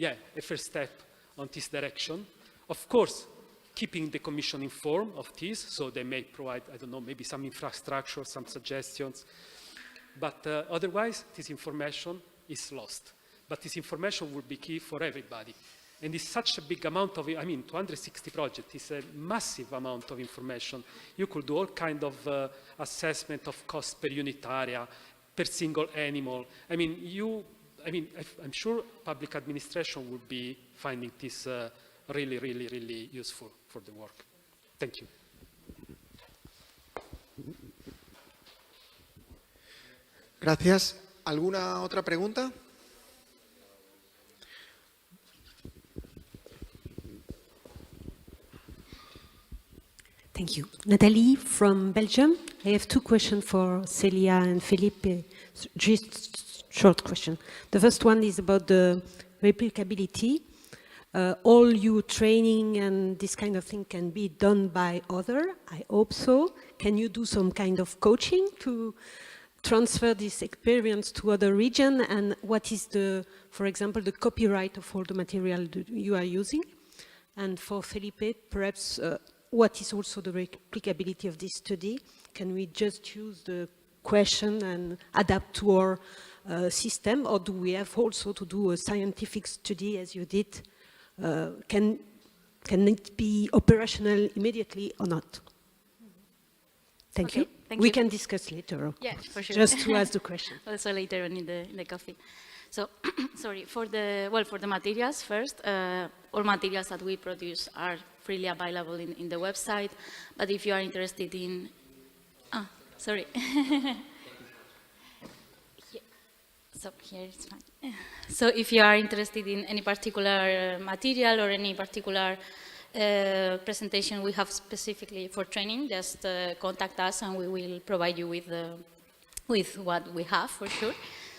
a first step on this direction. Of course, keeping the Commission informed of this, so they may provide, I don't know, maybe some infrastructure, some suggestions, but otherwise, this information is lost. But this information will be key for everybody. And it's such a big amount of, 260 projects is a massive amount of information. You could do all kind of assessment of cost per unit area, per single animal. I'm sure public administration would be finding this really, really, really useful for the work. Thank you. Gracias. ¿Alguna otra pregunta? Thank you. Nathalie from Belgium. I have two questions for Celia and Felipe. Just short question. The first one is about the replicability. All your training and this kind of thing can be done by other. I hope so. Can you do some kind of coaching to transfer this experience to other regions? And what is for example, the copyright of all the material you are using? And for Felipe, perhaps, what is also the replicability of this study? Can we just use the question and adapt to our system, or do we have also to do a scientific study as you did? Can it be operational immediately or not? Thank you. We can discuss later. Yeah, for sure. Just to ask the question. Also later on in the coffee. So, sorry, for the materials first, all materials that we produce are freely available in the website, but if you are interested in, sorry. So here it's fine. So if you are interested in any particular material or any particular presentation we have specifically for training, just contact us and we will provide you with what we have for sure.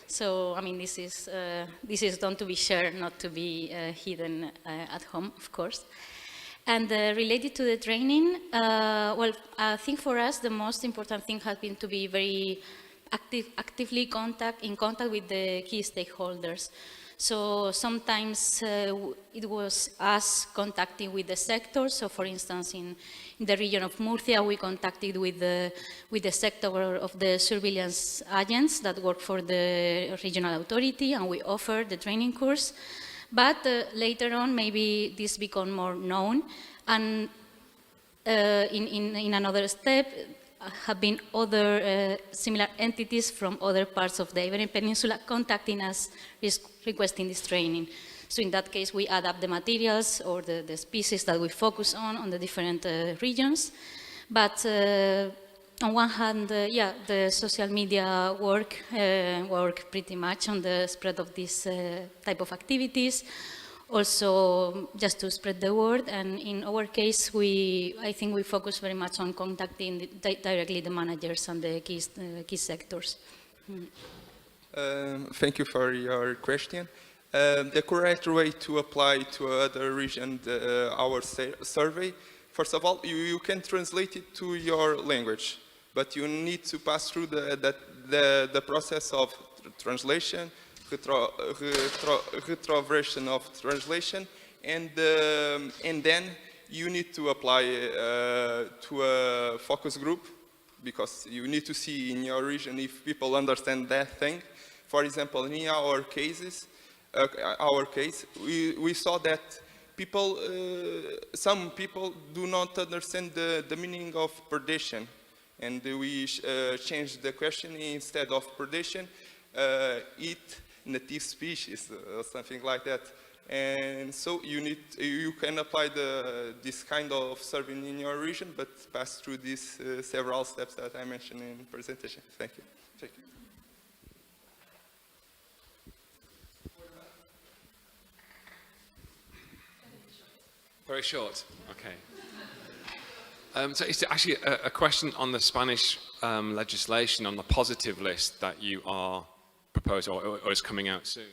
So, this is done to be shared, not to be hidden at home, of course. And related to the training, I think for us the most important thing has been to be very actively in contact with the key stakeholders. So sometimes it was us contacting with the sector. So for instance, in the region of Murcia, we contacted with the sector of the surveillance agents that work for the regional authority, and we offered the training course. But later on, maybe this become more known, and in another step, have been other similar entities from other parts of the Iberian Peninsula contacting us, requesting this training. So in that case, we adapt the materials or the species that we focus on the different regions. But on one hand, the social media work pretty much on the spread of this type of activities. Also, just to spread the word, and in our case, I think we focus very much on contacting directly the managers and the key sectors. Thank you for your question. The correct way to apply to other region our survey, first of all, you can translate it to your language, but you need to pass through the process of translation, retroversion of translation, and then you need to apply to a focus group because you need to see in your region if people understand that thing. For example, in our case, we saw that people, some people do not understand the meaning of predation, and we changed the question. Instead of predation, eat native species or something like that. And so you can apply this kind of surveying in your region, but pass through these several steps that I mentioned in the presentation. Thank you. Thank you. Very short, okay. So it's actually a question on the Spanish legislation on the positive list that you are proposing or is coming out soon.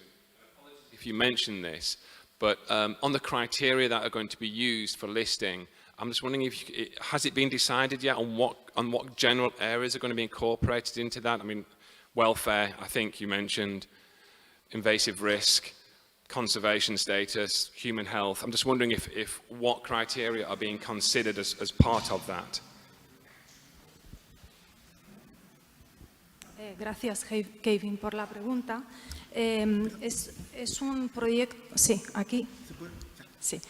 If you mention this, but on the criteria that are going to be used for listing, I'm just wondering if has it been decided yet on what general areas are going to be incorporated into that? I mean, welfare, I think you mentioned, invasive risk, conservation status, human health. I'm just wondering if what criteria are being considered as part of that. Gracias, Kevin, por la pregunta. Es un proyecto... Sí, aquí. Sí.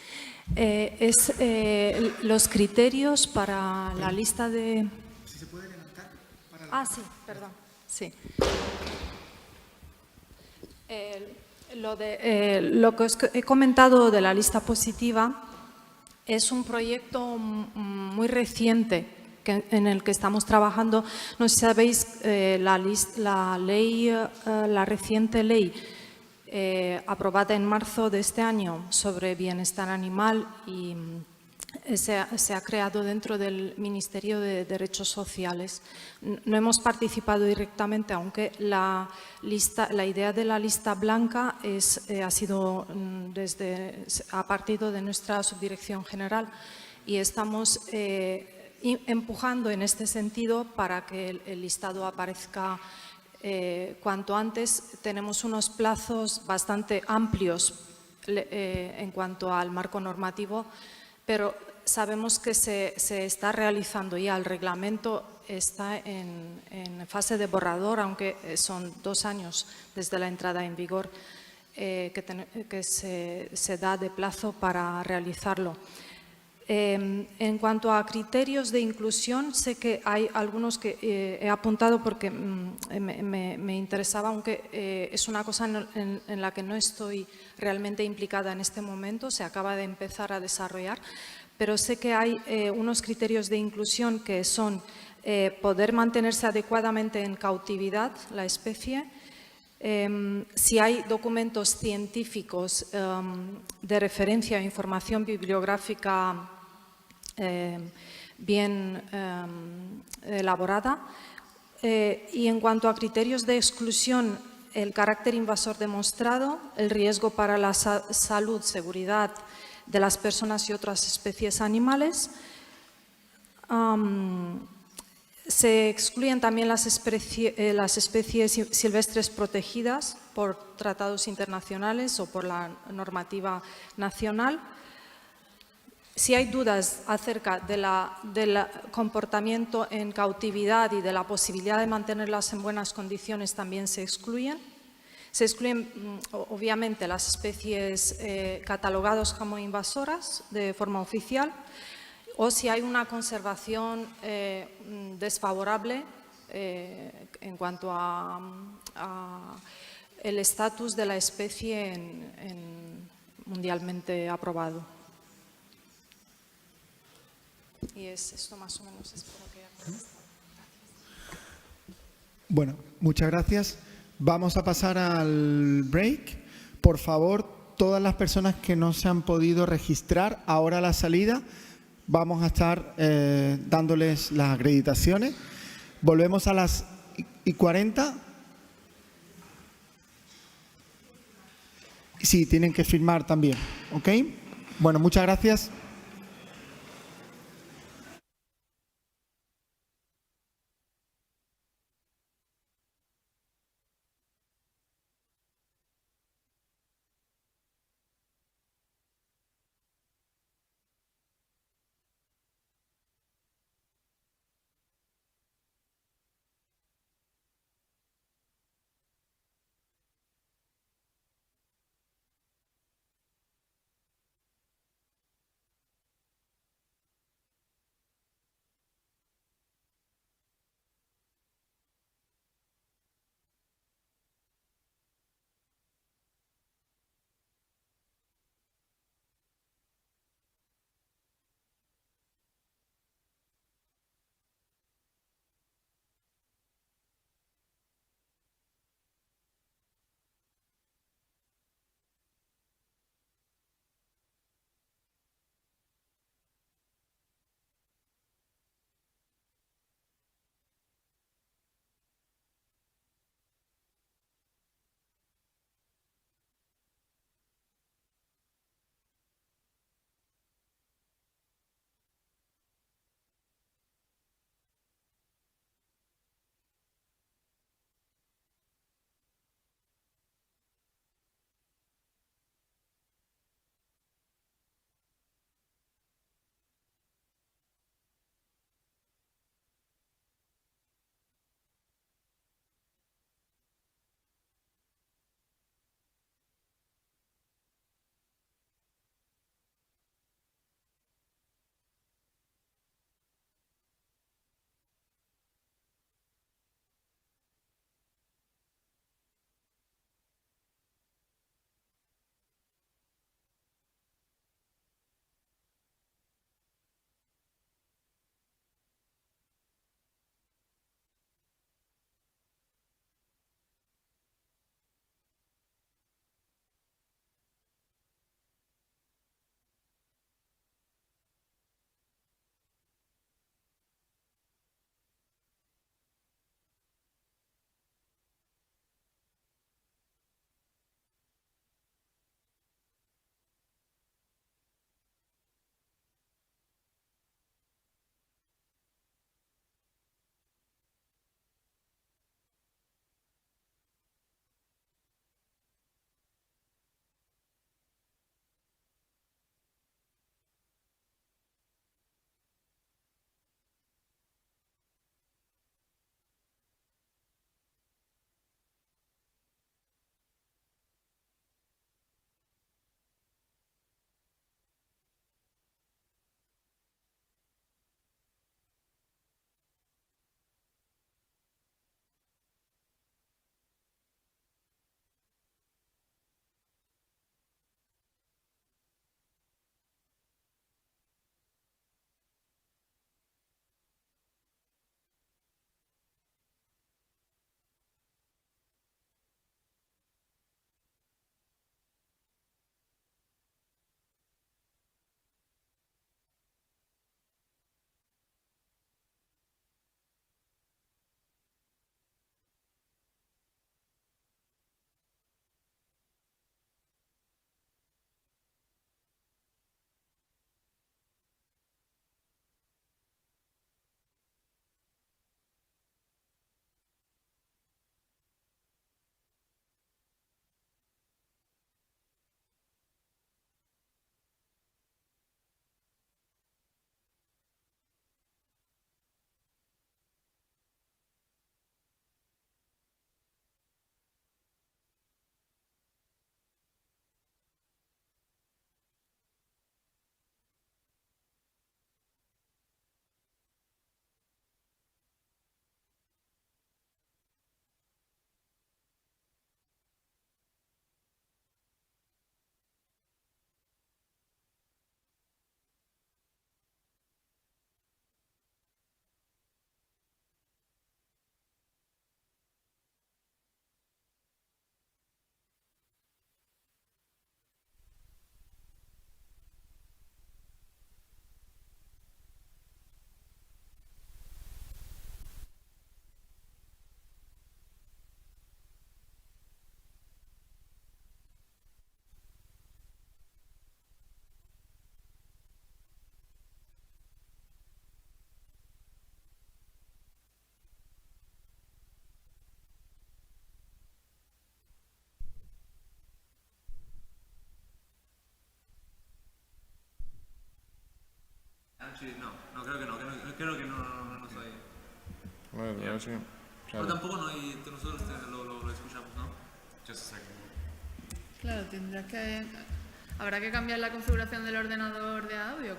Los criterios para la lista de... Si se puede levantar. Sí, perdón. Sí. Lo que os he comentado de la lista positiva es un proyecto muy reciente en el que estamos trabajando. No sé si sabéis, la reciente ley aprobada en marzo de este año sobre bienestar animal y se ha creado dentro del Ministerio de Derechos Sociales. No hemos participado directamente, aunque la idea de la lista blanca ha partido de nuestra subdirección general y estamos empujando en este sentido para que el listado aparezca cuanto antes. Tenemos unos plazos bastante amplios en cuanto al marco normativo, pero sabemos que se está realizando ya. El reglamento está en fase de borrador, aunque son 2 años desde la entrada en vigor que se da de plazo para realizarlo. En cuanto a criterios de inclusión, sé que hay algunos que he apuntado porque me interesaba, aunque es una cosa en la que no estoy realmente implicada en este momento, se acaba de empezar a desarrollar, pero sé que hay unos criterios de inclusión que son poder mantenerse adecuadamente en cautividad la especie, si hay documentos científicos de referencia o información bibliográfica bien elaborada, y en cuanto a criterios de exclusión, el carácter invasor demostrado, el riesgo para la salud, seguridad de las personas y otras especies animales. Se excluyen también las especies silvestres protegidas por tratados internacionales o por la normativa nacional. Si hay dudas acerca del comportamiento en cautividad y de la posibilidad de mantenerlas en buenas condiciones, también se excluyen. Se excluyen, obviamente, las especies catalogadas como invasoras de forma oficial, o si hay una conservación desfavorable en cuanto a el estatus de la especie mundialmente aprobado. Y es esto más o menos, espero que haya contestado. Bueno, muchas gracias. Vamos a pasar al break. Por favor, todas las personas que no se han podido registrar ahora a la salida, vamos a estar dándoles las acreditaciones. Volvemos a las 1:40. Sí, tienen que firmar también, ¿ok? Bueno, muchas gracias. Sí, no, creo que no soy. Bueno, Yeah. sí. Pero tampoco nosotros lo escuchamos, ¿no? Just a second. Claro, habrá que cambiar la configuración del ordenador de audio.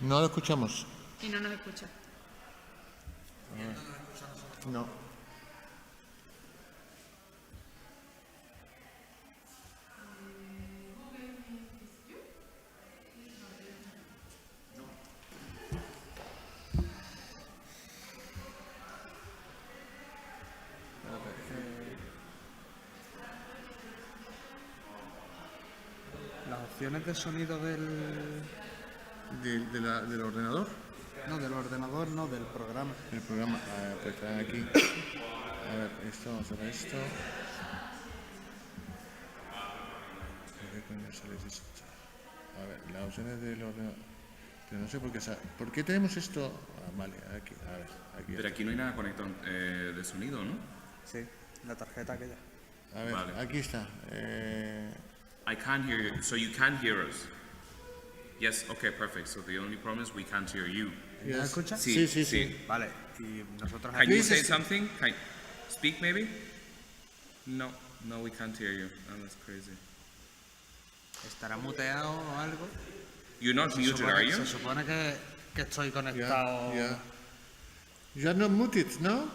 No lo escuchamos. Y no nos escucha. No. Las opciones de sonido del ordenador. No, del ordenador, no, del programa. El programa, pues están aquí. A ver, esto, vamos a ver esto. ¿Qué coño sale de esto? A ver, las opciones del ordenador. Pero no sé por qué. ¿Por qué tenemos esto? Ah, vale, aquí, a ver. Aquí Pero aquí no hay nada conectado de sonido, ¿no? Sí, la tarjeta aquella. A ver, Vale. aquí está. I can't hear you, so you can't hear us. Yes, okay, perfect. So the only problem is we can't hear you. ¿Me escuchas? Sí. Vale, y nosotros Can aquí... you say something? Can speak maybe? No, we can't hear you. Oh, that's crazy. ¿Estará muteado o algo? You're not muted, are you? Se supone que estoy conectado... Yeah. You are not muted, no?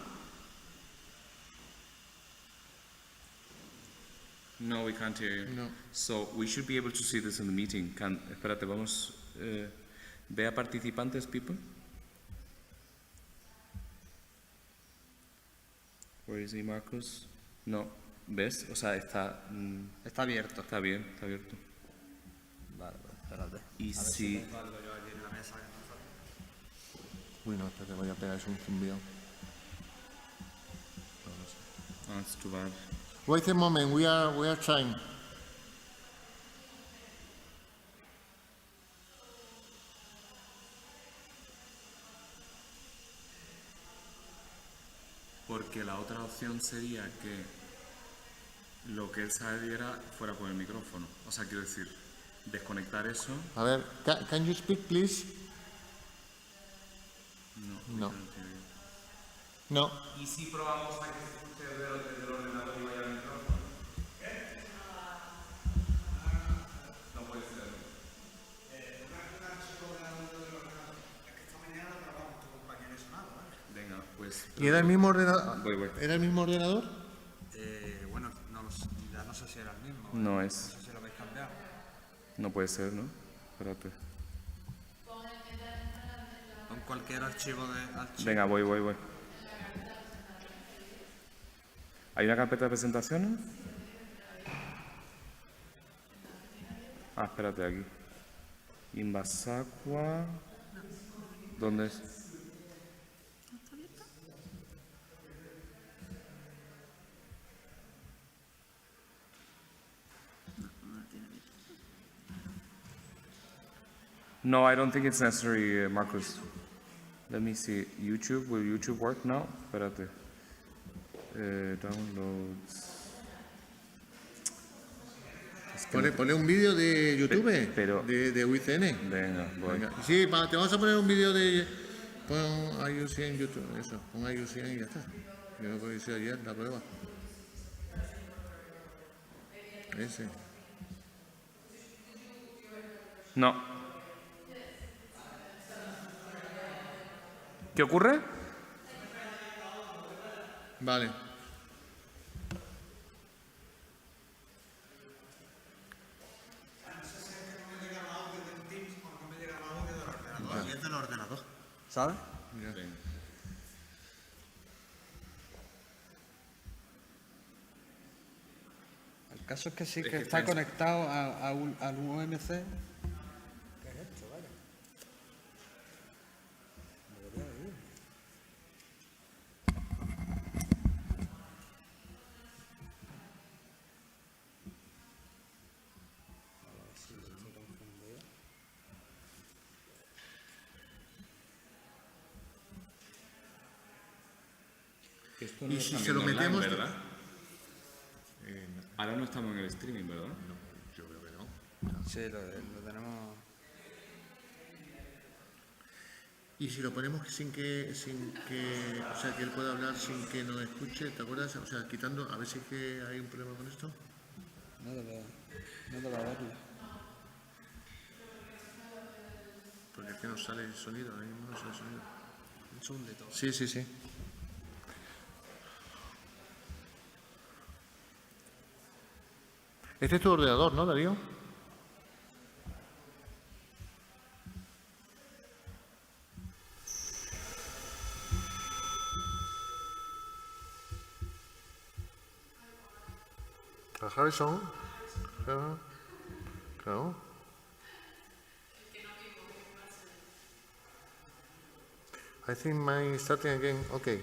No, we can't hear you. No. So we should be able to see this in the meeting. Espérate, vamos. Ve a participantes, people. Where is he, Marcus? No. ¿Ves? O sea, está... Está abierto. Está bien, está abierto. Vale, espérate. Y a ver si... pongo algo yo aquí en la mesa. Uy, no, espérate, voy a pegar un zumbido. Oh, it's too bad. Wait a moment, we are trying. Porque la otra opción sería que lo que él saliera fuera por el micrófono. O sea, quiero decir, desconectar eso. A ver, can you speak, please? No. No. ¿Y si probamos a que se escuche del ordenador y vaya al micrófono? No puede ser. Venga, pues... ¿Y era el mismo ordenador? Voy. ¿Era el mismo ordenador? Bueno, ya no sé si era el mismo. No es. No sé si lo habéis cambiado. No puede ser, ¿no? Espérate. Con cualquier archivo de... Venga, voy. ¿Hay una carpeta de presentaciones? Ah, espérate, aquí. Invasacua. ¿Dónde es? No, I don't think it's necessary, Marcus. Let me see. YouTube, will YouTube work now? Espérate. Downloads. Ponle un vídeo de YouTube, pero, de UICN. Venga, voy. Venga. Sí, te vamos a poner un vídeo de... Pon IUC en YouTube, eso. Pon IUC y ya está. Yo lo hice ayer, la prueba. Ese. No. ¿Qué ocurre? Vale. Y es del ordenador, ¿sabes? El caso es que sí que está conectado al UMC. ¿Qué es esto? Vaya. Debería de ir. Esto Y si se lo metemos... Online, ¿verdad? Ahora no estamos en el streaming, ¿verdad? No, yo creo que no. Sí, lo tenemos. Y si lo ponemos sin que, o sea, que él pueda hablar sin que nos escuche, ¿te acuerdas? O sea, quitando, a ver si es que hay un problema con esto. No te va a verlo. Porque es que no sale el sonido, ahora mismo no sale el sonido. Un segundito. Sí, sí, sí. Este es tu ordenador, ¿no, Darío? Harrison. Claro. I think mine starting again. Okay.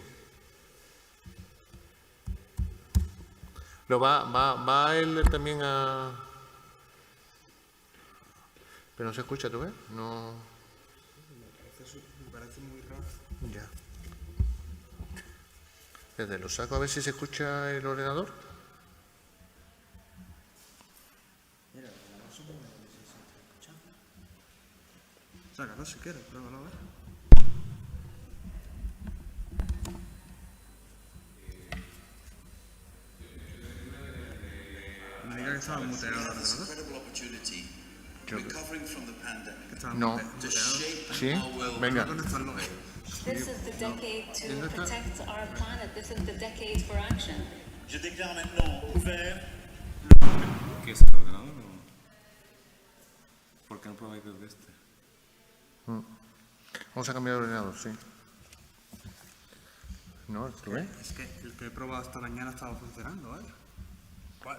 Lo va él también a... Pero no se escucha, ¿tú ves? No... Me parece muy raro. Ya. Desde lo saco a ver si se escucha el ordenador. Mira, no supongo que se está escuchando. Sácalo si quieres, pruébalo a ver. Me diga que estaba muteado el ordenador. No. ¿Sí? Venga. This is the decade to protect our planet. This is the decade for action. Je déclare maintenant ouvert. ¿Qué es el ordenador? ¿Por qué no probáis desde este? Vamos a cambiar el ordenador, sí. ¿No? ¿Tú ves? Es que el que he probado esta mañana estaba funcionando, ¿eh?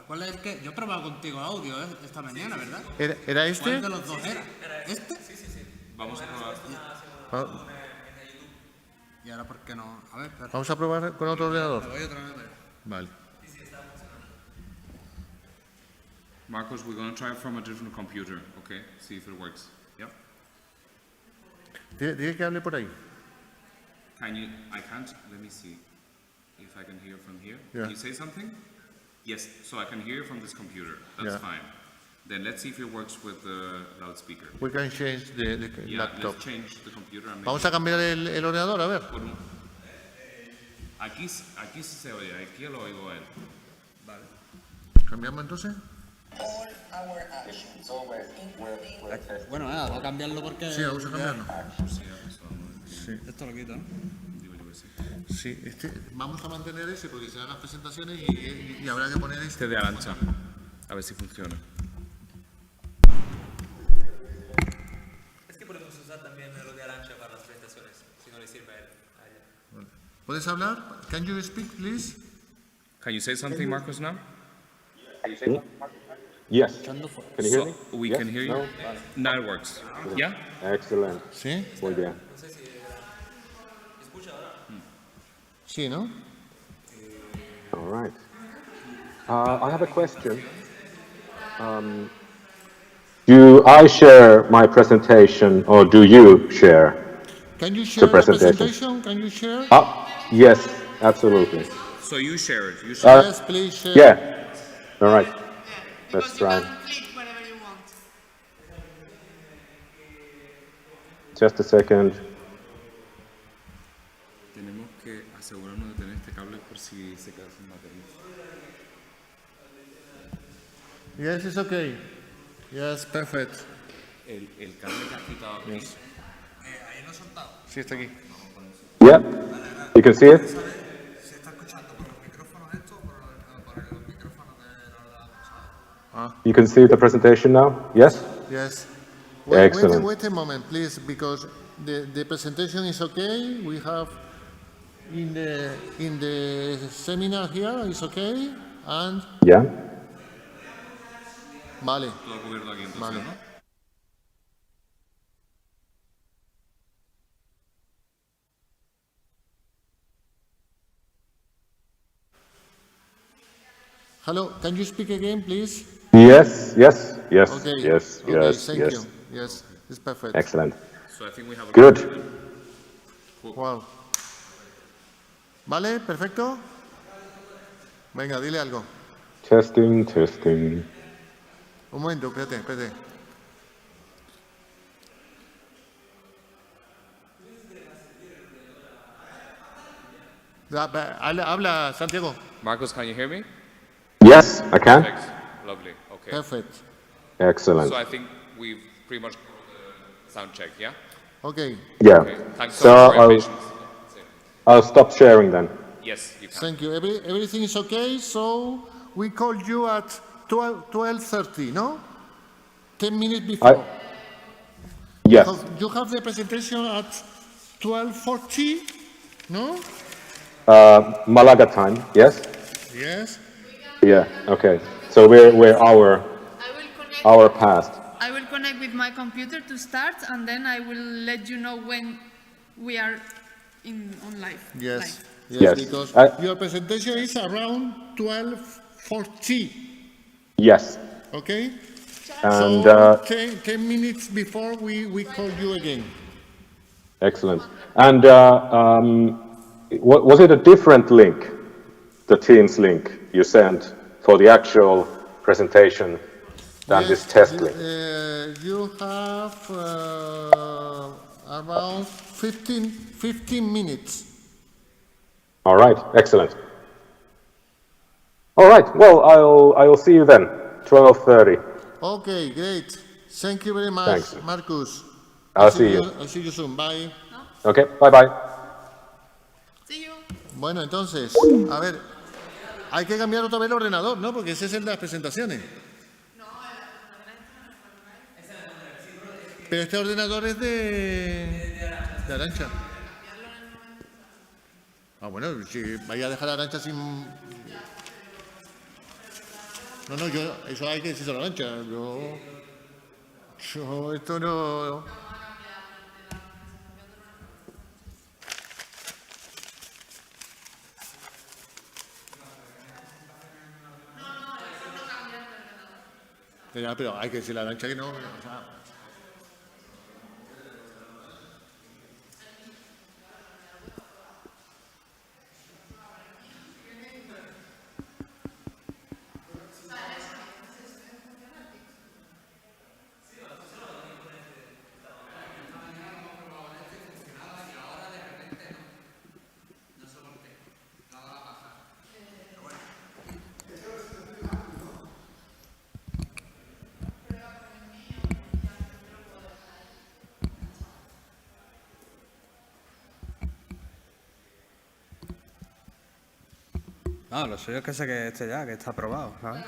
¿Cuál es el que? Yo he probado contigo audio esta mañana, ¿verdad? ¿Era este? ¿Cuál de los dos era? ¿Este? Sí. Vamos a probar. ¿Y ahora por qué no? A ver, espera. Vamos a probar con otro ordenador. Me voy otra vez. Vale. Marcos, we're going to try from a different computer, okay? See if it works. Yep. Dile que hable por ahí. Can you? I can't. Let me see if I can hear from here. Yeah. Can you say something? Yes. So I can hear from this computer. That's fine. Then let's see if it works with the loudspeaker. We can change the laptop. Let's change the computer. And Vamos a cambiar el ordenador, a ver. Aquí sí se oye, aquí lo oigo a él. Vale. ¿Cambiamos entonces? Bueno, nada, voy a cambiarlo porque... Sí, vamos a cambiarlo. Sí. Esto lo quito, ¿no? Sí, vamos a mantener ese porque serán las presentaciones y habrá que poner este de Arancha. A ver si funciona. Es que podemos usar también lo de Arancha para las presentaciones, si no le sirve a ella. Vale. ¿Puedes hablar? Can you speak, please? Can you say something, Marcos, now? Yes. Can you hear me? We can hear you. No? Now it works. Yeah? Excellent. ¿Sí? Muy bien. Sí, ¿no? All right. I have a question. Do I share my presentation or do you share? Can you share the presentation? Can you share? Yes, absolutely. So you share it. You share yes, please share. Yeah. All right. Let's try. Just a second. Tenemos que asegurarnos de tener este cable por si se queda sin batería. Yes, it's okay. Yes, perfect. El cable que has quitado aquí. Yes. Ahí lo he soltado. Sí, está aquí. Yeah. You can see it? ¿Se está escuchando por los micrófonos esto o por los micrófonos del ordenador? You can see the presentation now? Yes? Yes. Excellent. Wait a moment, please, because the presentation is okay. We have in the seminar here is okay, and Yeah. Vale. Todo cubierto aquí entonces, Vale. ¿no? Hello, can you speak again, please? Yes, yes, yes, Okay. yes, Okay, yes, thank yes. you. Yes, it's perfect. Excellent. So I think we have a Good. Wow. ¿Vale? ¿Perfecto? Venga, dile algo. Testing, testing. Un momento, espérate. Habla, Santiago. Marcus, can you hear me? Yes, I can. Perfect. Lovely. Okay. Perfect. Excellent. So I think we've pretty much sound check, yeah? Okay. Yeah. Okay. Thanks so much for your patience. I'll stop sharing then. Yes, you can. Thank you. Everything is okay, so we call you at 12:30, no? 10 minutes before. Yes. You have the presentation at 12:40, no? Málaga time, yes? Yes. Yeah, okay. So we're hour past. I will connect with my computer to start, and then I will let you know when we are on live. Yes. Live. Yes. Because your presentation is around 12:40. Yes. Okay? And so 10 minutes before we call you again. excellent. And was it a different link, the Teams link you sent for the actual presentation than this test link? You have around 15 minutes. All right, excellent. All right, well, I will see you then, 12:30. Okay, great. Thank you very much, Thanks. Marcus. I'll see you. I'll see you soon. Bye. Okay, bye-bye. Bueno, entonces, a ver, hay que cambiar otra vez el ordenador, ¿no? Porque ese es el de las presentaciones. Pero este ordenador es de Arantxa. Ah, bueno, si vaya a dejar a Arantxa sin... No, yo, eso hay que decirlo a Arantxa. Yo esto no... Ya, pero hay que decirle a Arantxa que no... O sea, No, lo suyo es que sé que esté ya, que está aprobado, ¿sabes?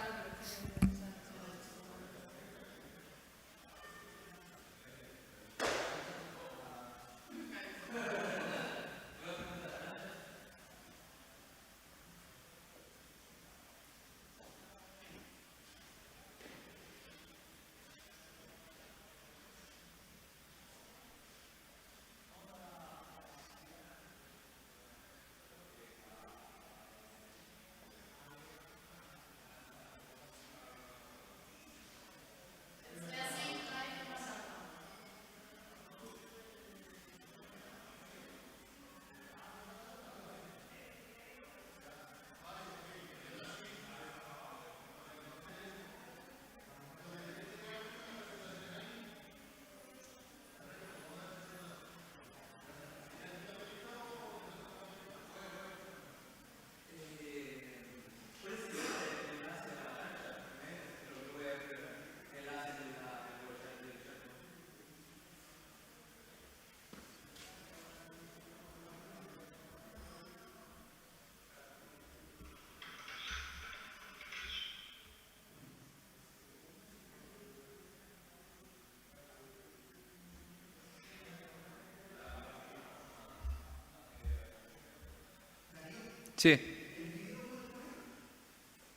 Sí.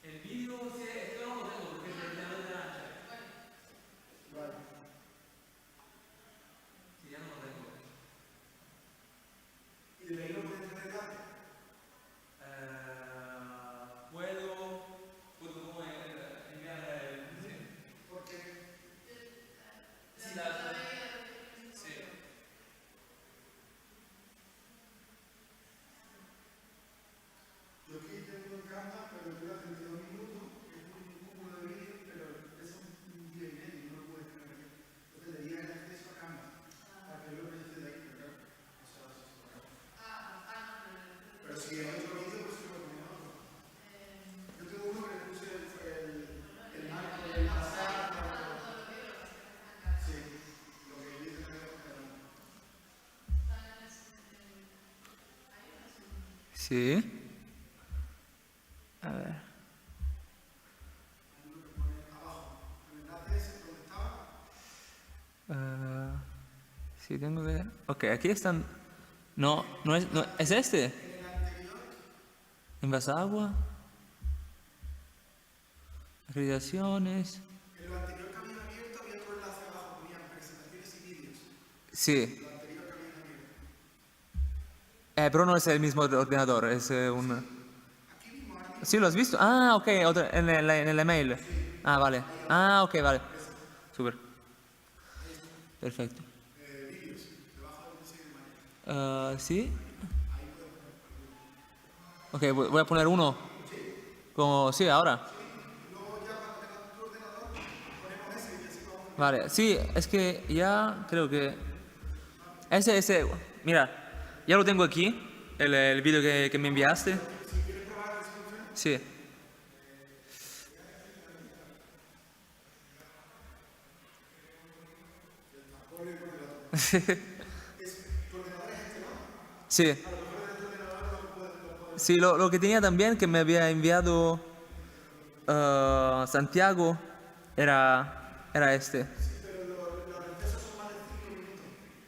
El vídeo, esto no lo tengo porque es de Arantxa. Sí, ya no lo tengo. ¿Y el mail lo puedes entregar? Puedo como enviar el... Sí. Porque... Si la... Sí. Sí. A ver. Sí, tengo que... Ok, aquí están... No, no es este. Invasagua. Acreditaciones. En lo anterior que habían abierto había otro enlace abajo, ponían presentaciones y vídeos. Sí. Lo anterior que habían abierto. Pero no es el mismo ordenador, es un... Sí, ¿lo has visto? Ah, ok, en el email. Ah, vale. Ah, ok, vale. Súper. Perfecto. Vídeos, debajo del diseño de mayo. ¿Sí? Ok, voy a poner uno. Como, sí, ahora. Vale, sí, es que ya creo que... Ese, mira, ya lo tengo aquí, el vídeo que me enviaste. Sí. Sí. Sí, lo que tenía también que me había enviado Santiago era este.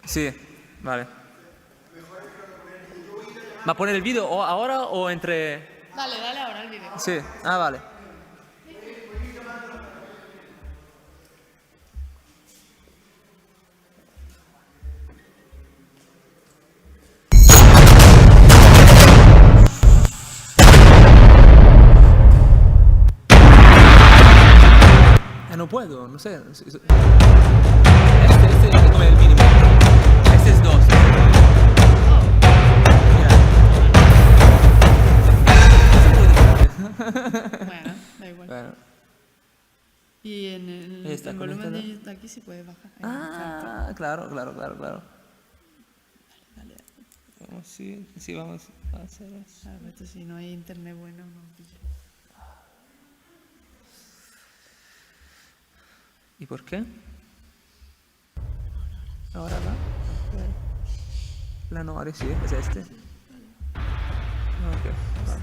Sí, vale. ¿Va a poner el vídeo ahora o entre...? Dale ahora el vídeo. Sí, vale. No puedo, no sé. Este es como el mínimo. Este es 2. Bueno, da igual. Bueno. Y en el volumen de aquí se puede bajar. Claro. Dale. Vamos, sí, vamos a hacer eso. Esto si no hay internet bueno, no. ¿Y por qué? Ahora va. La Nore, sí, es este. Ok, vale.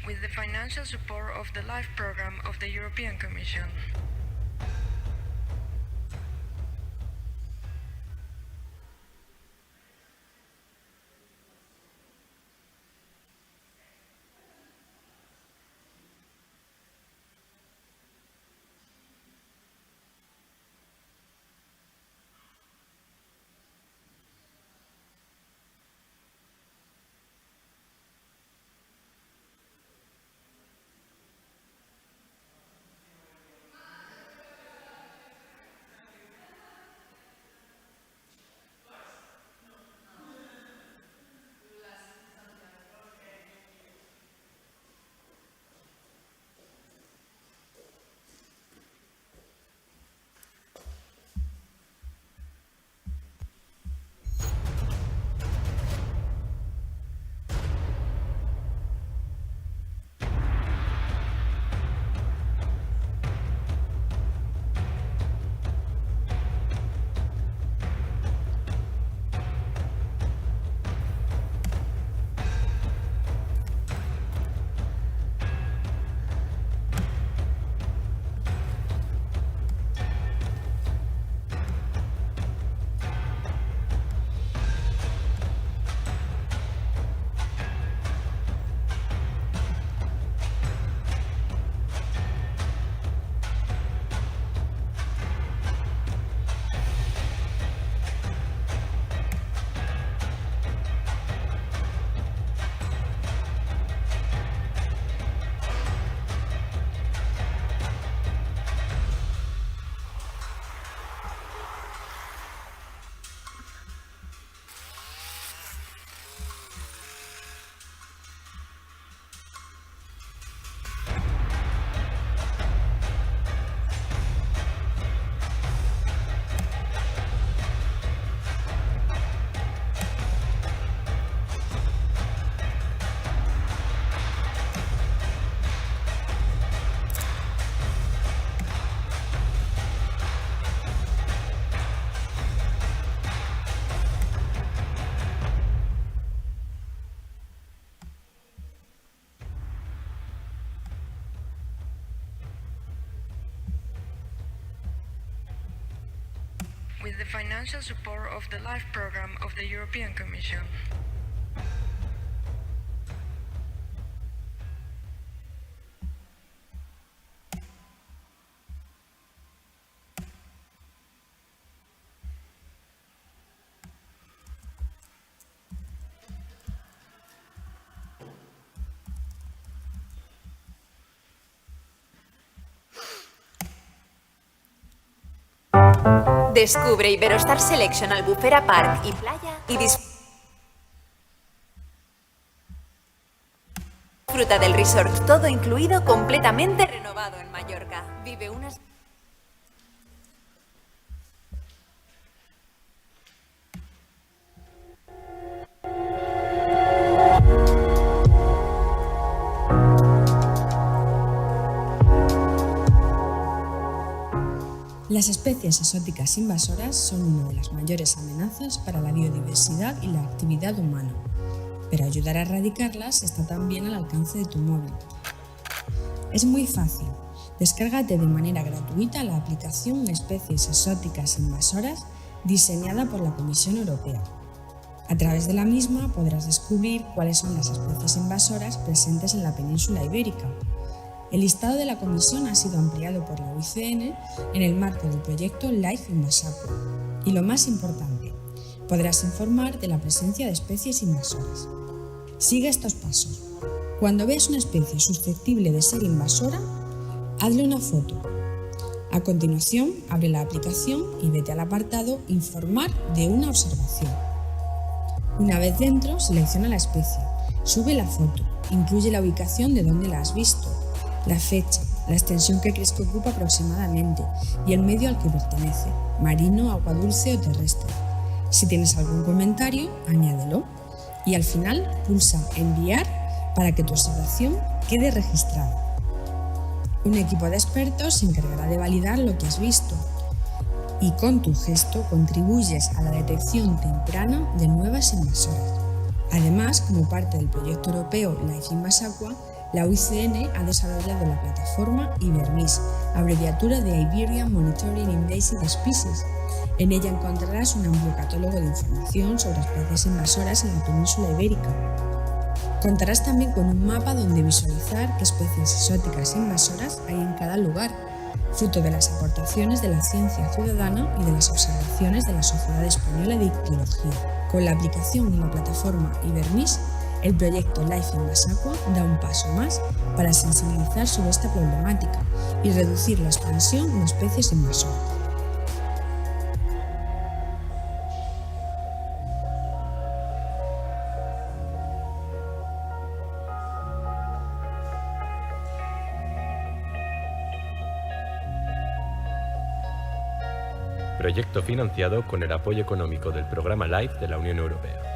With the financial support of the LIFE program of the European Commission. with the financial support of the LIFE program of the European Commission. Descubre Iberostar Selection, Albufera Park y Playa y disfruta del resort todo incluido, completamente renovado en Mallorca. Vive unas... Las especies exóticas invasoras son una de las mayores amenazas para la biodiversidad y la actividad humana, pero ayudar a erradicarlas está también al alcance de tu móvil. Es muy fácil. Descárgate de manera gratuita la aplicación Especies exóticas invasoras diseñada por la Comisión Europea. A través de la misma podrás descubrir cuáles son las especies invasoras presentes en la península ibérica. El listado de la Comisión ha sido ampliado por la UICN en el marco del proyecto Life Invasacua. Y lo más importante, podrás informar de la presencia de especies invasoras. Sigue estos pasos. Cuando veas una especie susceptible de ser invasora, hazle una foto. A continuación, abre la aplicación y vete al apartado Informar de una observación. Una vez dentro, selecciona la especie, sube la foto, incluye la ubicación de donde la has visto, la fecha, la extensión que crees que ocupa aproximadamente y el medio al que pertenece, marino, agua dulce o terrestre. Si tienes algún comentario, añádelo. Y al final, pulsa Enviar para que tu observación quede registrada. Un equipo de expertos se encargará de validar lo que has visto y con tu gesto contribuyes a la detección temprana de nuevas invasoras. Además, como parte del proyecto europeo Life Invasacua, la UICN ha desarrollado la plataforma IBERMIS, abreviatura de Iberian Monitoring Invasive Species. En ella encontrarás un amplio catálogo de información sobre especies invasoras en la península ibérica. Contarás también con un mapa donde visualizar qué especies exóticas invasoras hay en cada lugar, fruto de las aportaciones de la ciencia ciudadana y de las observaciones de la Sociedad Española de Ictiología. Con la aplicación y la plataforma IBERMIS, el proyecto Life Invasacua da un paso más para sensibilizar sobre esta problemática y reducir la expansión de especies invasoras. Proyecto financiado con el apoyo económico del programa LIFE de la Unión Europea.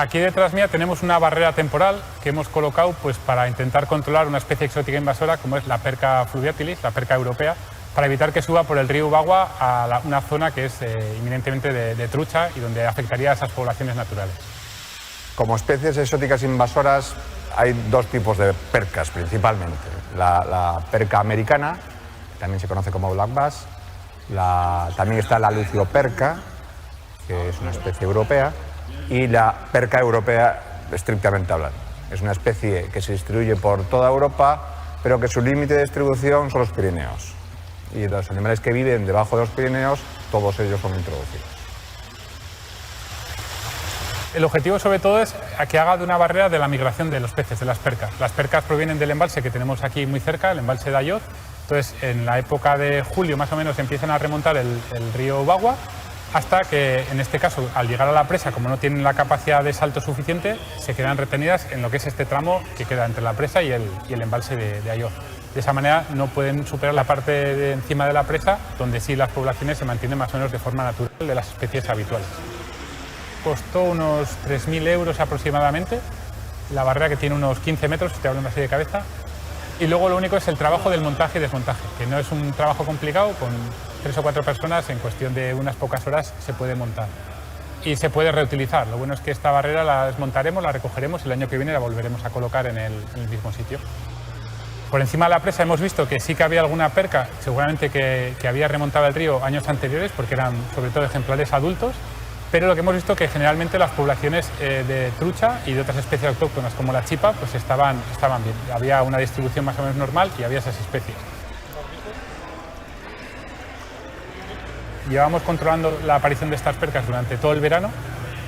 Aquí detrás mía tenemos una barrera temporal que hemos colocado pues, para intentar controlar una especie exótica invasora como es la perca fluviatilis, la perca europea, para evitar que suba por el río Ubagua a una zona que es inminentemente de trucha y donde afectaría a esas poblaciones naturales. Como especies exóticas invasoras hay dos tipos de percas principalmente. La perca americana, también se conoce como black bass, también está la lucioperca, que es una especie europea, y la perca europea estrictamente hablando. Es una especie que se distribuye por toda Europa, pero que su límite de distribución son los Pirineos. Y los animales que viven debajo de los Pirineos, todos ellos son introducidos. El objetivo sobre todo es que haga de una barrera de la migración de los peces, de las percas. Las percas provienen del embalse que tenemos aquí muy cerca, el embalse de Ayot. Entonces, en la época de julio más o menos empiezan a remontar el río Ubagua, hasta que, en este caso, al llegar a la presa, como no tienen la capacidad de salto suficiente, se quedan retenidas en lo que es este tramo que queda entre la presa y el embalse de Ayot. De esa manera no pueden superar la parte de encima de la presa, donde sí las poblaciones se mantienen más o menos de forma natural de las especies habituales. Costó unos 3.000 euros aproximadamente, la barrera que tiene unos 15 metros, estoy hablando así de cabeza, Y luego lo único es el trabajo del montaje y desmontaje, que no es un trabajo complicado, con 3 o 4 personas en cuestión de unas pocas horas se puede montar. Y se puede reutilizar. Lo bueno es que esta barrera la desmontaremos, la recogeremos y el año que viene la volveremos a colocar en el mismo sitio. Por encima de la presa hemos visto que sí que había alguna perca, seguramente que había remontado el río años anteriores, porque eran sobre todo ejemplares adultos, pero lo que hemos visto que generalmente las poblaciones de trucha y de otras especies autóctonas como la chipa pues estaban bien. Había una distribución más o menos normal y había esas especies. Llevamos controlando la aparición de estas percas durante todo el verano,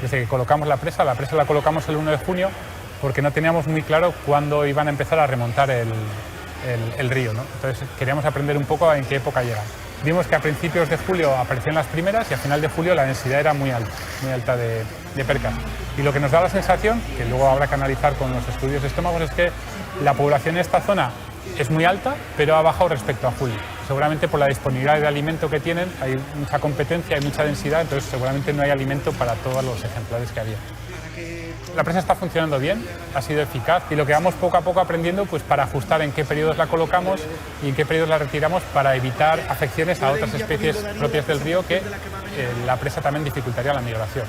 desde que colocamos la presa. La presa la colocamos el 1 de junio porque no teníamos muy claro cuándo iban a empezar a remontar el río, ¿no? Entonces queríamos aprender un poco en qué época llegan. Vimos que a principios de julio aparecían las primeras y a final de julio la densidad era muy alta de percas. Y lo que nos da la sensación, que luego habrá que analizar con los estudios de estómagos, es que la población en esta zona es muy alta, pero ha bajado respecto a julio. Seguramente por la disponibilidad de alimento que tienen, hay mucha competencia, hay mucha densidad, entonces seguramente no hay alimento para todos los ejemplares que había. La presa está funcionando bien, ha sido eficaz y lo que vamos poco a poco aprendiendo pues para ajustar en qué periodos la colocamos y en qué periodos la retiramos para evitar afecciones a otras especies propias del río que la presa también dificultaría la migración.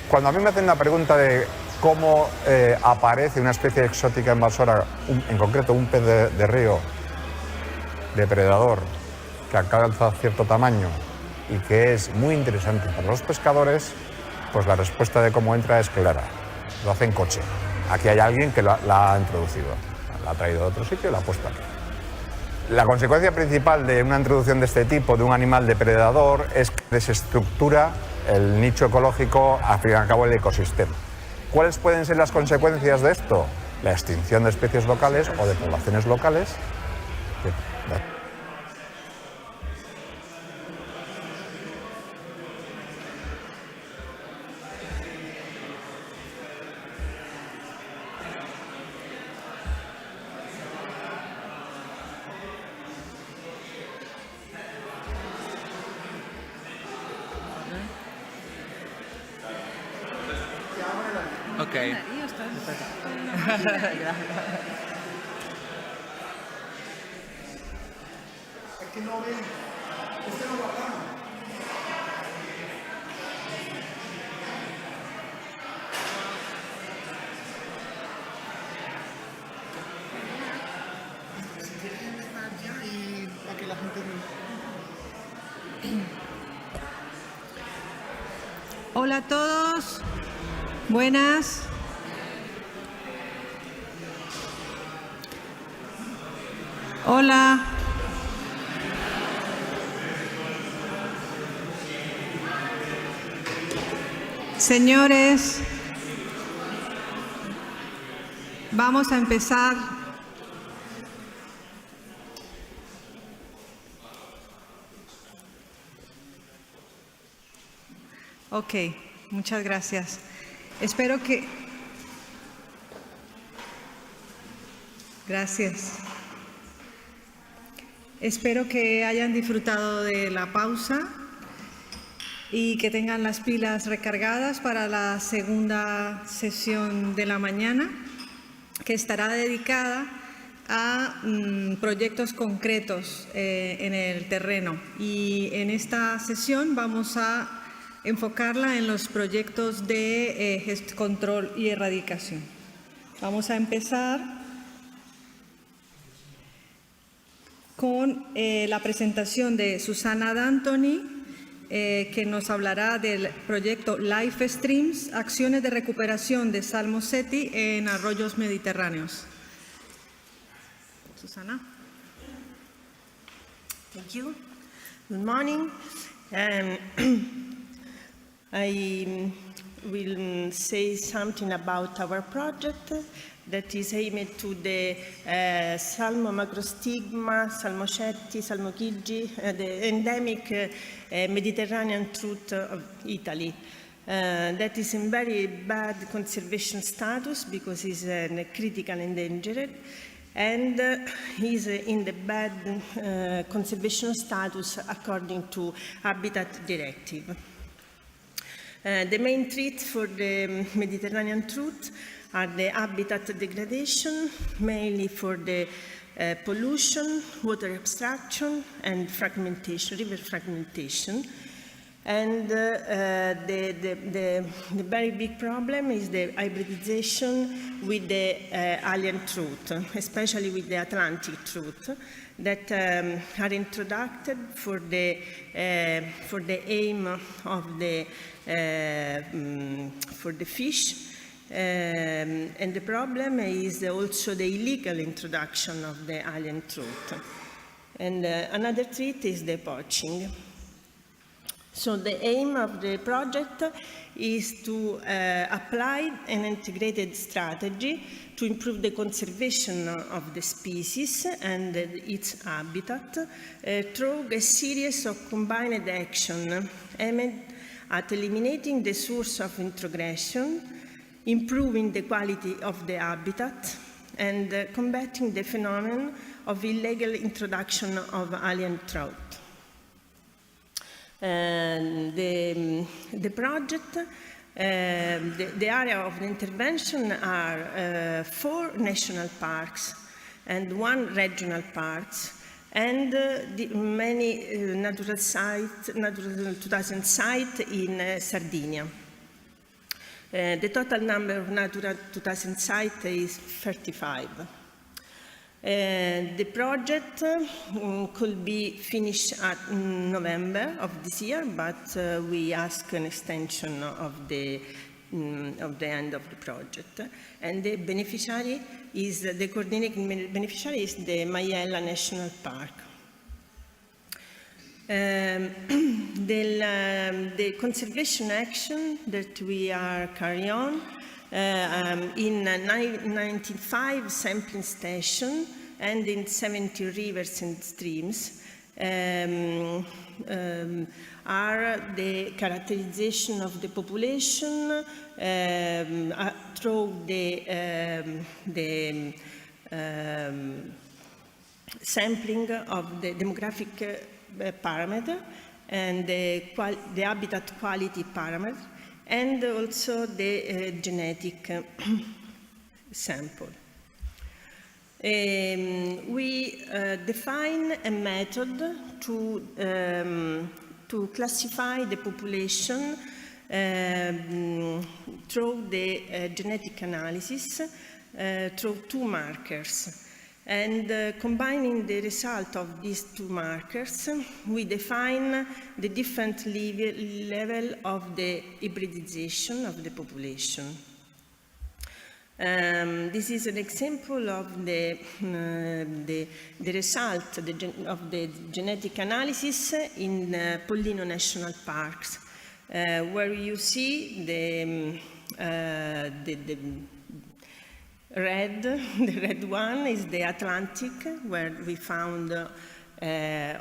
Cuando a mí me hacen la pregunta de cómo aparece una especie exótica invasora, en concreto un pez de río depredador que alcanza cierto tamaño y que es muy interesante para los pescadores, pues la respuesta de cómo entra es clara. Lo hace en coche. Aquí hay alguien que la ha introducido. La ha traído de otro sitio y la ha puesto aquí. La consecuencia principal de una introducción de este tipo, de un animal depredador, es que desestructura el nicho ecológico, al fin y al cabo el ecosistema. ¿Cuáles pueden ser las consecuencias de esto? La extinción de especies locales o de poblaciones locales. Ok. Hola a todos, buenas. Hola. Señores, vamos a empezar. Ok, muchas gracias. Espero que... Gracias. Espero que hayan disfrutado de la pausa y que tengan las pilas recargadas para la segunda sesión de la mañana, que estará dedicada a proyectos concretos en el terreno. Y en esta sesión vamos a enfocarla en los proyectos de control y erradicación. Vamos a empezar con la presentación de Susana D'Antoni, que nos hablará del proyecto Life Streams, acciones de recuperación de salmoseti en arroyos mediterráneos. Susana. Thank you. Good morning. I will say something about our project that is aimed to the Salmo macrostigma, Salmoceti, Salmochigi, the endemic Mediterranean trout of Italy. That is in very bad conservation status because it's critical endangered and is in the bad conservation status according to Habitat Directive. The main threat for the Mediterranean trout are the habitat degradation, mainly for the pollution, water abstraction, and fragmentation, river fragmentation. And the very big problem is the hybridization with the alien truth, especially with the Atlantic truth, that are introduced for the aim of for the fish. And the problem is also the illegal introduction of the alien truth. And another threat is the poaching. So the aim of the project is to apply an integrated strategy to improve the conservation of the species and its habitat through a series of combined actions aimed at eliminating the source of introgression, improving the quality of the habitat, and combating the phenomenon of illegal introduction of alien trout. The project, the area of the intervention are 4 national parks and 1 regional parks, and many Natura 2000 sites in Sardinia. The total number of Natura 2000 sites is 35. The project could be finished at November of this year, but we ask an extension of the end of the project. And the beneficiary is, the coordinating beneficiary is the Maiella National Park. The conservation action that we are carrying on in 95 sampling stations and in 70 rivers and streams are the characterization of the population through the sampling of the demographic parameter and the habitat quality parameter, and also the genetic sample. We define a method to classify the population through the genetic analysis through 2 markers. And combining the result of these 2 markers, we define the different level of the hybridization of the population. This is an example of the result of the genetic analysis in Pollino National Parks, where you see the red one is the Atlantic, where we found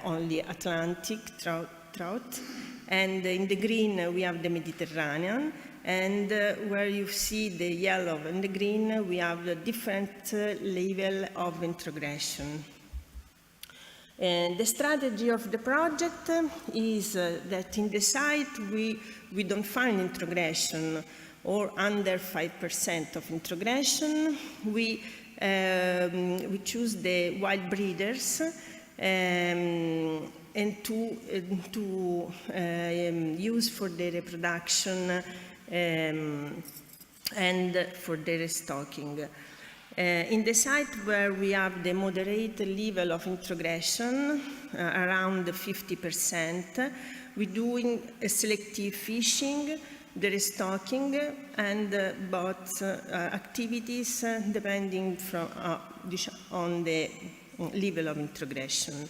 only Atlantic trout, and in the green we have the Mediterranean, and where you see the yellow and the green we have the different level of introgression. And the strategy of the project is that in the site we don't find introgression or under 5% of introgression. We choose the wild breeders and to use for the reproduction and for the restocking. In the site where we have the moderate level of introgression, around 50%, we're doing a selective fishing, the restocking, and both activities depending on the level of introgression.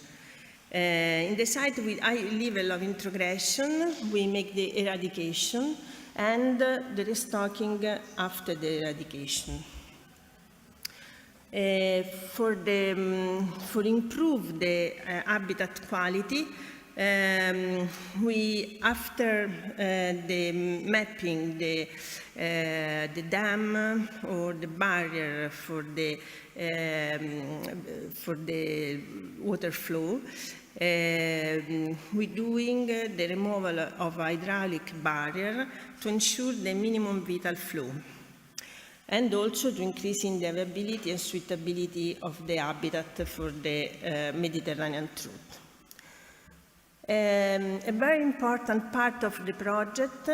In the site with high level of introgression, we make the eradication and the restocking after the eradication. For improve the habitat quality, we, after the mapping the dam or the barrier for the water flow, we're doing the removal of hydraulic barrier to ensure the minimum vital flow. and also to increasing the availability and suitability of the habitat for the Mediterranean trout. A very important part of the project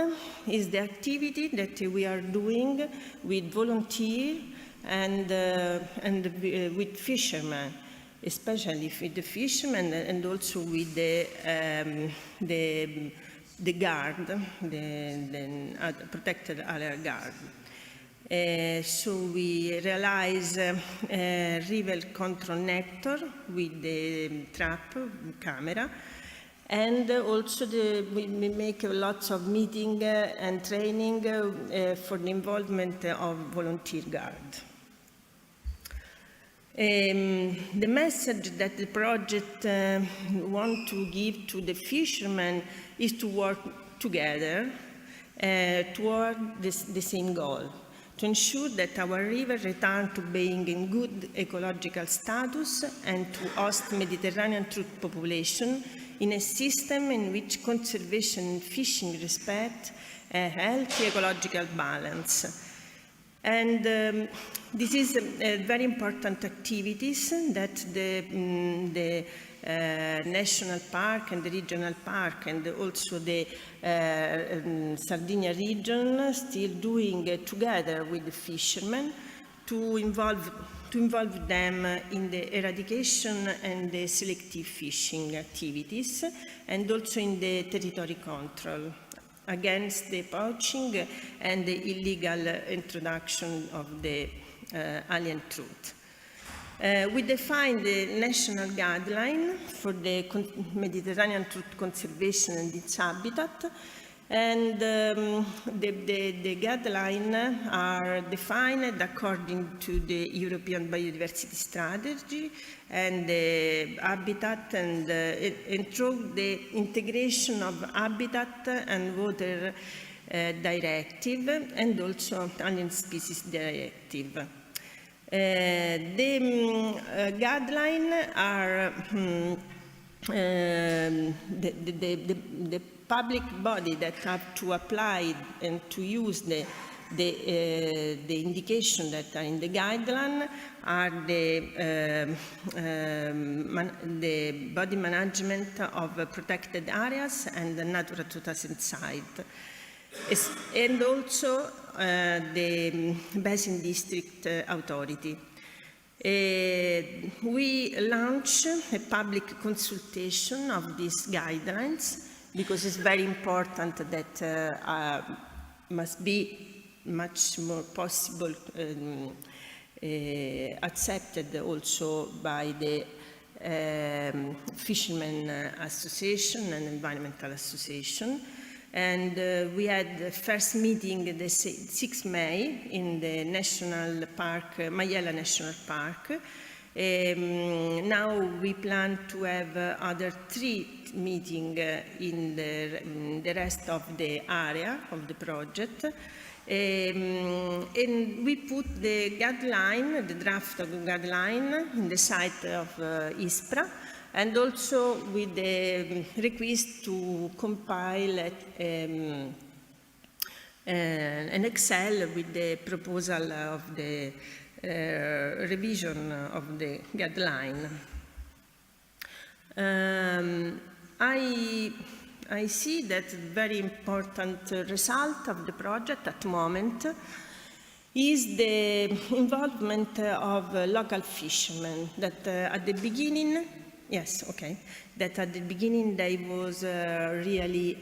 is the activity that we are doing with volunteers and with fishermen, especially with the fishermen and also with the guard, the protected area guard. So we realize a river control network with the trap camera, and also we make lots of meetings and training for the involvement of volunteer guard. The message that the project wants to give to the fishermen is to work together toward the same goal, to ensure that our river return to being in good ecological status and to host Mediterranean trout population in a system in which conservation and fishing respect a healthy ecological balance. And this is a very important activities that the national park and the regional park and also the Sardinia region still doing together with the fishermen to involve them in the eradication and the selective fishing activities, and also in the territory control against the poaching and the illegal introduction of the alien trout. We defined the national guideline for the Mediterranean trout conservation and its habitat, and the guidelines are defined according to the European Biodiversity Strategy and the habitat and through the integration of habitat and water directive and also alien species directive. The guidelines are the public body that have to apply and to use the indication that are in the guideline are the body management of protected areas and the Natura 2000 site, and also the Basin District Authority. We launch a public consultation of these guidelines because it's very important that must be much more possible accepted also by the Fishermen Association and Environmental Association. And we had the first meeting the 6th May in the National Park, Majella National Park. Now we plan to have other 3 meetings in the rest of the area of the project. And we put the guideline, the draft of the guideline, in the site of ISPRA, and also with the request to compile an Excel with the proposal of the revision of the guideline. I see that very important result of the project at the moment is the involvement of local fishermen that at the beginning, that at the beginning they was really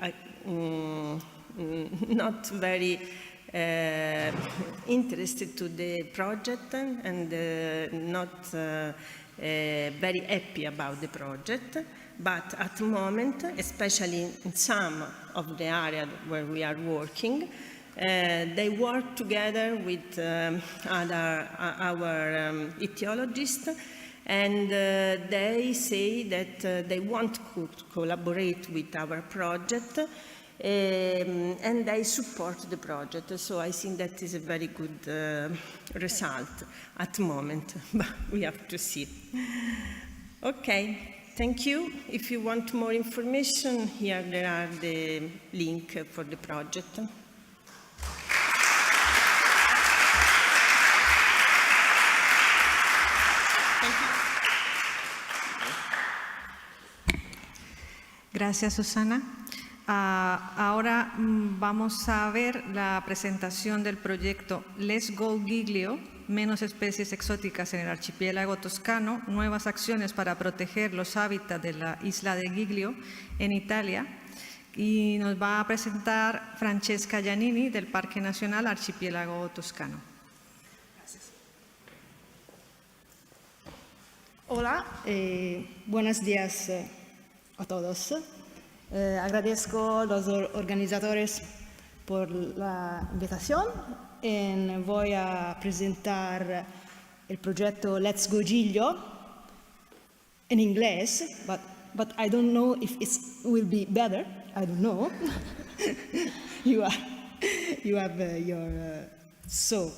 not very interested to the project and not very happy about the project. But at the moment, especially in some of the areas where we are working, they work together with our ethologists, and they say that they want to collaborate with our project, and they support the project. So I think that is a very good result at the moment, but we have to see. Okay. Thank you. If you want more information, here there are the link for the project. Gracias, Susana. Ahora vamos a ver la presentación del proyecto Let's Go Giglio, menos especies exóticas en el archipiélago toscano, nuevas acciones para proteger los hábitats de la isla de Giglio en Italia. Y nos va a presentar Francesca Giannini del Parque Nacional Archipiélago Toscano. Gracias. Hola, buenos días a todos. Agradezco a los organizadores por la invitación y voy a presentar el proyecto Let's Go Giglio en inglés, but I don't know if it will be better. I don't know. you have your so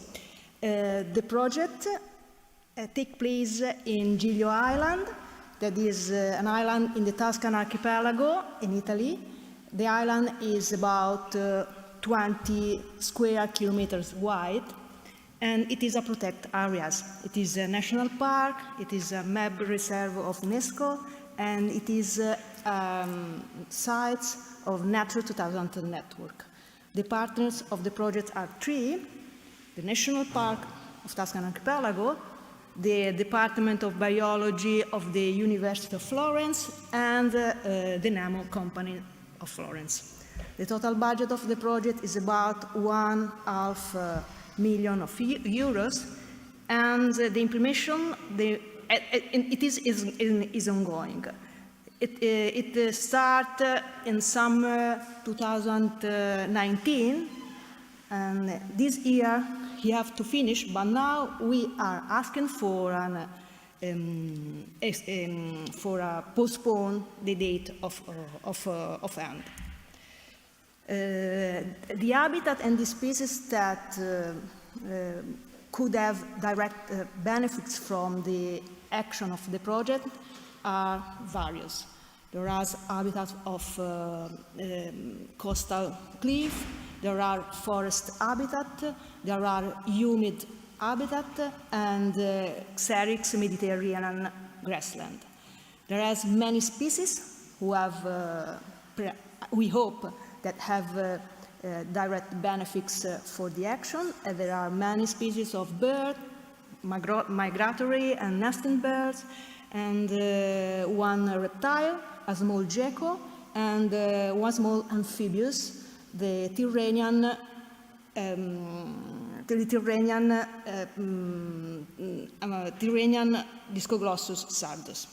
the project takes place in Giglio Island. That is an island in the Tuscan archipelago in Italy. The island is about 20 square kilometers wide, and it is a protected area. It is a national park, it is a map reserve of UNESCO, and it is sites of Nature 2000 network. The partners of the project are three: the National Park of Tuscan Archipelago, the Department of Biology of the University of Florence, and the Namo Company of Florence. The total budget of the project is about €1.5 million, and the implementation is ongoing. It started in summer 2019, and this year you have to finish, but now we are asking for postpone the date of end. The habitat and the species that could have direct benefits from the action of the project are various. There are habitats of coastal cliff, there are forest habitat, there are humid habitat, and xeric Mediterranean grassland. There are many species who have, we hope, that have direct benefits for the action. There are many species of birds, migratory and nesting birds, and one reptile, a small gecko, and one small amphibious, the Tyrrhenian Discoglossus sardus.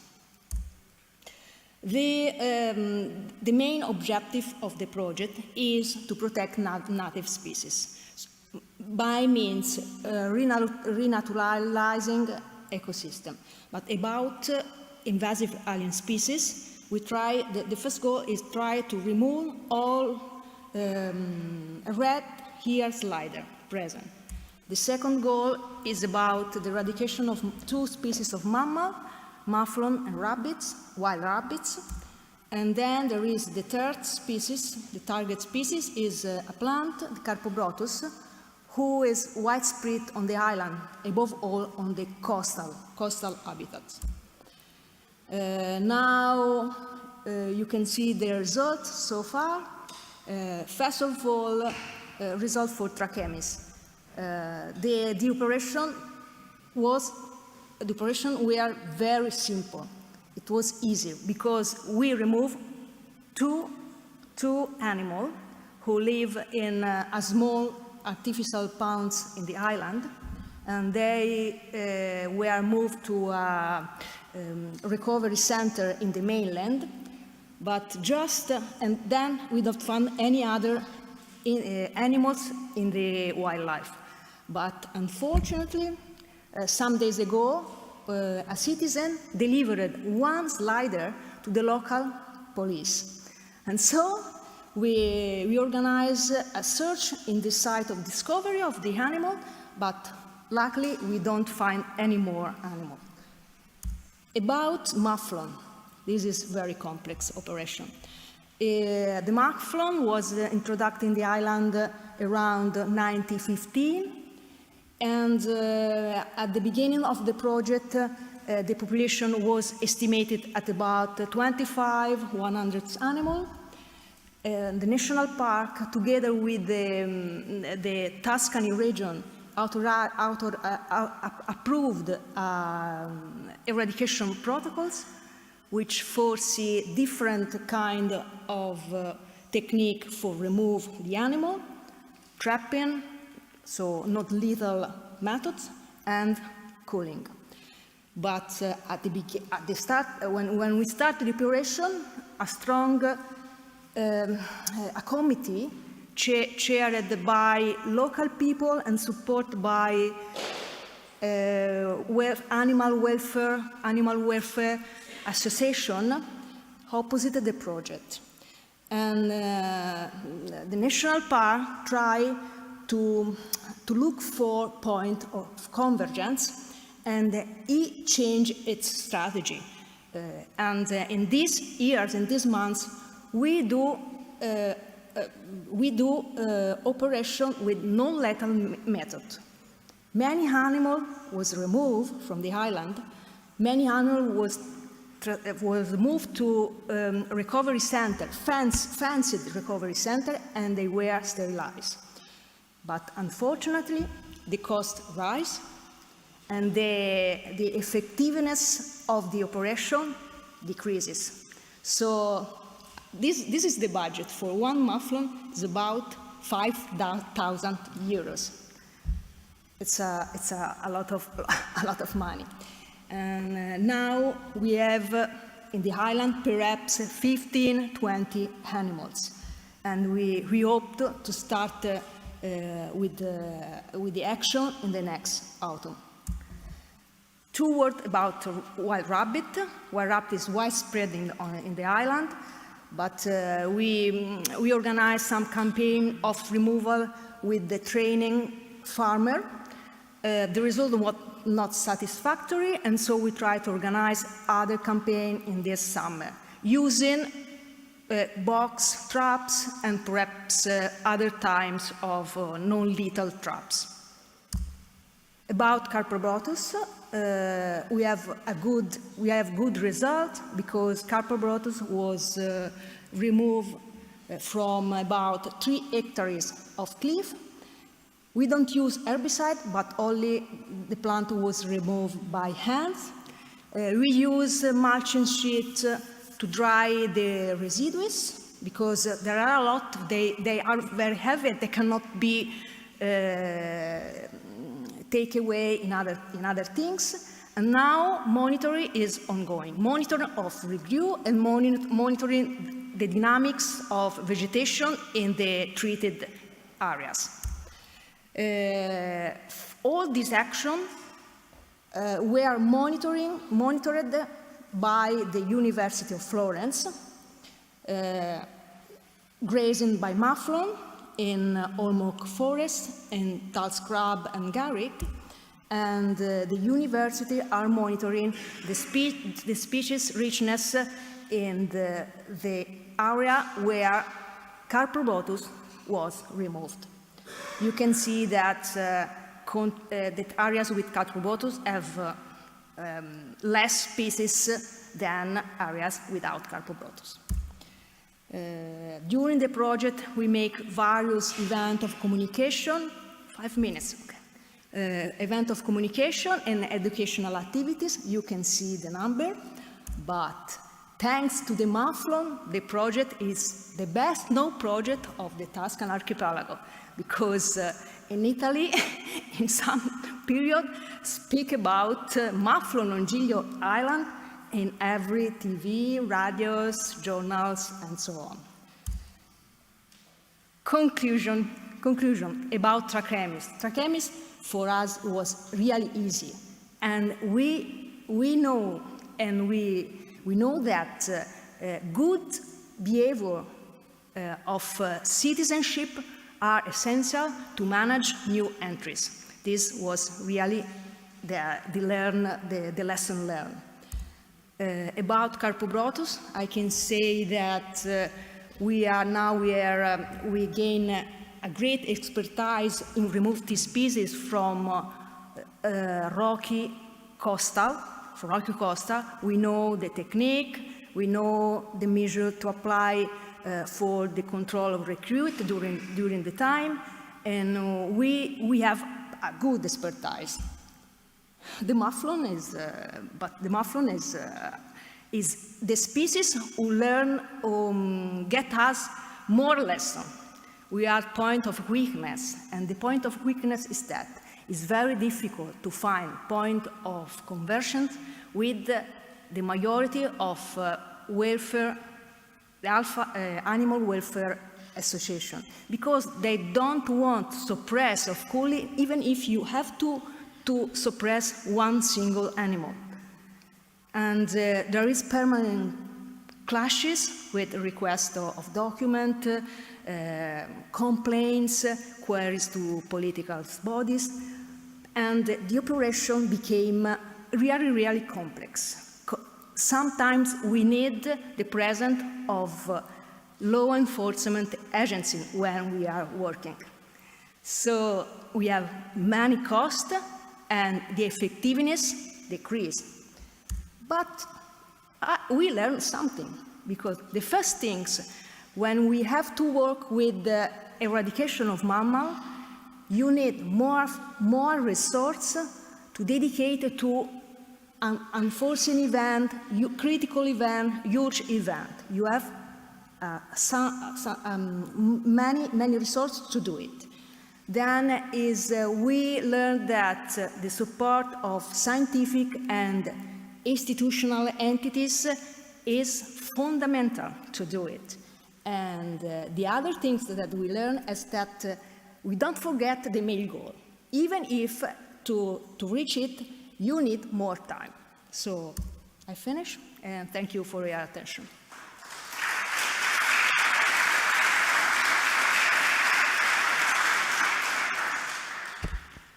The main objective of the project is to protect native species by means renaturalizing ecosystem. But about invasive alien species, the first goal is try to remove all red hair slider present. The second goal is about the eradication of 2 species of mammal, mufflon and rabbits, wild rabbits. And then there is the third species, the target species is a plant, the Carpobrotus, who is widespread on the island, above all on the coastal habitats. Now you can see the results so far. First of all, result for Trachemis. The operation were very simple. It was easy because we removed two animals who live in a small artificial ponds in the island, and they were moved to a recovery center in the mainland. But and then we don't find any other animals in the wildlife. But unfortunately, some days ago, a citizen delivered one slider to the local police. And so we organized a search in the site of discovery of the animal, but luckily we don't find any more animals. About mufflon, this is a very complex operation. The mufflon was introduced in the island around 1915, and at the beginning of the project, the population was estimated at about 100 animals. The national park, together with the Tuscany region, approved eradication protocols, which foresee different kind of technique for remove the animal, trapping, so not lethal methods, and cooling. But at the start, when we started the operation, a strong a committee chaired by local people and supported by animal welfare association opposite the project. And the national park tried to look for point of convergence, and it changed its strategy. And in these years, in these months, we do operation with non-lethal method. Many animal was removed from the island. Many animal was moved to recovery center, fancied recovery center, and they were sterilized. But unfortunately, the cost rise, and the effectiveness of the operation decreases. So this is the budget for one mufflon. It's about 5,000 euros. It's a lot of money. And now we have in the island perhaps 15, 20 animals, and we hope to start with the action in the next autumn. Two words about wild rabbit. Wild rabbit is widespread in the island, but we organized some campaign of removal with the training farmer. The result was not satisfactory, and so we try to organize other campaign in this summer, using box traps and perhaps other types of non-lethal traps. About Carpobrotus, we have good result, because Carpobrotus was removed from about 3 hectares of cliff. We don't use herbicide, but only the plant was removed by hand. We use mulching sheet to dry the residues, because there are a lot, they are very heavy, they cannot be taken away in other things. And now monitoring is ongoing. Monitoring of review and monitoring the dynamics of vegetation in the treated areas. All these actions were monitored by the University of Florence, grazing by mufflon in Olmok Forest, in Tal Scrub and Garrick, and the university are monitoring the species richness in the area where Carpobrotus was removed. You can see that that areas with Carpobrotus have less species than areas without Carpobrotus. During the project, we make various events of communication, 5 minutes, okay. Event of communication and educational activities. You can see the number, but thanks to the mufflon, the project is the best known project of the Tuscan archipelago, because in Italy, in some period, speak about mufflon on Giglio Island in every TV, radios, journals, and so on. Conclusion about Trachemis. Trachemis for us was really easy, and we know that good behavior of citizenship are essential to manage new entries. This was really the lesson learned. About Carpobrotus, I can say that we gain a great expertise in removing species from rocky coastal for horticulture, we know the technique, we know the measure to apply for the control of recruit during the time, and we have a good expertise. The mufflon is the species who learn get us more lessons. We are point of weakness, and the point of weakness is that it's very difficult to find point of conversion with the majority of welfare, animal welfare association, because they don't want to suppress of culling, even if you have to suppress one single animal. And there is permanent clashes with requests of document, complaints, queries to political bodies, and the operation became really, really complex. Sometimes we need the presence of law enforcement agencies when we are working. So we have many costs and the effectiveness decreased. But we learned something, because the first things, when we have to work with the eradication of mammal, you need more resources to dedicate to an unforeseen event, critical event, huge event. You have many resources to do it. Then we learned that the support of scientific and institutional entities is fundamental to do it. And the other things that we learn is that we don't forget the main goal. Even if to reach it, you need more time. So I finish, and thank you for your attention.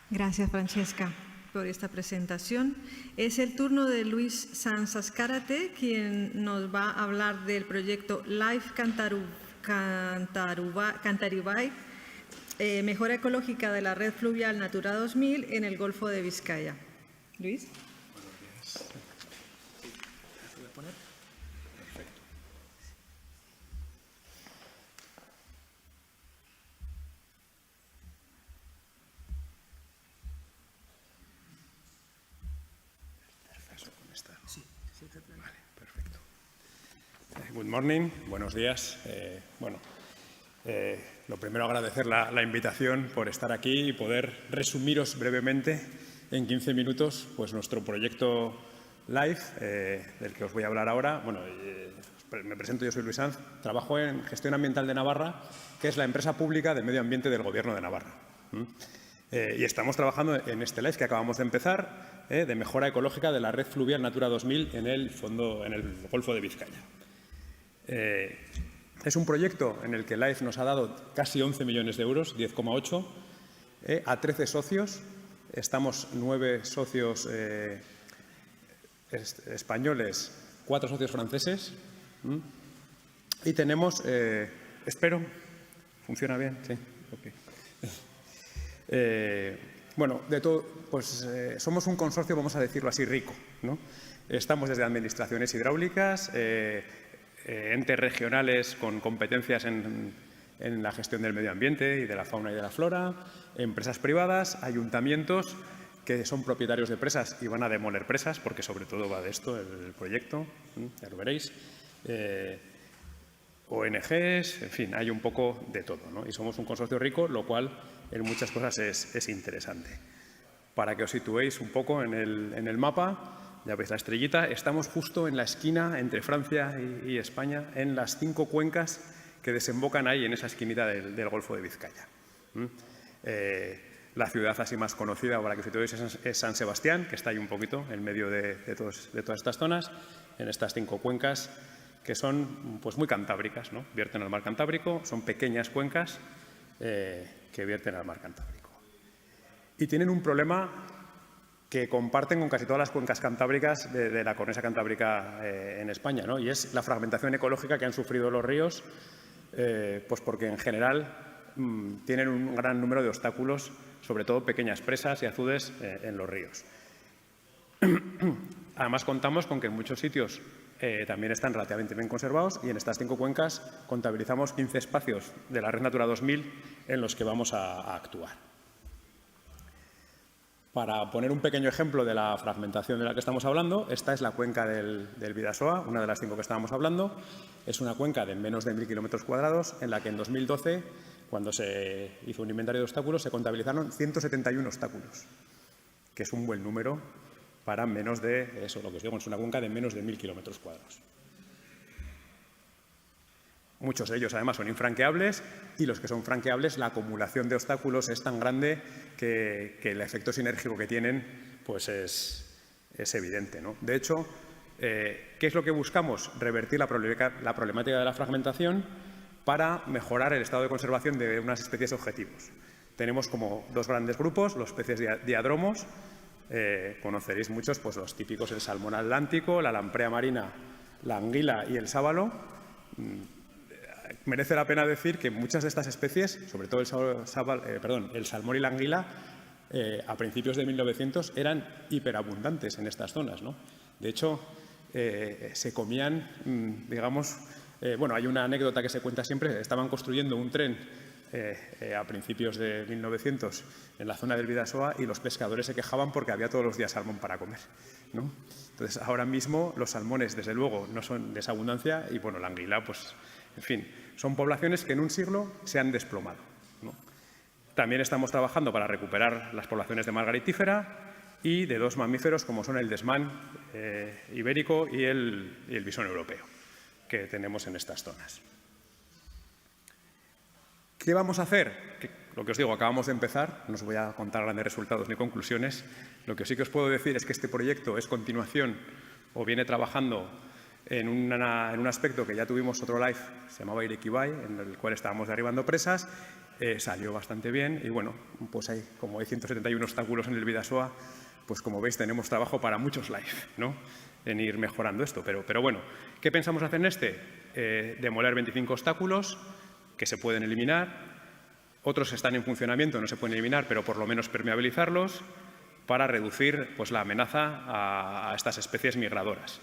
Gracias, Francesca, por esta presentación. Es el turno de Luis Sanz Azcárate, quien nos va a hablar del proyecto Life Cantarubay, mejora ecológica de la red fluvial Natura 2000 en el Golfo de Vizcaya. Luis. Vale, perfecto. Good morning, buenos días. Lo primero agradecer la invitación por estar aquí y poder resumiros brevemente en 15 minutos pues nuestro proyecto LIFE, del que os voy a hablar ahora. Bueno, me presento, yo soy Luis Sanz, trabajo en Gestión Ambiental de Navarra, que es la empresa pública de medio ambiente del Gobierno de Navarra. Y estamos trabajando en este LIFE que acabamos de empezar, de mejora ecológica de la red fluvial Natura 2000 en el Golfo de Vizcaya. Es un proyecto en el que LIFE nos ha dado casi 11 millones de euros, 10,8, a 13 socios. Estamos 9 socios españoles, 4 socios franceses. Y tenemos, espero, ¿funciona bien? Sí, ok. Bueno, de todo, pues somos un consorcio, vamos a decirlo así, rico, ¿no? Estamos desde administraciones hidráulicas, entes regionales con competencias en la gestión del medio ambiente y de la fauna y de la flora, empresas privadas, ayuntamientos que son propietarios de presas y van a demoler presas, porque sobre todo va de esto el proyecto, ya lo veréis, ONGs, en fin, hay un poco de todo, ¿no? Y somos un consorcio rico, lo cual en muchas cosas es interesante. Para que os situéis un poco en el mapa, ya veis la estrellita, estamos justo en la esquina entre Francia y España, en las 5 cuencas que desembocan ahí en esa esquinita del Golfo de Vizcaya. La ciudad así más conocida, para que os situéis, es San Sebastián, que está ahí un poquito en medio de todas estas zonas, en estas 5 cuencas que son pues muy cantábricas, ¿no? Vierten al mar Cantábrico, son pequeñas cuencas que vierten al mar Cantábrico. Y tienen un problema que comparten con casi todas las cuencas cantábricas de la cornisa cantábrica en España, ¿no? Y es la fragmentación ecológica que han sufrido los ríos, pues porque en general tienen un gran número de obstáculos, sobre todo pequeñas presas y azudes en los ríos. Además, contamos con que en muchos sitios también están relativamente bien conservados y en estas 5 cuencas contabilizamos 15 espacios de la Red Natura 2000 en los que vamos a actuar. Para poner un pequeño ejemplo de la fragmentación de la que estamos hablando, esta es la cuenca del Bidasoa, una de las 5 que estábamos hablando. Es una cuenca de menos de 1.000 kilómetros cuadrados en la que en 2012, cuando se hizo un inventario de obstáculos, se contabilizaron 171 obstáculos, que es un buen número para menos de, eso, lo que os digo, es una cuenca de menos de 1.000 kilómetros cuadrados. Muchos de ellos, además, son infranqueables y los que son franqueables, la acumulación de obstáculos es tan grande que el efecto sinérgico que tienen pues es evidente, ¿no? De hecho, ¿qué es lo que buscamos? Revertir la problemática de la fragmentación para mejorar el estado de conservación de unas especies objetivos. Tenemos como 2 grandes grupos, los peces diadromos. Conoceréis muchos, pues los típicos, el salmón atlántico, la lamprea marina, la anguila y el sábalo. Merece la pena decir que muchas de estas especies, sobre todo el salmón y la anguila, a principios de 1900 eran hiperabundantes en estas zonas, ¿no? De hecho, se comían, digamos, bueno, hay una anécdota que se cuenta siempre, estaban construyendo un tren a principios de 1900 en la zona del Bidasoa y los pescadores se quejaban porque había todos los días salmón para comer, ¿no? Entonces, ahora mismo los salmones, desde luego, no son de esa abundancia y, bueno, la anguila, pues, en fin, son poblaciones que en un siglo se han desplomado, ¿no? También estamos trabajando para recuperar las poblaciones de margaritífera y de 2 mamíferos como son el desmán ibérico y el bisón europeo, que tenemos en estas zonas. ¿Qué vamos a hacer? Lo que os digo, acabamos de empezar, no os voy a contar grandes resultados ni conclusiones. Lo que sí que os puedo decir es que este proyecto es continuación o viene trabajando en un aspecto que ya tuvimos otro live, se llamaba Irekibai, en el cual estábamos derribando presas, salió bastante bien y bueno, pues como hay 171 obstáculos en el Bidasoa, pues como veis tenemos trabajo para muchos live, ¿no? En ir mejorando esto, pero bueno, ¿qué pensamos hacer en este? Demoler 25 obstáculos que se pueden eliminar, otros están en funcionamiento, no se pueden eliminar, pero por lo menos permeabilizarlos para reducir pues, la amenaza a estas especies migradoras.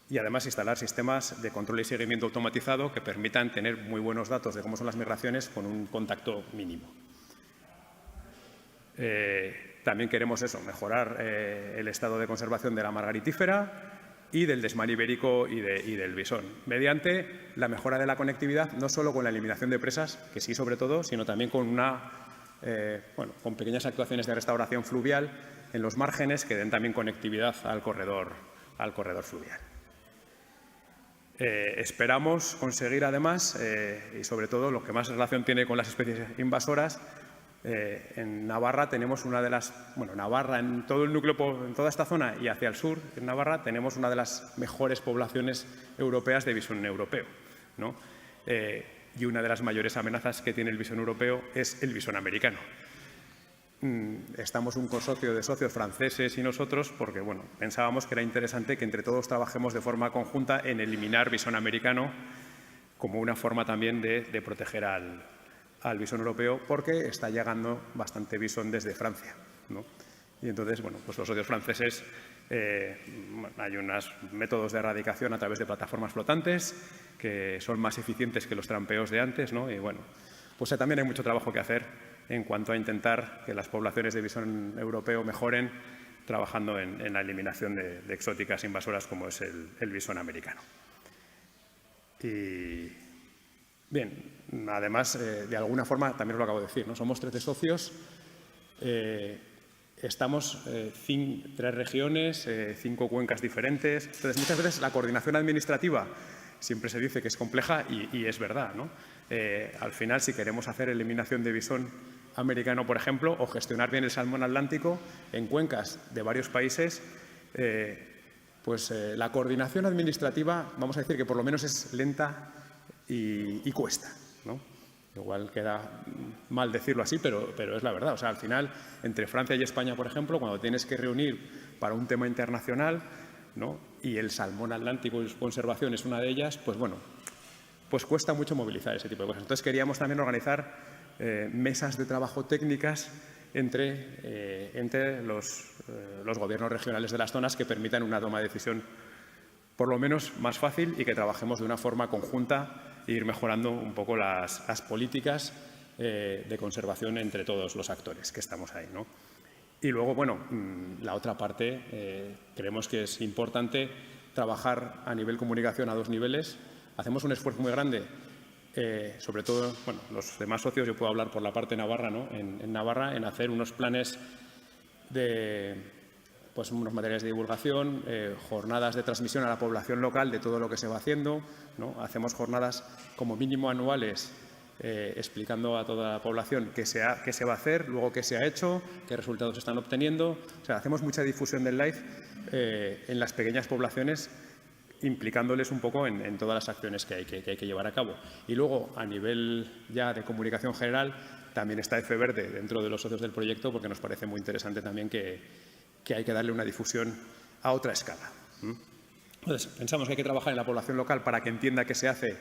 Y además instalar sistemas de control y seguimiento automatizado que permitan tener muy buenos datos de cómo son las migraciones con un contacto mínimo. También queremos eso, mejorar el estado de conservación de la margaritífera y del desmán ibérico y del bisón, mediante la mejora de la conectividad, no solo con la eliminación de presas, que sí sobre todo, sino también con con pequeñas actuaciones de restauración fluvial en los márgenes que den también conectividad al corredor fluvial. Esperamos conseguir además, y sobre todo lo que más relación tiene con las especies invasoras, en Navarra tenemos una de las, Navarra en todo el núcleo, en toda esta zona y hacia el sur, en Navarra, tenemos una de las mejores poblaciones europeas de bisón europeo, ¿no? Y una de las mayores amenazas que tiene el bisón europeo es el bisón americano. Estamos un consorcio de socios franceses y nosotros porque, pensábamos que era interesante que entre todos trabajemos de forma conjunta en eliminar bisón americano como una forma también de proteger al bisón europeo porque está llegando bastante bisón desde Francia, ¿no? Y entonces, pues los socios franceses, hay unos métodos de erradicación a través de plataformas flotantes que son más eficientes que los trampeos de antes, ¿no? Y pues también hay mucho trabajo que hacer en cuanto a intentar que las poblaciones de bisón europeo mejoren trabajando en la eliminación de exóticas invasoras como es el bisón americano. Y bien, además, de alguna forma, también os lo acabo de decir, ¿no? Somos 13 socios, estamos 3 regiones, 5 cuencas diferentes. Entonces, muchas veces la coordinación administrativa siempre se dice que es compleja y es verdad, ¿no? Al final, si queremos hacer eliminación de bisón americano, por ejemplo, o gestionar bien el salmón atlántico en cuencas de varios países, la coordinación administrativa, vamos a decir que por lo menos es lenta y cuesta, ¿no? Igual queda mal decirlo así, pero es la verdad. O sea, al final, entre Francia y España, por ejemplo, cuando tienes que reunir para un tema internacional, ¿no? Y el salmón atlántico y su conservación es una de ellas, pues cuesta mucho movilizar ese tipo de cosas. Entonces queríamos también organizar mesas de trabajo técnicas entre los gobiernos regionales de las zonas, que permitan una toma de decisión por lo menos más fácil y que trabajemos de una forma conjunta e ir mejorando un poco las políticas de conservación entre todos los actores que estamos ahí, ¿no? Y luego, bueno, la otra parte, creemos que es importante trabajar a nivel comunicación a dos niveles. Hacemos un esfuerzo muy grande, sobre todo, bueno, los demás socios, yo puedo hablar por la parte navarra, ¿no? En Navarra, en hacer unos planes pues unos materiales de divulgación, jornadas de transmisión a la población local de todo lo que se va haciendo, ¿no? Hacemos jornadas como mínimo anuales explicando a toda la población qué se va a hacer, luego qué se ha hecho, qué resultados se están obteniendo. O sea, hacemos mucha difusión del LIFE en las pequeñas poblaciones, implicándoles un poco en todas las acciones que hay que llevar a cabo. Y luego, a nivel ya de comunicación general, también está EFEverde dentro de los socios del proyecto, porque nos parece muy interesante también que hay que darle una difusión a otra escala. Entonces, pensamos que hay que trabajar en la población local para que entienda qué se hace,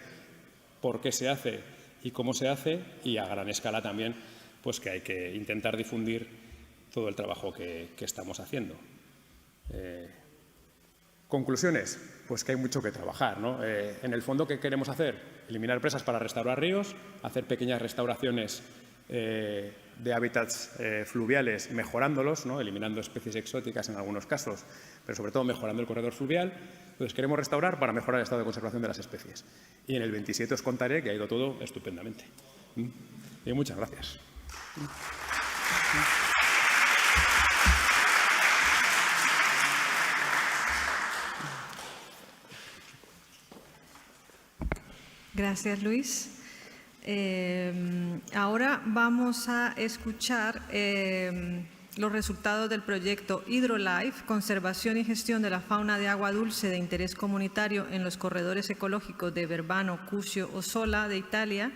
por qué se hace y cómo se hace, y a gran escala también, pues que hay que intentar difundir todo el trabajo que estamos haciendo. Conclusiones, pues que hay mucho que trabajar, ¿no? En el fondo, ¿qué queremos hacer? Eliminar presas para restaurar ríos, hacer pequeñas restauraciones de hábitats fluviales, mejorándolos, ¿no? Eliminando especies exóticas en algunos casos, pero sobre todo mejorando el corredor fluvial. Entonces queremos restaurar para mejorar el estado de conservación de las especies. Y en el 27 os contaré que ha ido todo estupendamente. Y muchas gracias. Gracias, Luis. Ahora vamos a escuchar los resultados del proyecto HydroLife, conservación y gestión de la fauna de agua dulce de interés comunitario en los corredores ecológicos de Verbano, Cusio o Sola de Italia,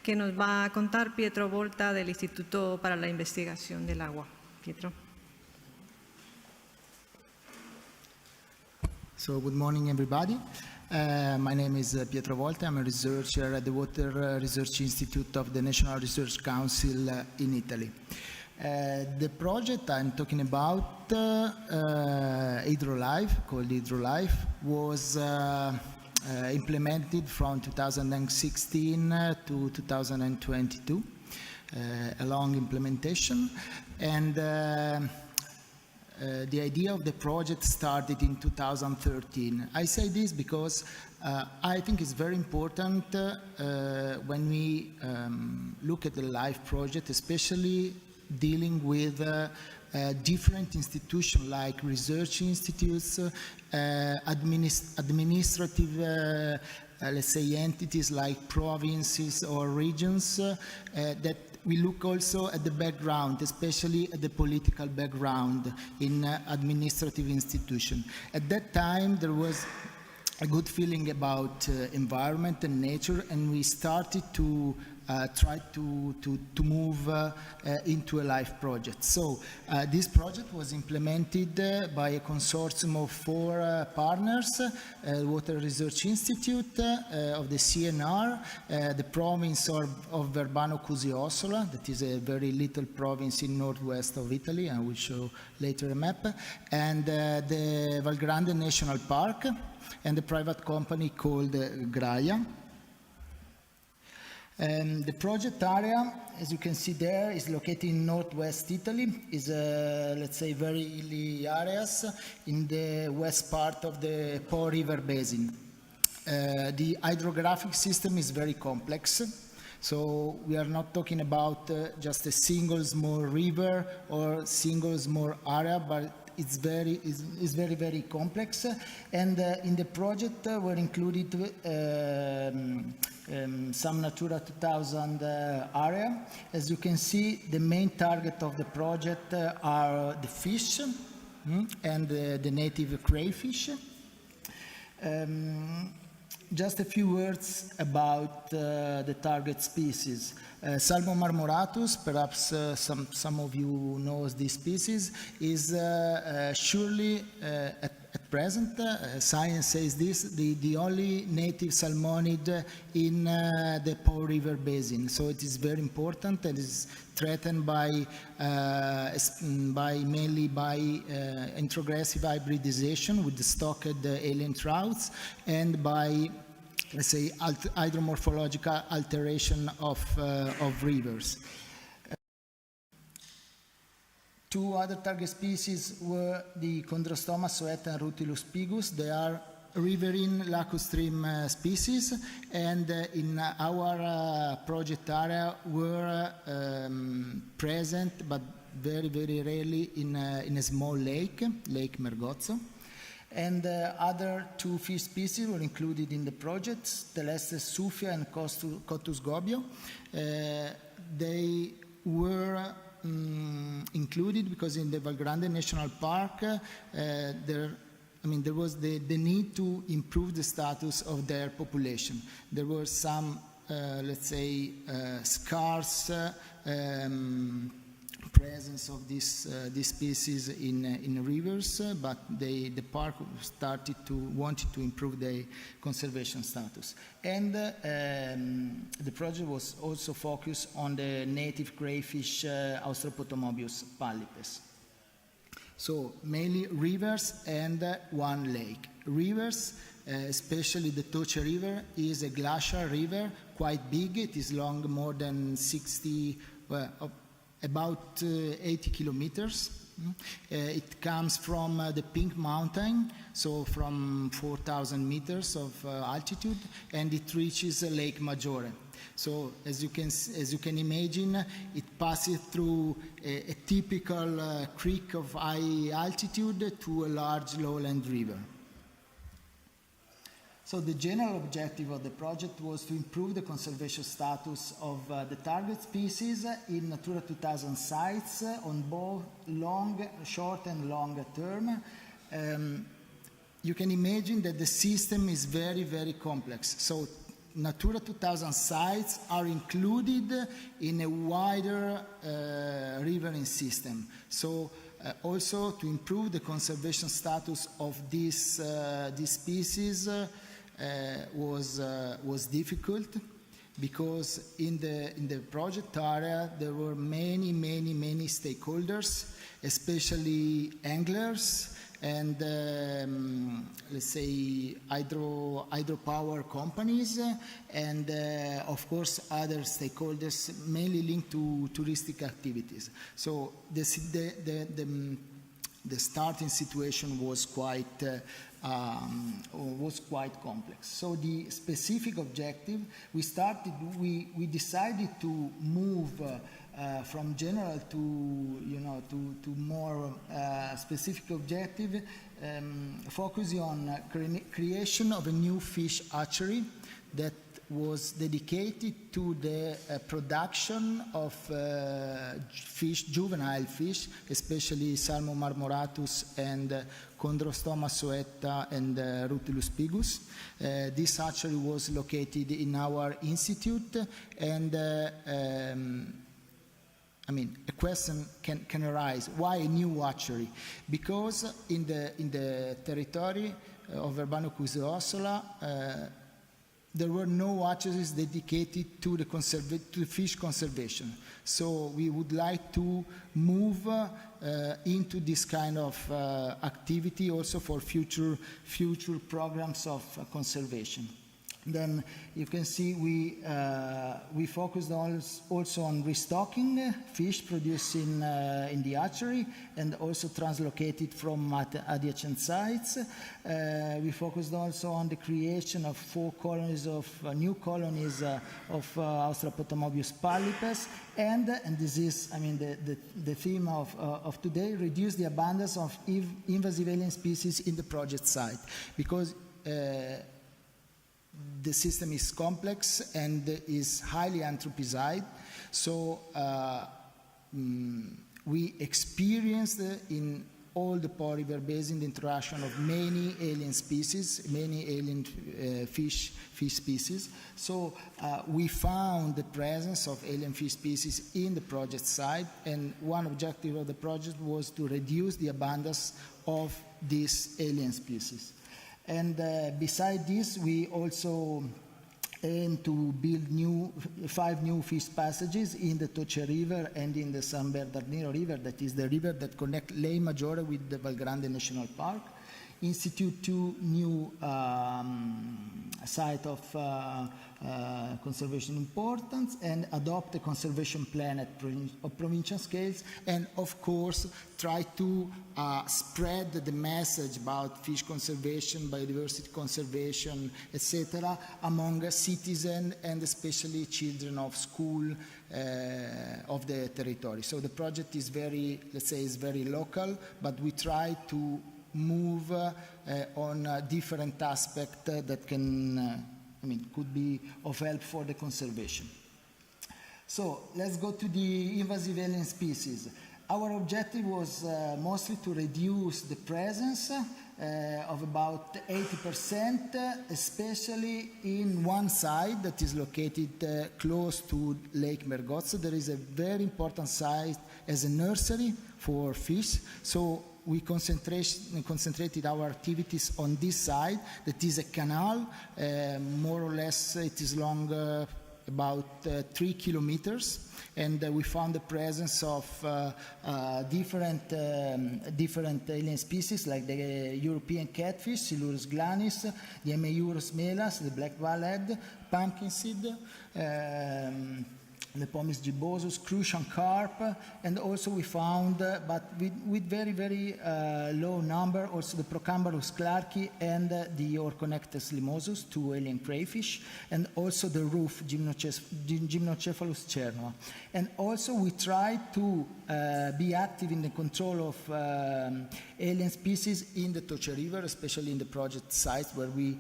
que nos va a contar Pietro Volta del Instituto para la Investigación del Agua. Pietro. So, good morning, everybody. My name is Pietro Volta. I'm a researcher at the Water Research Institute of the National Research Council in Italy. The project I'm talking about, HydroLife, called HydroLife, was implemented from 2016 to 2022, a long implementation. And the idea of the project started in 2013. I say this because I think it's very important when we look at the LIFE project, especially dealing with different institutions like research institutes, administrative let's say entities like provinces or regions, that we look also at the background, especially at the political background in administrative institutions. At that time, there was a good feeling about environment and nature, and we started to try to move into a LIFE project. So this project was implemented by a consortium of 4 partners, Water Research Institute of the CNR, the province of Verbano Cusio, that is a very little province in northwest of Italy, I will show later a map, and the Val Grande National Park, and the private company called Graia. The project area, as you can see there, is located in northwest Italy, is let's say very hilly areas in the west part of the Po River basin. The hydrographic system is very complex, so we are not talking about just a single small river or single small area, but it's very complex. And in the project were included some Natura 2000 area. As you can see, the main target of the project are the fish and the native crayfish. Just a few words about the target species. Salmon marmoratus, perhaps some of you know this species, is surely at present. Science says this, the only native salmonid in the Po River basin. So it is very important and is threatened by mainly by introgressive hybridization with the stocked alien trouts and by, let's say, hydromorphological alteration of rivers. Two other target species were the Chondrostoma soetta and Rutilus pigus. They are riverine lacustrine species, and in our project area were present, but very, very rarely in a small lake, Lake Mergozzo. And other two fish species were included in the project, Telestes sufia and Cottus gobio. They were included because in the Val Grande National Park there was the need to improve the status of their population. There were some, let's say, scarce presence of this species in rivers, but the park wanted to improve their conservation status. And the project was also focused on the native crayfish Austropotomobius pallipes. So mainly rivers and one lake. Rivers, especially the Toce River, is a glacial river, quite big. It is long more than 60, about 80 kilometers. It comes from the Pink Mountain, so from 4,000 meters of altitude, and it reaches Lake Maggiore. So as you can imagine, it passes through a typical creek of high altitude to a large lowland river. So the general objective of the project was to improve the conservation status of the target species in Natura 2000 sites on both short and long term. You can imagine that the system is very, very complex. So Natura 2000 sites are included in a wider riverine system. So also to improve the conservation status of this species was difficult because in the project area there were many stakeholders, especially anglers and let's say hydropower companies and of course other stakeholders mainly linked to touristic activities. So the starting situation was quite complex. So the specific objective, we decided to move from general to more specific objective, focusing on creation of a new fish hatchery that was dedicated to the production of juvenile fish, especially Salmon marmoratus and Chondrostoma soetta and Rutilus pigus. This hatchery was located in our institute, and a question can arise: why a new hatchery? Because in the territory of Verbano Cusi-Ossola, there were no hatcheries dedicated to the fish conservation. So we would like to move into this kind of activity also for future programs of conservation. Then you can see we focused also on restocking fish produced in the hatchery and also translocated from adjacent sites. We focused also on the creation of new colonies of Austropotomobius pallipes, and this is, the theme of today: reduce the abundance of invasive alien species in the project site, because the system is complex and is highly anthropized. So we experienced in all the Po River basin the interaction of many alien species, many alien fish species. So we found the presence of alien fish species in the project site, and one objective of the project was to reduce the abundance of these alien species. And beside this, we also aim to build 5 new fish passages in the Toce River and in the San Bernardino River, that is the river that connects Lei Maggiore with the Valgrande National Park. Institute 2 new sites of conservation importance, and adopt a conservation plan at provincial scales, and of course try to spread the message about fish conservation, biodiversity conservation, etc. among citizens and especially children of school of the territory. So the project is very, let's say, is very local, but we try to move on different aspects that can, could be of help for the conservation. So let's go to the invasive alien species. Our objective was mostly to reduce the presence of about 80%, especially in one site that is located close to Lake Mergozzo. There is a very important site as a nursery for fish. So we concentrated our activities on this side, that is a canal, more or less it is long about 3 kilometers, and we found the presence of different alien species like the European catfish, Silurus glanis, the Emeurus melas, the black wallhead, pumpkin seed, the Pomis gibbosus, crucian carp, and also we found, but with very, very low number, also the Procambarus clarki and the Orconectes limosus, 2 alien crayfish, and also the roof Gymnocephalus cernua. And also we tried to be active in the control of alien species in the Toce River, especially in the project sites where we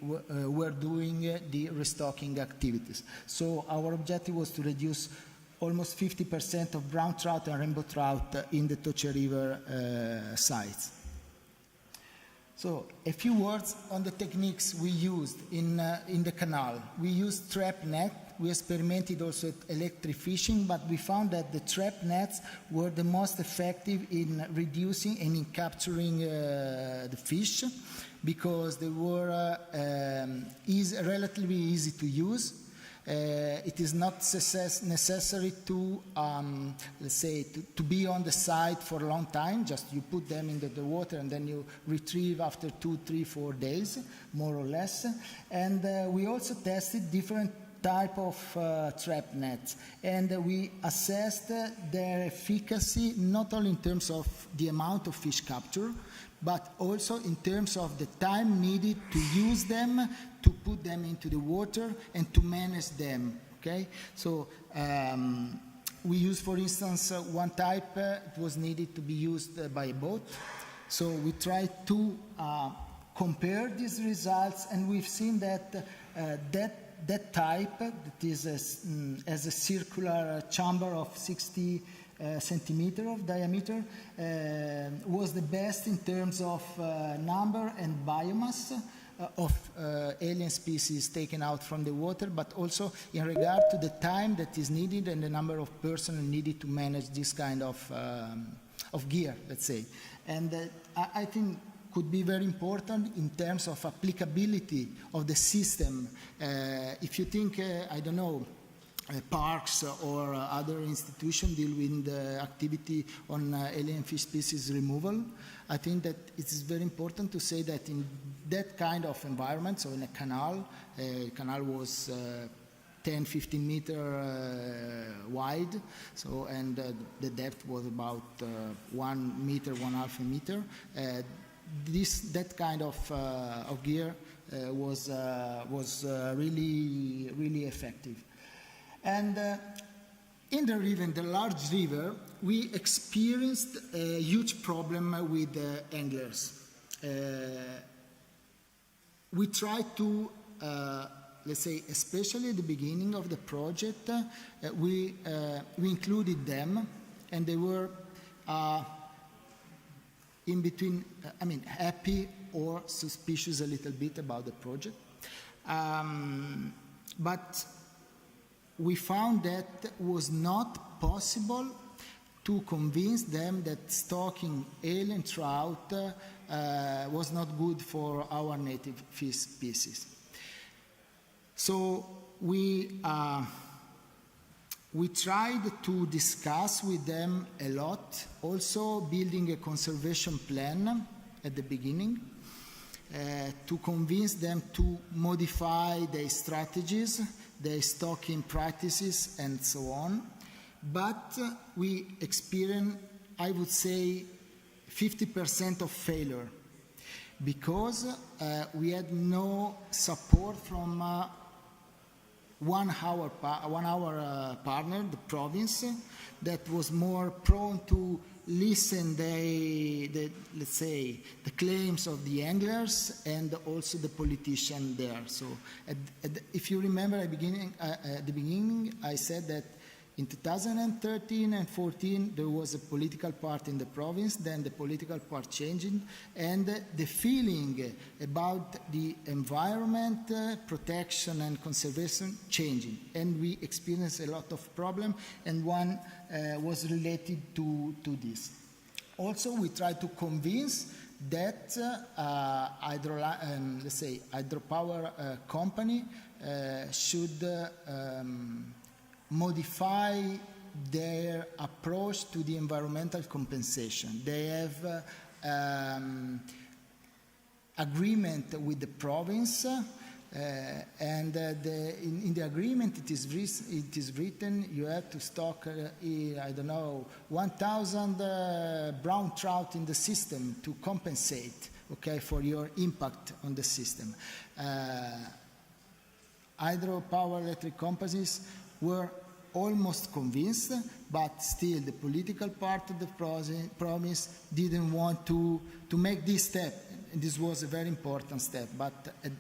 were doing the restocking activities. So our objective was to reduce almost 50% of brown trout and rainbow trout in the Toce River sites. So a few words on the techniques we used in the canal. We used trap net. We experimented also at electric fishing, but we found that the trap nets were the most effective in reducing and in capturing the fish, because they were relatively easy to use. It is not necessary to, let's say, to be on the site for a long time. Just you put them into the water and then you retrieve after 2, 3, 4 days, more or less. And we also tested different type of trap nets, and we assessed their efficacy not only in terms of the amount of fish capture, but also in terms of the time needed to use them, to put them into the water, and to manage them, okay? So we used, for instance, one type, it was needed to be used by a boat. So we tried to compare these results, and we've seen that that type, that is as a circular chamber of 60 centimeter of diameter, was the best in terms of number and biomass of alien species taken out from the water, but also in regard to the time that is needed and the number of personnel needed to manage this kind of gear, let's say. And I think could be very important in terms of applicability of the system. If you think, I don't know, parks or other institutions deal with the activity on alien fish species removal, I think that it is very important to say that in that kind of environment, so in a canal was 10, 15 meter wide, so, and the depth was about 1 meter, 1.5 meter. That kind of gear was really, really effective. And in the river, in the large river, we experienced a huge problem with anglers. We tried to, let's say, especially at the beginning of the project, we included them, and they were in between, happy or suspicious a little bit about the project. But we found that it was not possible to convince them that stocking alien trout was not good for our native fish species. So we tried to discuss with them a lot, also building a conservation plan at the beginning, to convince them to modify their strategies, their stocking practices, and so on. But we experienced, I would say, 50% of failure, because we had no support from one hour partner, the province, that was more prone to listen let's say, the claims of the anglers and also the politician there. So if you remember at the beginning, I said that in 2013 and 14, there was a political part in the province, then the political part changing, and the feeling about the environment, protection and conservation changing. And we experienced a lot of problems, and one was related to this. Also, we tried to convince that hydropower company should modify their approach to the environmental compensation. They have agreement with the province, and in the agreement it is written you have to stock 1,000 brown trout in the system to compensate, okay, for your impact on the system. Hydropower electric companies were almost convinced, but still the political part of the province didn't want to make this step. This was a very important step, but at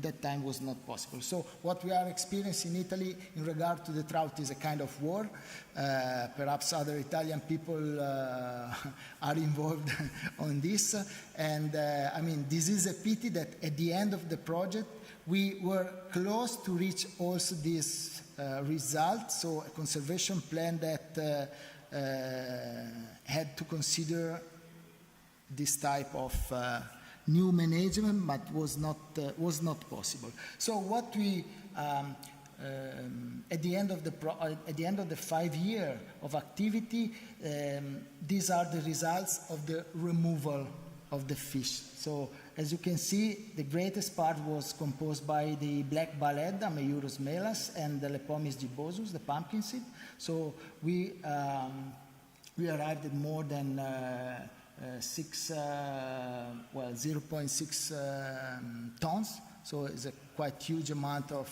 that time was not possible. So what we are experiencing in Italy in regard to the trout is a kind of war. Perhaps other Italian people are involved on this. And this is a pity that at the end of the project, we were close to reach also this result, so a conservation plan that had to consider this type of new management, but was not possible. So what we at the end of the 5 years of activity, these are the results of the removal of the fish. So as you can see, the greatest part was composed by the black ballhead, Ameiurus melas, and the Lepomis gibbosus, the pumpkin seed. So we arrived at more than 0.6 tons. So it's a quite huge amount of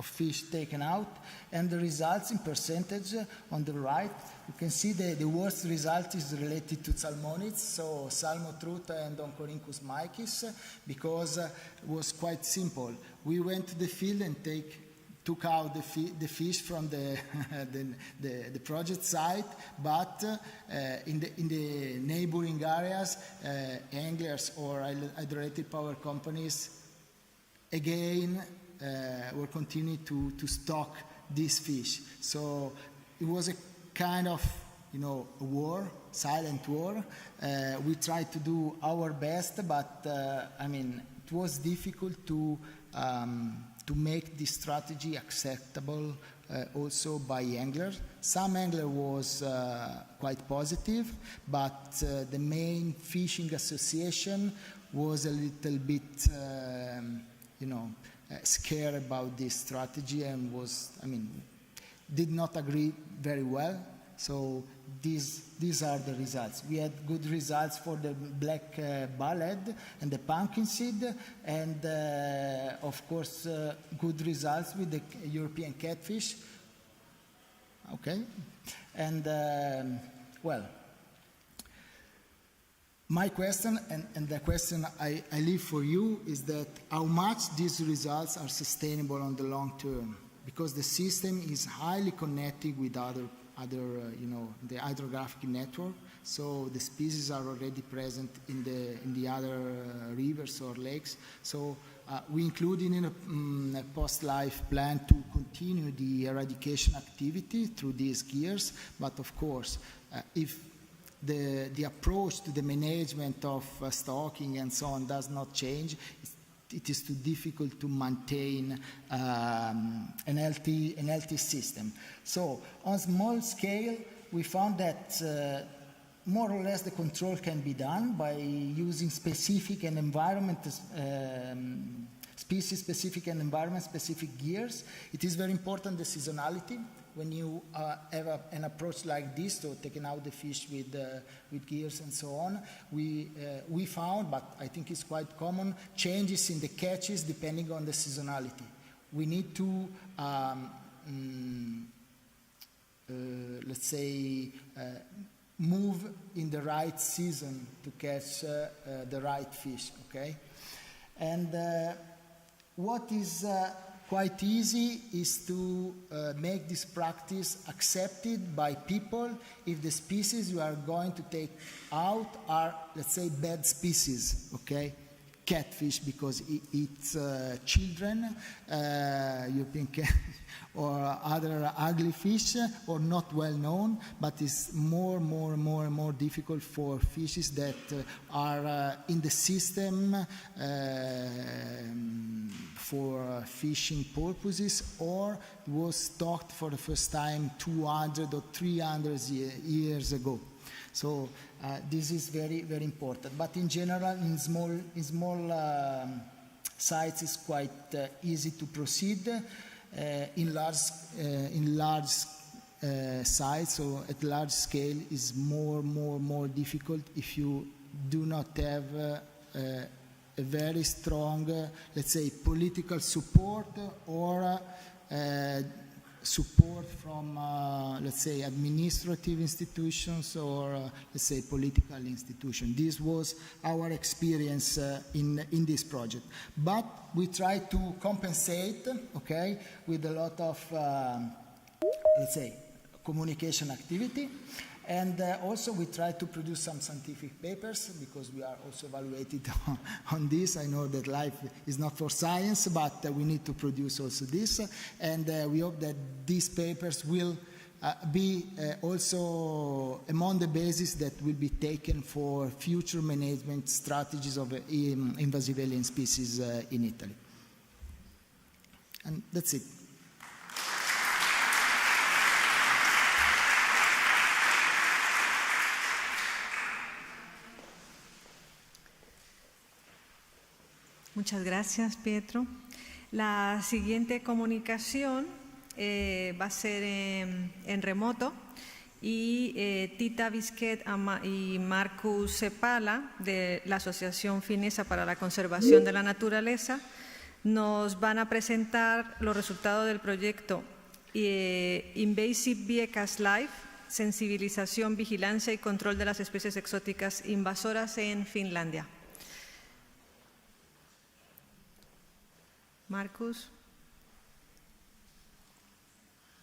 fish taken out. And the results in percentage on the right, you can see the worst result is related to salmonids, so Salmotruta and Oncorhynchus mycis, because it was quite simple. We went to the field and took out the fish from the project site, but in the neighboring areas, anglers or hydroelectric power companies again were continuing to stock these fish. So it was a kind of a war, silent war. We tried to do our best, but it was difficult to make this strategy acceptable also by anglers. Some angler was quite positive, but the main fishing association was a little bit, scared about this strategy and did not agree very well. So these are the results. We had good results for the black ballhead and the pumpkin seed, and of course good results with the European catfish. Okay, and my question and the question I leave for you is that how much these results are sustainable on the long term, because the system is highly connected with other the hydrographic network. So the species are already present in the other rivers or lakes. So we included in a post-life plan to continue the eradication activity through these gears. But of course, if the approach to the management of stocking and so on does not change, it is too difficult to maintain an healthy system. So on small scale, we found that more or less the control can be done by using specific and species-specific and environment-specific gears. It is very important, the seasonality. When you have an approach like this, to taking out the fish with gears and so on, we found, but I think it's quite common, changes in the catches depending on the seasonality. We need to, let's say, move in the right season to catch the right fish, okay? And what is quite easy is to make this practice accepted by people if the species you are going to take out are, let's say, bad species, okay? Catfish, because it eats children, European catfish, or other ugly fish, or not well known, but it's more and more difficult for fishes that are in the system for fishing purposes, or was stocked for the first time 200 or 300 years ago. So this is very, very important. But in general, in small sites, it's quite easy to proceed. In large sites, or at large scale, is more difficult if you do not have a very strong, let's say, political support or support from, let's say, administrative institutions or, let's say, political institutions. This was our experience in this project. But we try to compensate, okay, with a lot of, let's say, communication activity. And also we try to produce some scientific papers, because we are also evaluated on this. I know that life is not for science, but we need to produce also this. And we hope that these papers will be also among the basis that will be taken for future management strategies of invasive alien species in Italy. And that's it. Muchas gracias, Pietro. La siguiente comunicación va a ser en remoto, y Tita Bisquet y Marcus Sepala, de la Asociación Finesa para la Conservación de la Naturaleza, nos van a presentar los resultados del proyecto Invasive Vehicles Life, sensibilización, vigilancia y control de las especies exóticas invasoras en Finlandia. Marcus,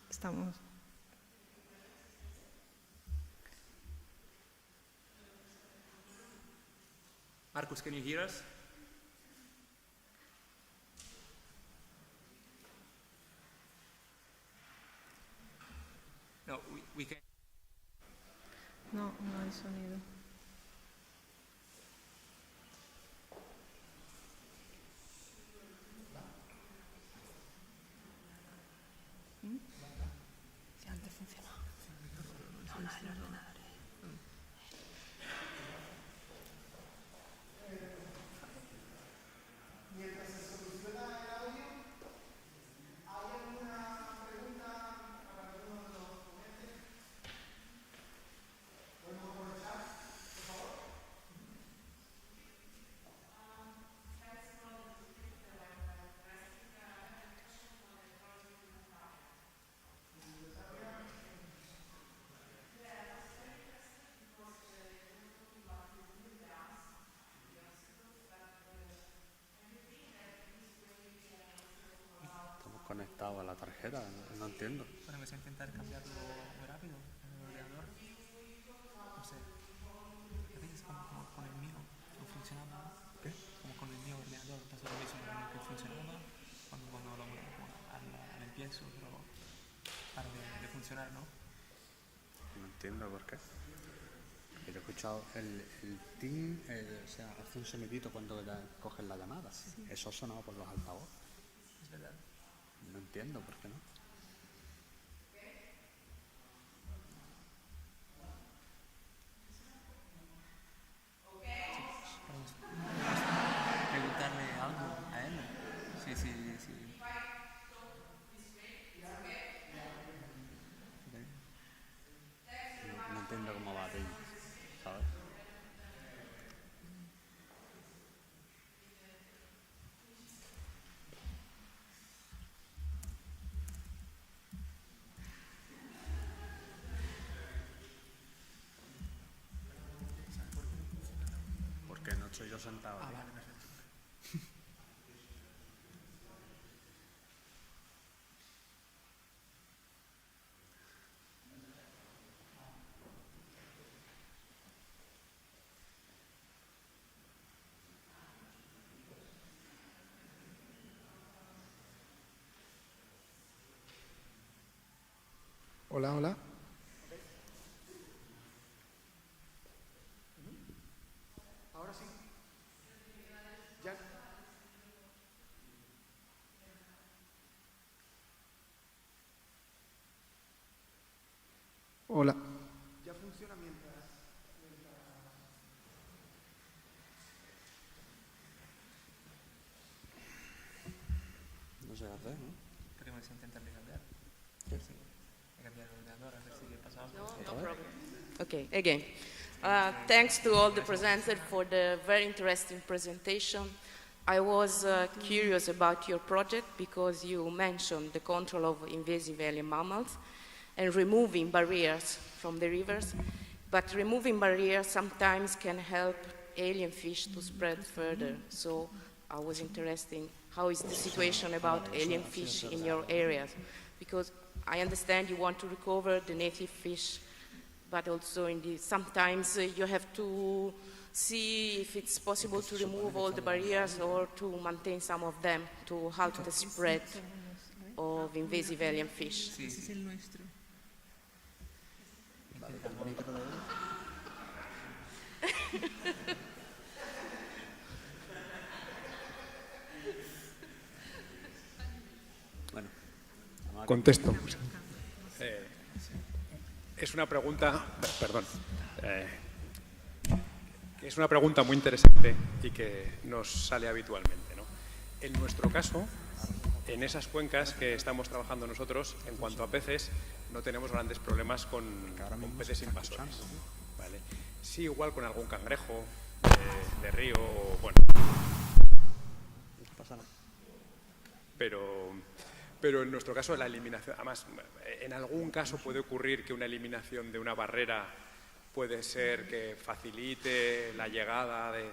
estamos. Marcus, can you hear us? No, we can. No, no hay sonido. Si antes funcionaba. No, el ordenador. Mientras se soluciona el audio, ¿hay alguna pregunta para alguno de los ponentes? ¿Podemos aprovechar? dado a la tarjeta, no entiendo. Podemos intentar cambiarlo muy rápido en el ordenador. No sé. A veces como con el mío no funcionaba. ¿Qué? Como con el mío ordenador, pasó lo mismo que funcionaba cuando lo al empiezo, pero para de funcionar, ¿no? No entiendo por qué. Yo he escuchado el ting, o sea, hace un sonidito cuando cogen la llamada. Sí. Eso ha sonado por los altavoces. Es verdad. No entiendo por qué no. Preguntarle algo a él. Sí. No entiendo cómo va a ti, ¿sabes? Porque no estoy yo sentado aquí. Vale, perfecto. Hola, hola. Ahora sí. Ya. Hola. Ya funciona mientras... No sé qué hacer, ¿no? Podemos intentar cambiar. ¿Qué? Sí. Cambiar el ordenador, a ver si pasa algo. No problem. Okay, again. Thanks to all the presenters for the very interesting presentation. I was curious about your project because you mentioned the control of invasive alien mammals and removing barriers from the rivers. But removing barriers sometimes can help alien fish to spread further. So I was interested, how is the situation about alien fish in your areas? Because I understand you want to recover the native fish, but also sometimes you have to see if it's possible to remove all the barriers or to maintain some of them to halt the spread of invasive alien fish. Sí. Ese es el nuestro. Bueno, contesto. Es una pregunta, perdón, es una pregunta muy interesante y que nos sale habitualmente, ¿no? En nuestro caso, en esas cuencas que estamos trabajando nosotros, en cuanto a peces, no tenemos grandes problemas con peces invasores, ¿vale? Sí, igual con algún cangrejo de río, o bueno. Pero en nuestro caso la eliminación, además, en algún caso puede ocurrir que una eliminación de una barrera puede ser que facilite la llegada de...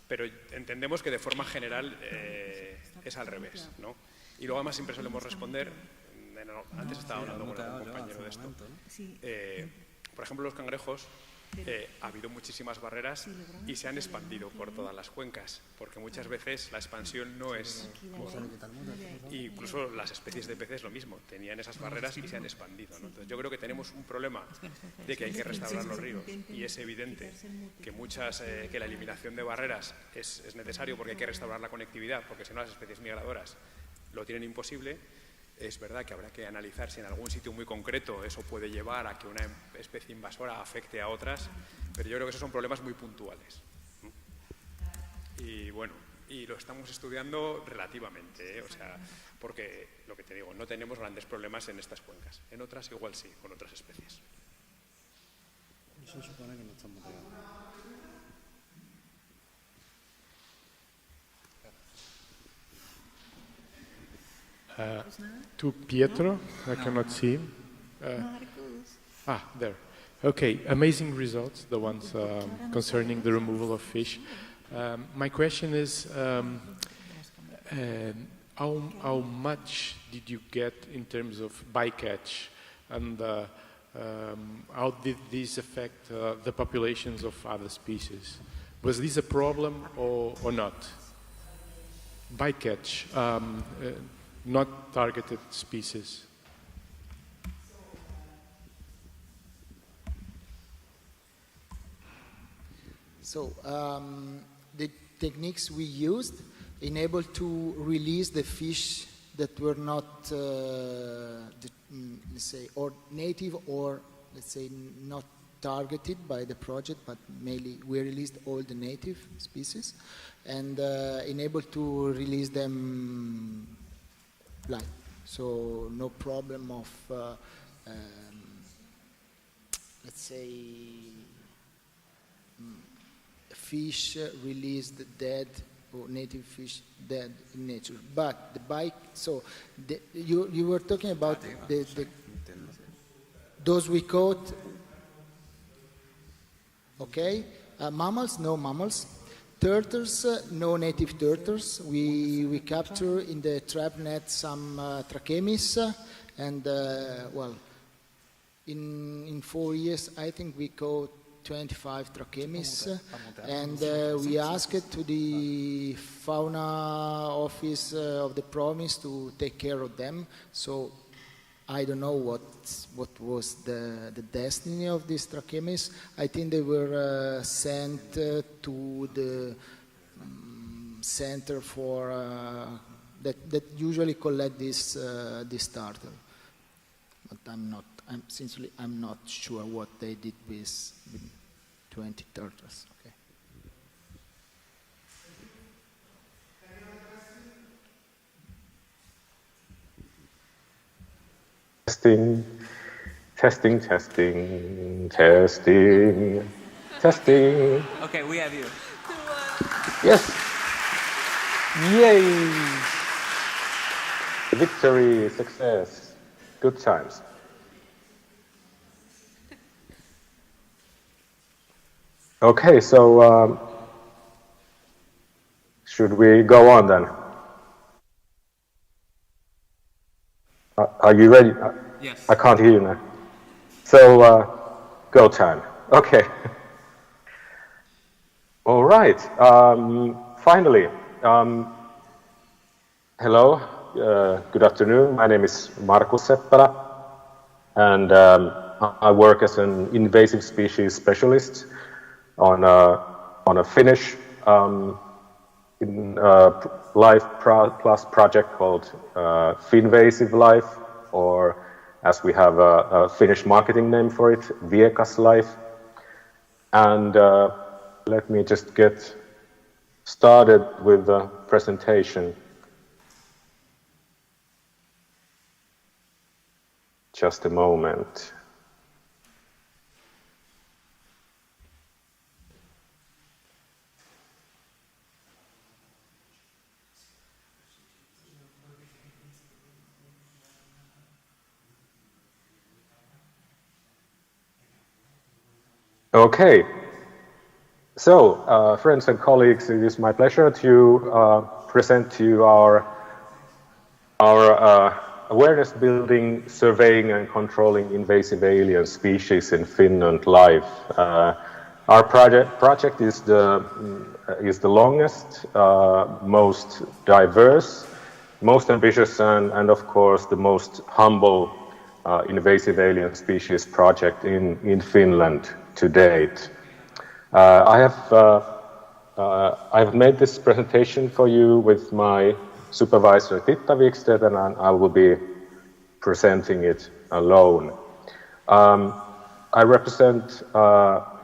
Pero entendemos que de forma general es al revés, ¿no? Y luego además siempre solemos responder, antes estaba hablando con algún compañero de esto, por ejemplo los cangrejos, ha habido muchísimas barreras y se han expandido por todas las cuencas, porque muchas veces la expansión no es... Incluso las especies de peces lo mismo, tenían esas barreras y se han expandido, ¿no? Entonces yo creo que tenemos un problema de que hay que restaurar los ríos y es evidente que que la eliminación de barreras es necesario porque hay que restaurar la conectividad, porque si no las especies migradoras lo tienen imposible. Es verdad que habrá que analizar si en algún sitio muy concreto eso puede llevar a que una especie invasora afecte a otras, pero yo creo que esos son problemas muy puntuales. Y bueno, y lo estamos estudiando relativamente, ¿eh? O sea, porque lo que te digo, no tenemos grandes problemas en estas cuencas. En otras igual sí, con otras especies. Eso supone que no estamos pegando. To Pietro, I cannot see him. There. Okay, amazing results, the ones concerning the removal of fish. My question is, how much did you get in terms of bycatch, and how did this affect the populations of other species? Was this a problem or not? Bycatch, not targeted species. So the techniques we used enable to release the fish that were not, let's say, or native or, let's say, not targeted by the project, but mainly we released all the native species and enable to release them blind. So no problem of, let's say, fish released dead or native fish dead in nature. But the bike, so you were talking about those we caught, okay? Mammals, no mammals. Turtles, no native turtles. We capture in the trap net some trachemis, and well, in 4 years, I think we caught 25 trachemis, and we asked to the fauna office of the province to take care of them. So I don't know what was the destiny of these trachemis. I think they were sent to the center for that usually collect this turtle. But sincerely, I'm not sure what they did with 20 turtles. Okay. Testing, testing, testing, testing, testing. Okay, we have you. Yes. Yay! Victory, success, good times. Okay, so should we go on then? Are you ready? Yes. I can't hear you now. So, go time. Okay. All right. Finally, hello. Good afternoon. My name is Markus Seppälä, and I work as an invasive species specialist on a Finnish Life Plus project called Finvasive Life, or as we have a Finnish marketing name for it, Viekas Life. And let me just get started with the presentation. Just a moment. Okay, so friends and colleagues, it is my pleasure to present to you our awareness building, surveying and controlling invasive alien species in Finland live. Our project is the longest, most diverse, most ambitious, and of course the most humble invasive alien species project in Finland to date. I have made this presentation for you with my supervisor Titta Wikstedt, and I will be presenting it alone. I represent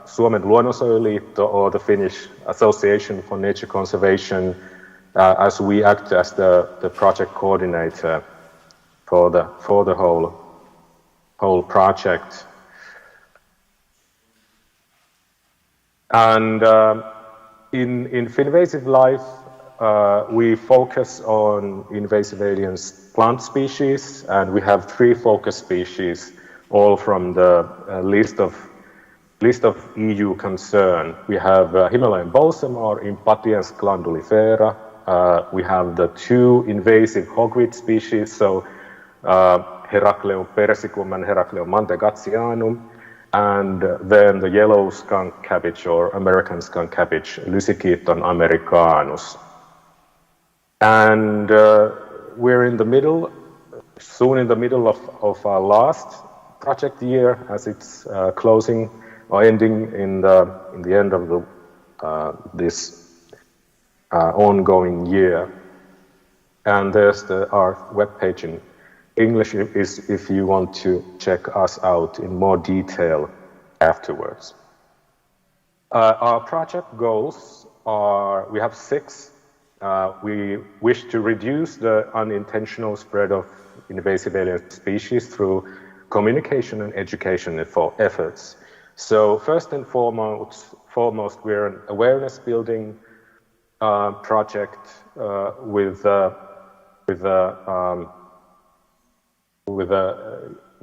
Suomen Luonnonsuojeluliitto, or the Finnish Association for Nature Conservation, as we act as the project coordinator for the whole project. And in Finvasive Life, we focus on invasive alien plant species, and we have 3 focus species, all from the list of EU concern. We have Himalayan balsam, or Impatiens glandulifera, we have the 2 invasive hogweed species, so Heracleum persicum and Heracleum mantegazzianum, and then the yellow skunk cabbage or American skunk cabbage, Lysichiton americanus. And we're in the middle, soon in the middle of our last project year, as it's closing or ending in the end of this ongoing year. And there's our webpage in English if you want to check us out in more detail afterwards. Our project goals are, we have 6. We wish to reduce the unintentional spread of invasive alien species through communication and education efforts. So first and foremost, we're an awareness building project with a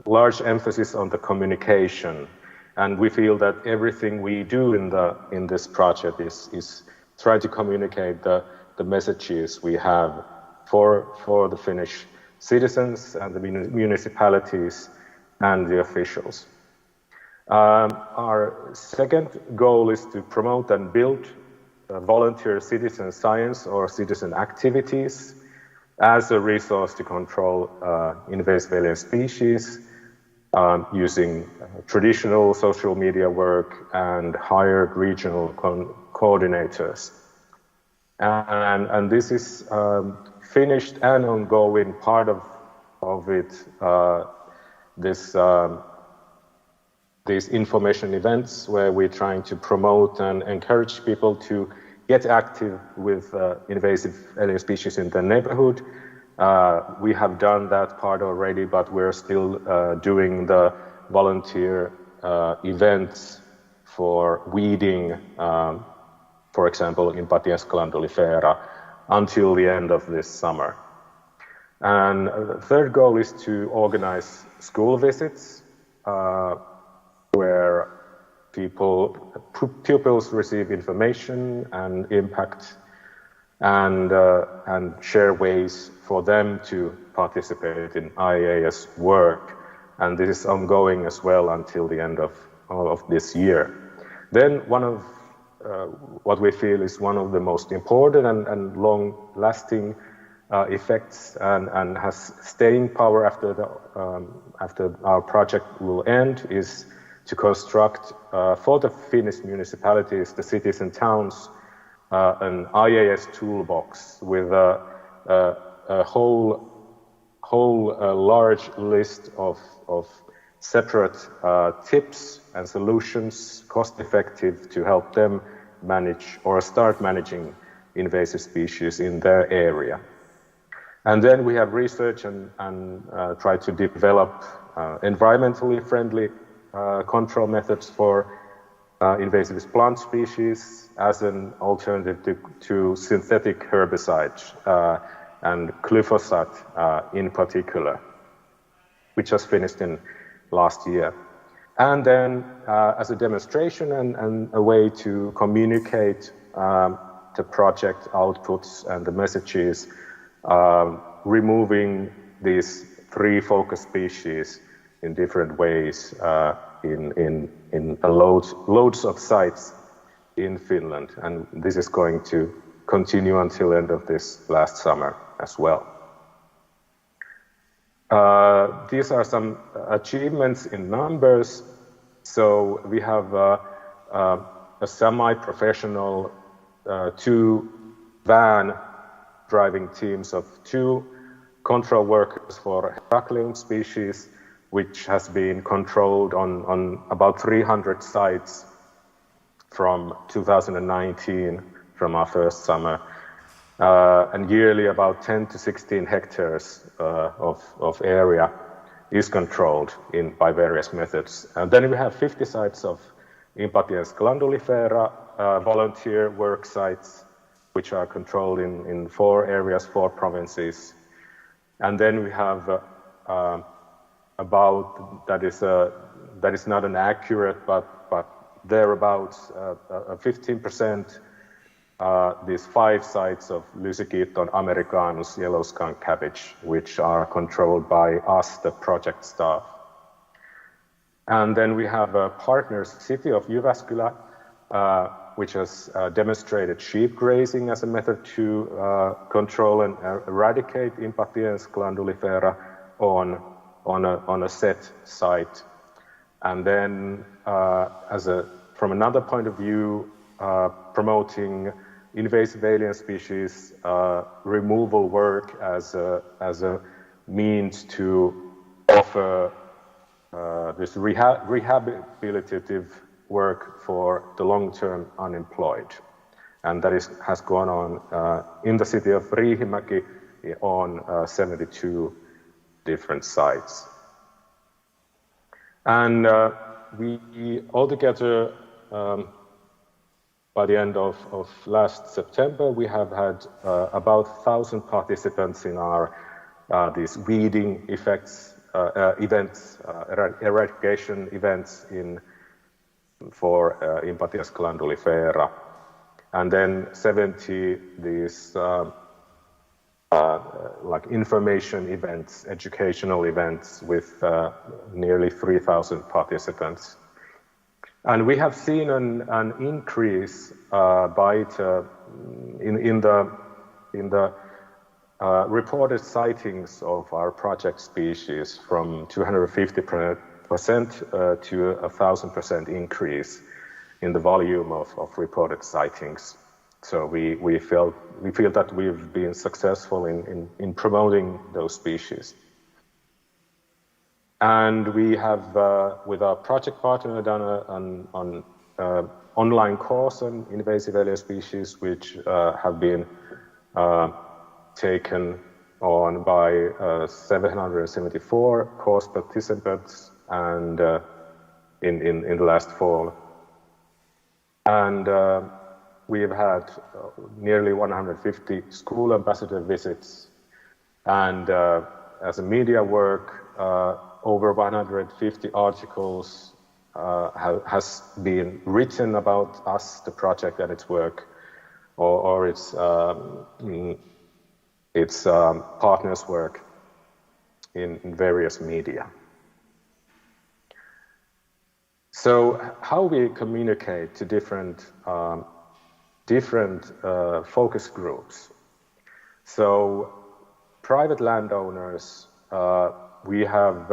large emphasis on the communication, and we feel that everything we do in this project is try to communicate the messages we have for the Finnish citizens and the municipalities and the officials. Our second goal is to promote and build volunteer citizen science or citizen activities as a resource to control invasive alien species using traditional social media work and hired regional coordinators. And this is finished and ongoing part of it, these information events where we're trying to promote and encourage people to get active with invasive alien species in their neighborhood. We have done that part already, but we're still doing the volunteer events for weeding, for example, in Patiens glandulifera, until the end of this summer. And the third goal is to organize school visits where pupils receive information and impact and share ways for them to participate in IAS work. And this is ongoing as well until the end of this year. Then one of what we feel is one of the most important and long-lasting effects and has staying power after our project will end is to construct for the Finnish municipalities, the cities and towns, an IAS toolbox with a whole large list of separate tips and solutions, cost-effective, to help them manage or start managing invasive species in their area. And then we have research and try to develop environmentally friendly control methods for invasive plant species as an alternative to synthetic herbicides and glyphosate in particular, which was finished in last year. And then as a demonstration and a way to communicate the project outputs and the messages, removing these 3 focus species in different ways in loads of sites in Finland. And this is going to continue until end of this last summer as well. These are some achievements in numbers. So we have a semi-professional 2 van driving teams of 2 control workers for Heracleum species, which has been controlled on about 300 sites from 2019, from our first summer, and yearly about 10 to 16 hectares of area is controlled by various methods. And then we have 50 sites of Patiens glandulifera volunteer work sites, which are controlled in 4 areas, 4 provinces. And then we have about, that is not an accurate, but thereabouts, a 15% these 5 sites of Lysichiton americanus, yellow skunk cabbage, which are controlled by us, the project staff. And then we have a partner city of Jyväskylä, which has demonstrated sheep grazing as a method to control and eradicate Impatiens glandulifera on a set site. And then from another point of view, promoting invasive alien species removal work as a means to offer this rehabilitative work for the long-term unemployed. And that has gone on in the city of Riihimäki on 72 different sites. And we altogether, by the end of last September, we have had about 1,000 participants in our these weeding events, eradication events for Impatiens glandulifera, and then 70 these like information events, educational events with nearly 3,000 participants. And we have seen an increase in the reported sightings of our project species from 250% to 1,000% increase in the volume of reported sightings. So we feel that we've been successful in promoting those species. And we have, with our project partner, done an online course on invasive alien species, which have been taken on by 774 course participants and in the last fall. And we've had nearly 150 school ambassador visits, and as a media work, over 150 articles has been written about us, the project and its work, or its partners' work in various media. So how we communicate to different focus groups. So private landowners, we have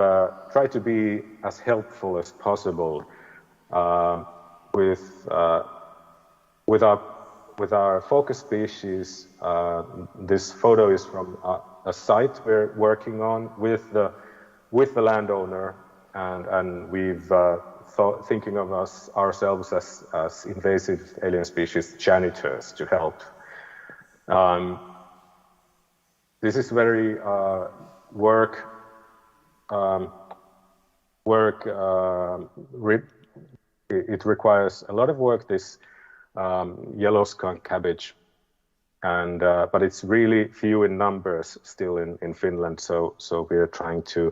tried to be as helpful as possible with our focus species. This photo is from a site we're working on with the landowner, and we've thinking of ourselves as invasive alien species janitors to help. This is very it requires a lot of work, this yellow skunk cabbage, and but it's really few in numbers still in Finland, so we're trying to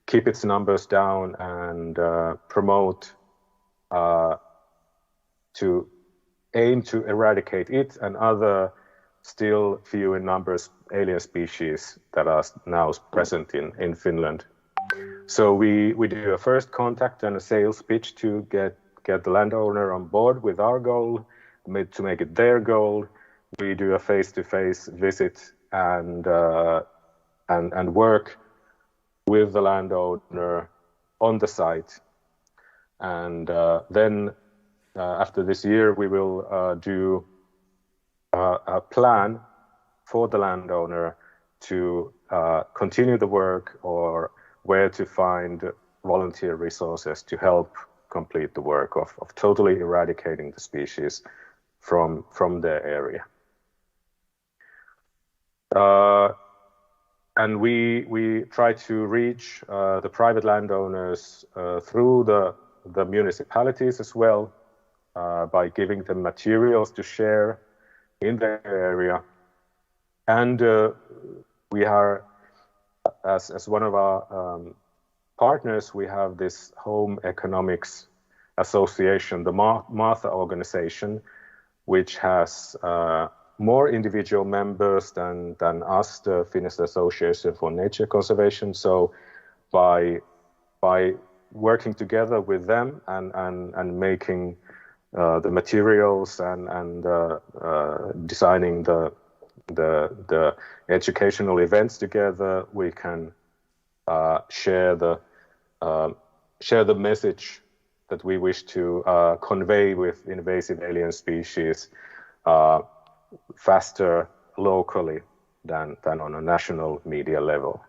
keep its numbers down and promote to aim to eradicate it and other still few in numbers alien species that are now present in Finland. So we do a first contact and a sales pitch to get the landowner on board with our goal, to make it their goal. We do a face-to-face visit and work with the landowner on the site. And then after this year, we will do a plan for the landowner to continue the work or where to find volunteer resources to help complete the work of totally eradicating the species from their area. And we try to reach the private landowners through the municipalities as well, by giving them materials to share in their area. And we are, as one of our partners, we have this Home Economics Association, the Martha organization, which has more individual members than us, the Finnish Association for Nature Conservation. So by working together with them and making the materials and designing the educational events together, we can share the message that we wish to convey with invasive alien species faster locally than on a national media level.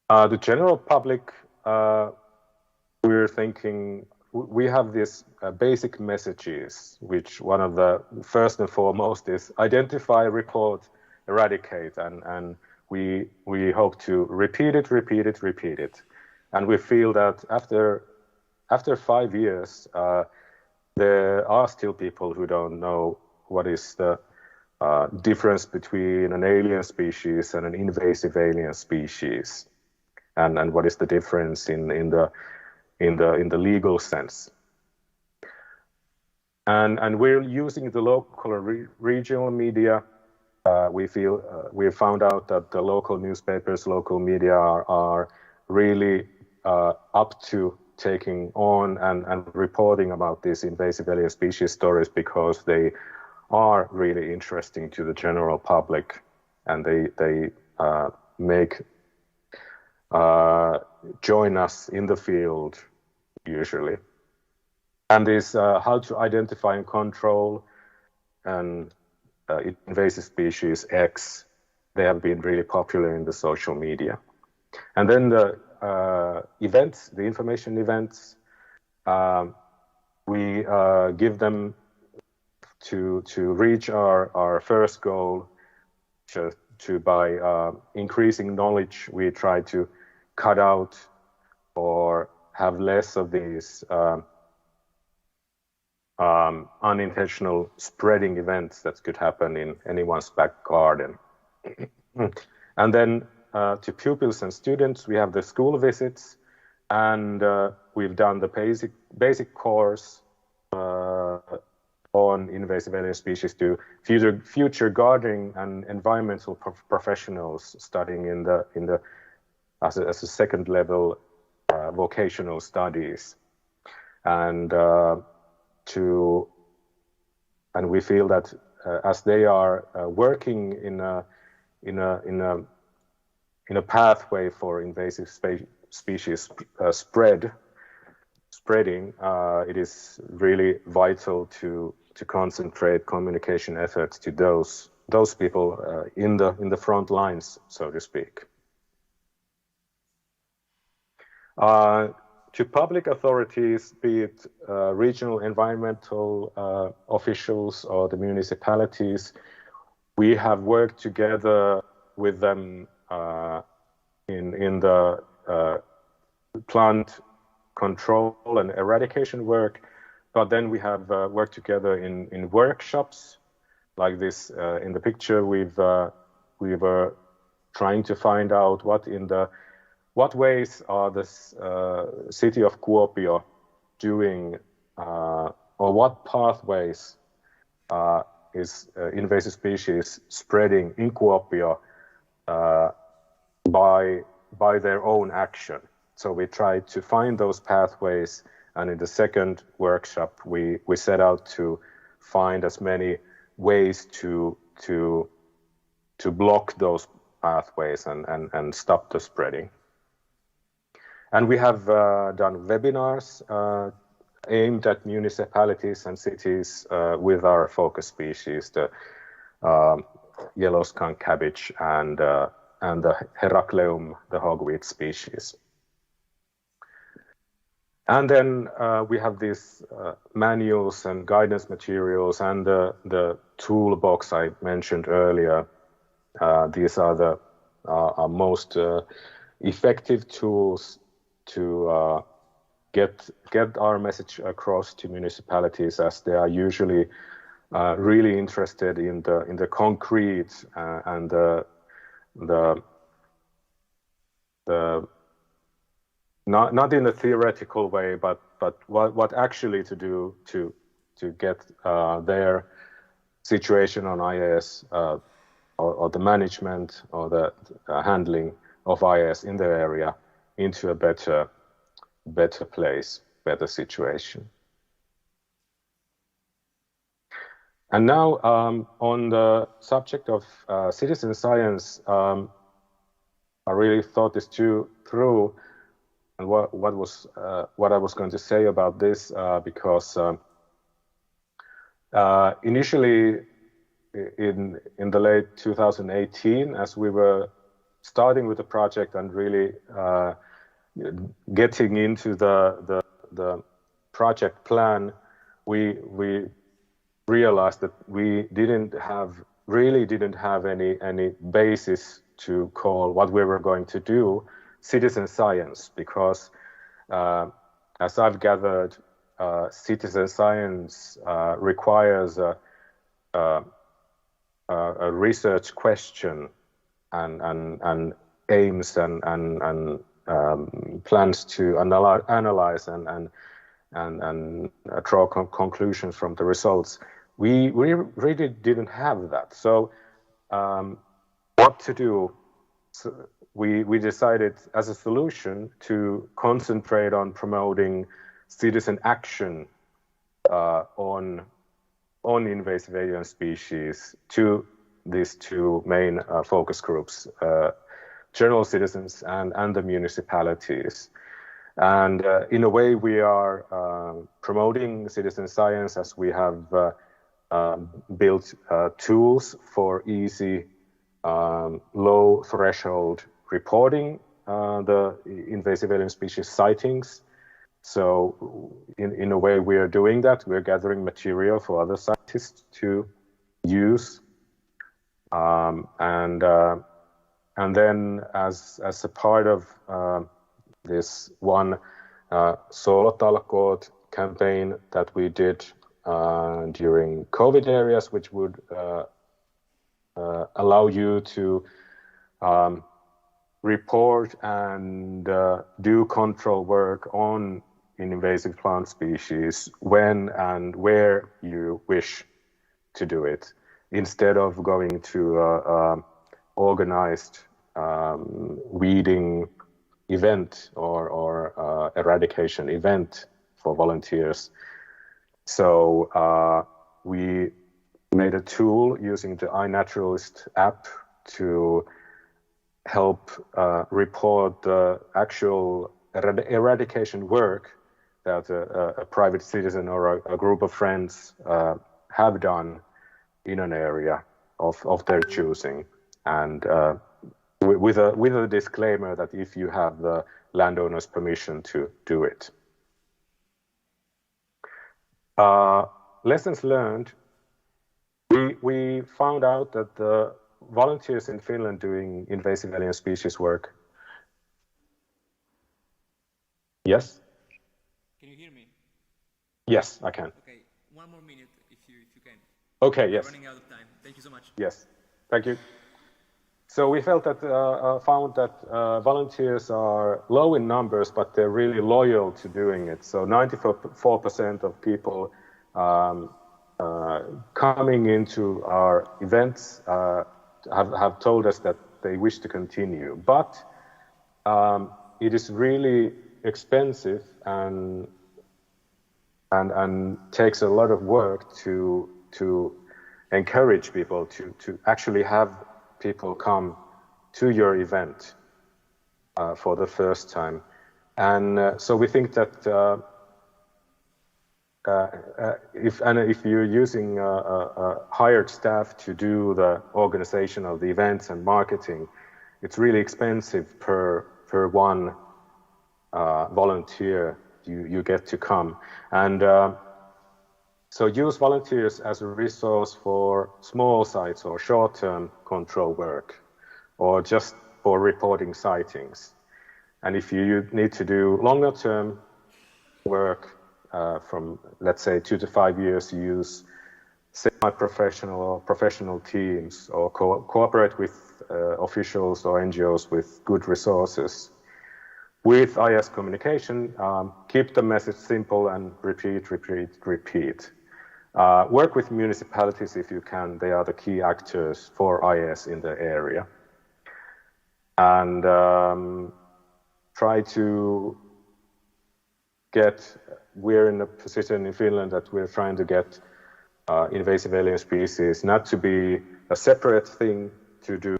The general public, we're thinking, we have these basic messages, which one of the first and foremost is identify, report, eradicate, and we hope to repeat it. And we feel that after 5 years, there are still people who don't know what is the difference between an alien species and an invasive alien species, and what is the difference in the legal sense. And we're using the local and regional media. We found out that the local newspapers, local media are really up to taking on and reporting about these invasive alien species stories, because they are really interesting to the general public, and they make join us in the field usually. And this how to identify and control and invasive species X, they have been really popular in the social media. And then the events, the information events, we give them to reach our first goal, by increasing knowledge, we try to cut out or have less of these unintentional spreading events that could happen in anyone's back garden. And then to pupils and students, we have the school visits, and we've done the basic course on invasive alien species to future gardening and environmental professionals studying as a second level vocational studies, and we feel that as they are working in a pathway for invasive species spreading, it is really vital to concentrate communication efforts to those people in the front lines, so to speak. To public authorities, be it regional environmental officials or the municipalities, we have worked together with them in the plant control and eradication work, but then we have worked together in workshops like this. In the picture, we were trying to find out what ways are the city of Kuopio doing, or what pathways is invasive species spreading in Kuopio by their own action. So we tried to find those pathways, and in the second workshop we set out to find as many ways to block those pathways and stop the spreading. And we have done webinars aimed at municipalities and cities with our focus species, the yellow skunk cabbage and the Heracleum, the hogweed species. And then we have these manuals and guidance materials and the toolbox I mentioned earlier. These are our most effective tools to get our message across to municipalities, as they are usually really interested in the concrete and the not in a theoretical way, but what actually to do to get their situation on IAS or the management or the handling of IAS in their area into a better place, better situation. And now on the subject of citizen science, I really thought this through and what I was going to say about this because initially in the late 2018, as we were starting with the project and really getting into the project plan, we realized that we really didn't have any basis to call what we were going to do citizen science, because as I've gathered, citizen science requires a research question and aims and plans to analyze and draw conclusions from the results. We really didn't have that. So what to do? So we decided as a solution to concentrate on promoting citizen action on invasive alien species to these two main focus groups, general citizens and the municipalities. And in a way, we are promoting citizen science as we have built tools for easy, low threshold reporting the invasive alien species sightings. So in a way, we are doing that. We're gathering material for other scientists to use. And then as a part of this one Solo-talkoot campaign that we did during COVID areas, which would allow you to report and do control work on invasive plant species when and where you wish to do it, instead of going to organized weeding event or eradication event for volunteers. So we made a tool using the iNaturalist app to help report the actual eradication work that a private citizen or a group of friends have done in an area of their choosing, and with a disclaimer that if you have the landowner's permission to do it. Lessons learned. We found out that the volunteers in Finland doing invasive alien species work. Yes? Can you hear me? Yes, I can. Okay, one more minute if you can. Okay, yes. We're running out of time. Thank you so much. Yes, thank you. So we found that volunteers are low in numbers, but they're really loyal to doing it. So 94% of people coming into our events have told us that they wish to continue. But it is really expensive and takes a lot of work to encourage people to actually have people come to your event for the first time. And so we think that if you're using hired staff to do the organization of the events and marketing, it's really expensive per one volunteer you get to come. And so use volunteers as a resource for small sites or short-term control work, or just for reporting sightings. And if you need to do longer-term work from, let's say, 2 to 5 years, use semi-professional or professional teams, or cooperate with officials or NGOs with good resources. with IS communication, keep the message simple and repeat, repeat, repeat. Work with municipalities if you can. They are the key actors for IS in the area. And try to we're in a position in Finland that we're trying to get invasive alien species not to be a separate thing to do,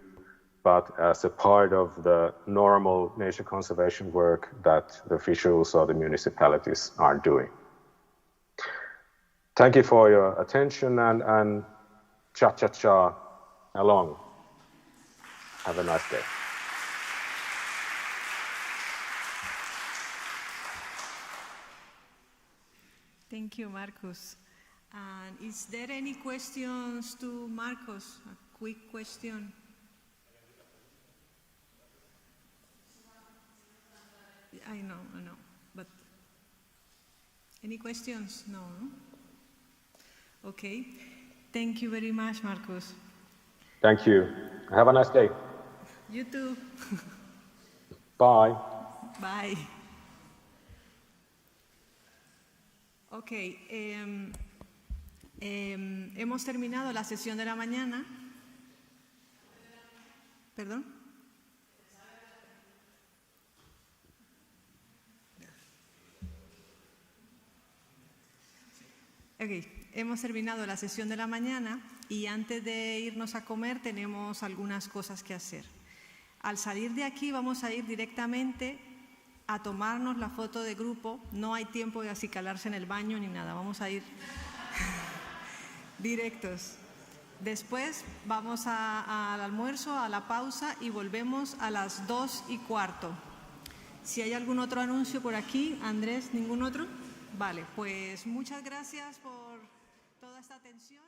but as a part of the normal nature conservation work that the officials or the municipalities are doing. Thank you for your attention and cha-cha-cha along. Have a nice day. Thank you, Marcus. And is there any questions to Marcus? A quick question. I know, but any questions? No? Okay. Thank you very much, Marcus. Thank you. Have a nice day. You too. Bye. Bye. Ok, hemos terminado la sesión de la mañana. ¿Perdón? Ok, hemos terminado la sesión de la mañana y antes de irnos a comer tenemos algunas cosas que hacer. Al salir de aquí vamos a ir directamente a tomarnos la foto de grupo. No hay tiempo de acicalarse en el baño ni nada, vamos a ir directos. Después vamos al almuerzo, a la pausa y volvemos a las 2:15. Si hay algún otro anuncio por aquí, Andrés, ¿ningún otro? Vale, pues muchas gracias por toda esta atención.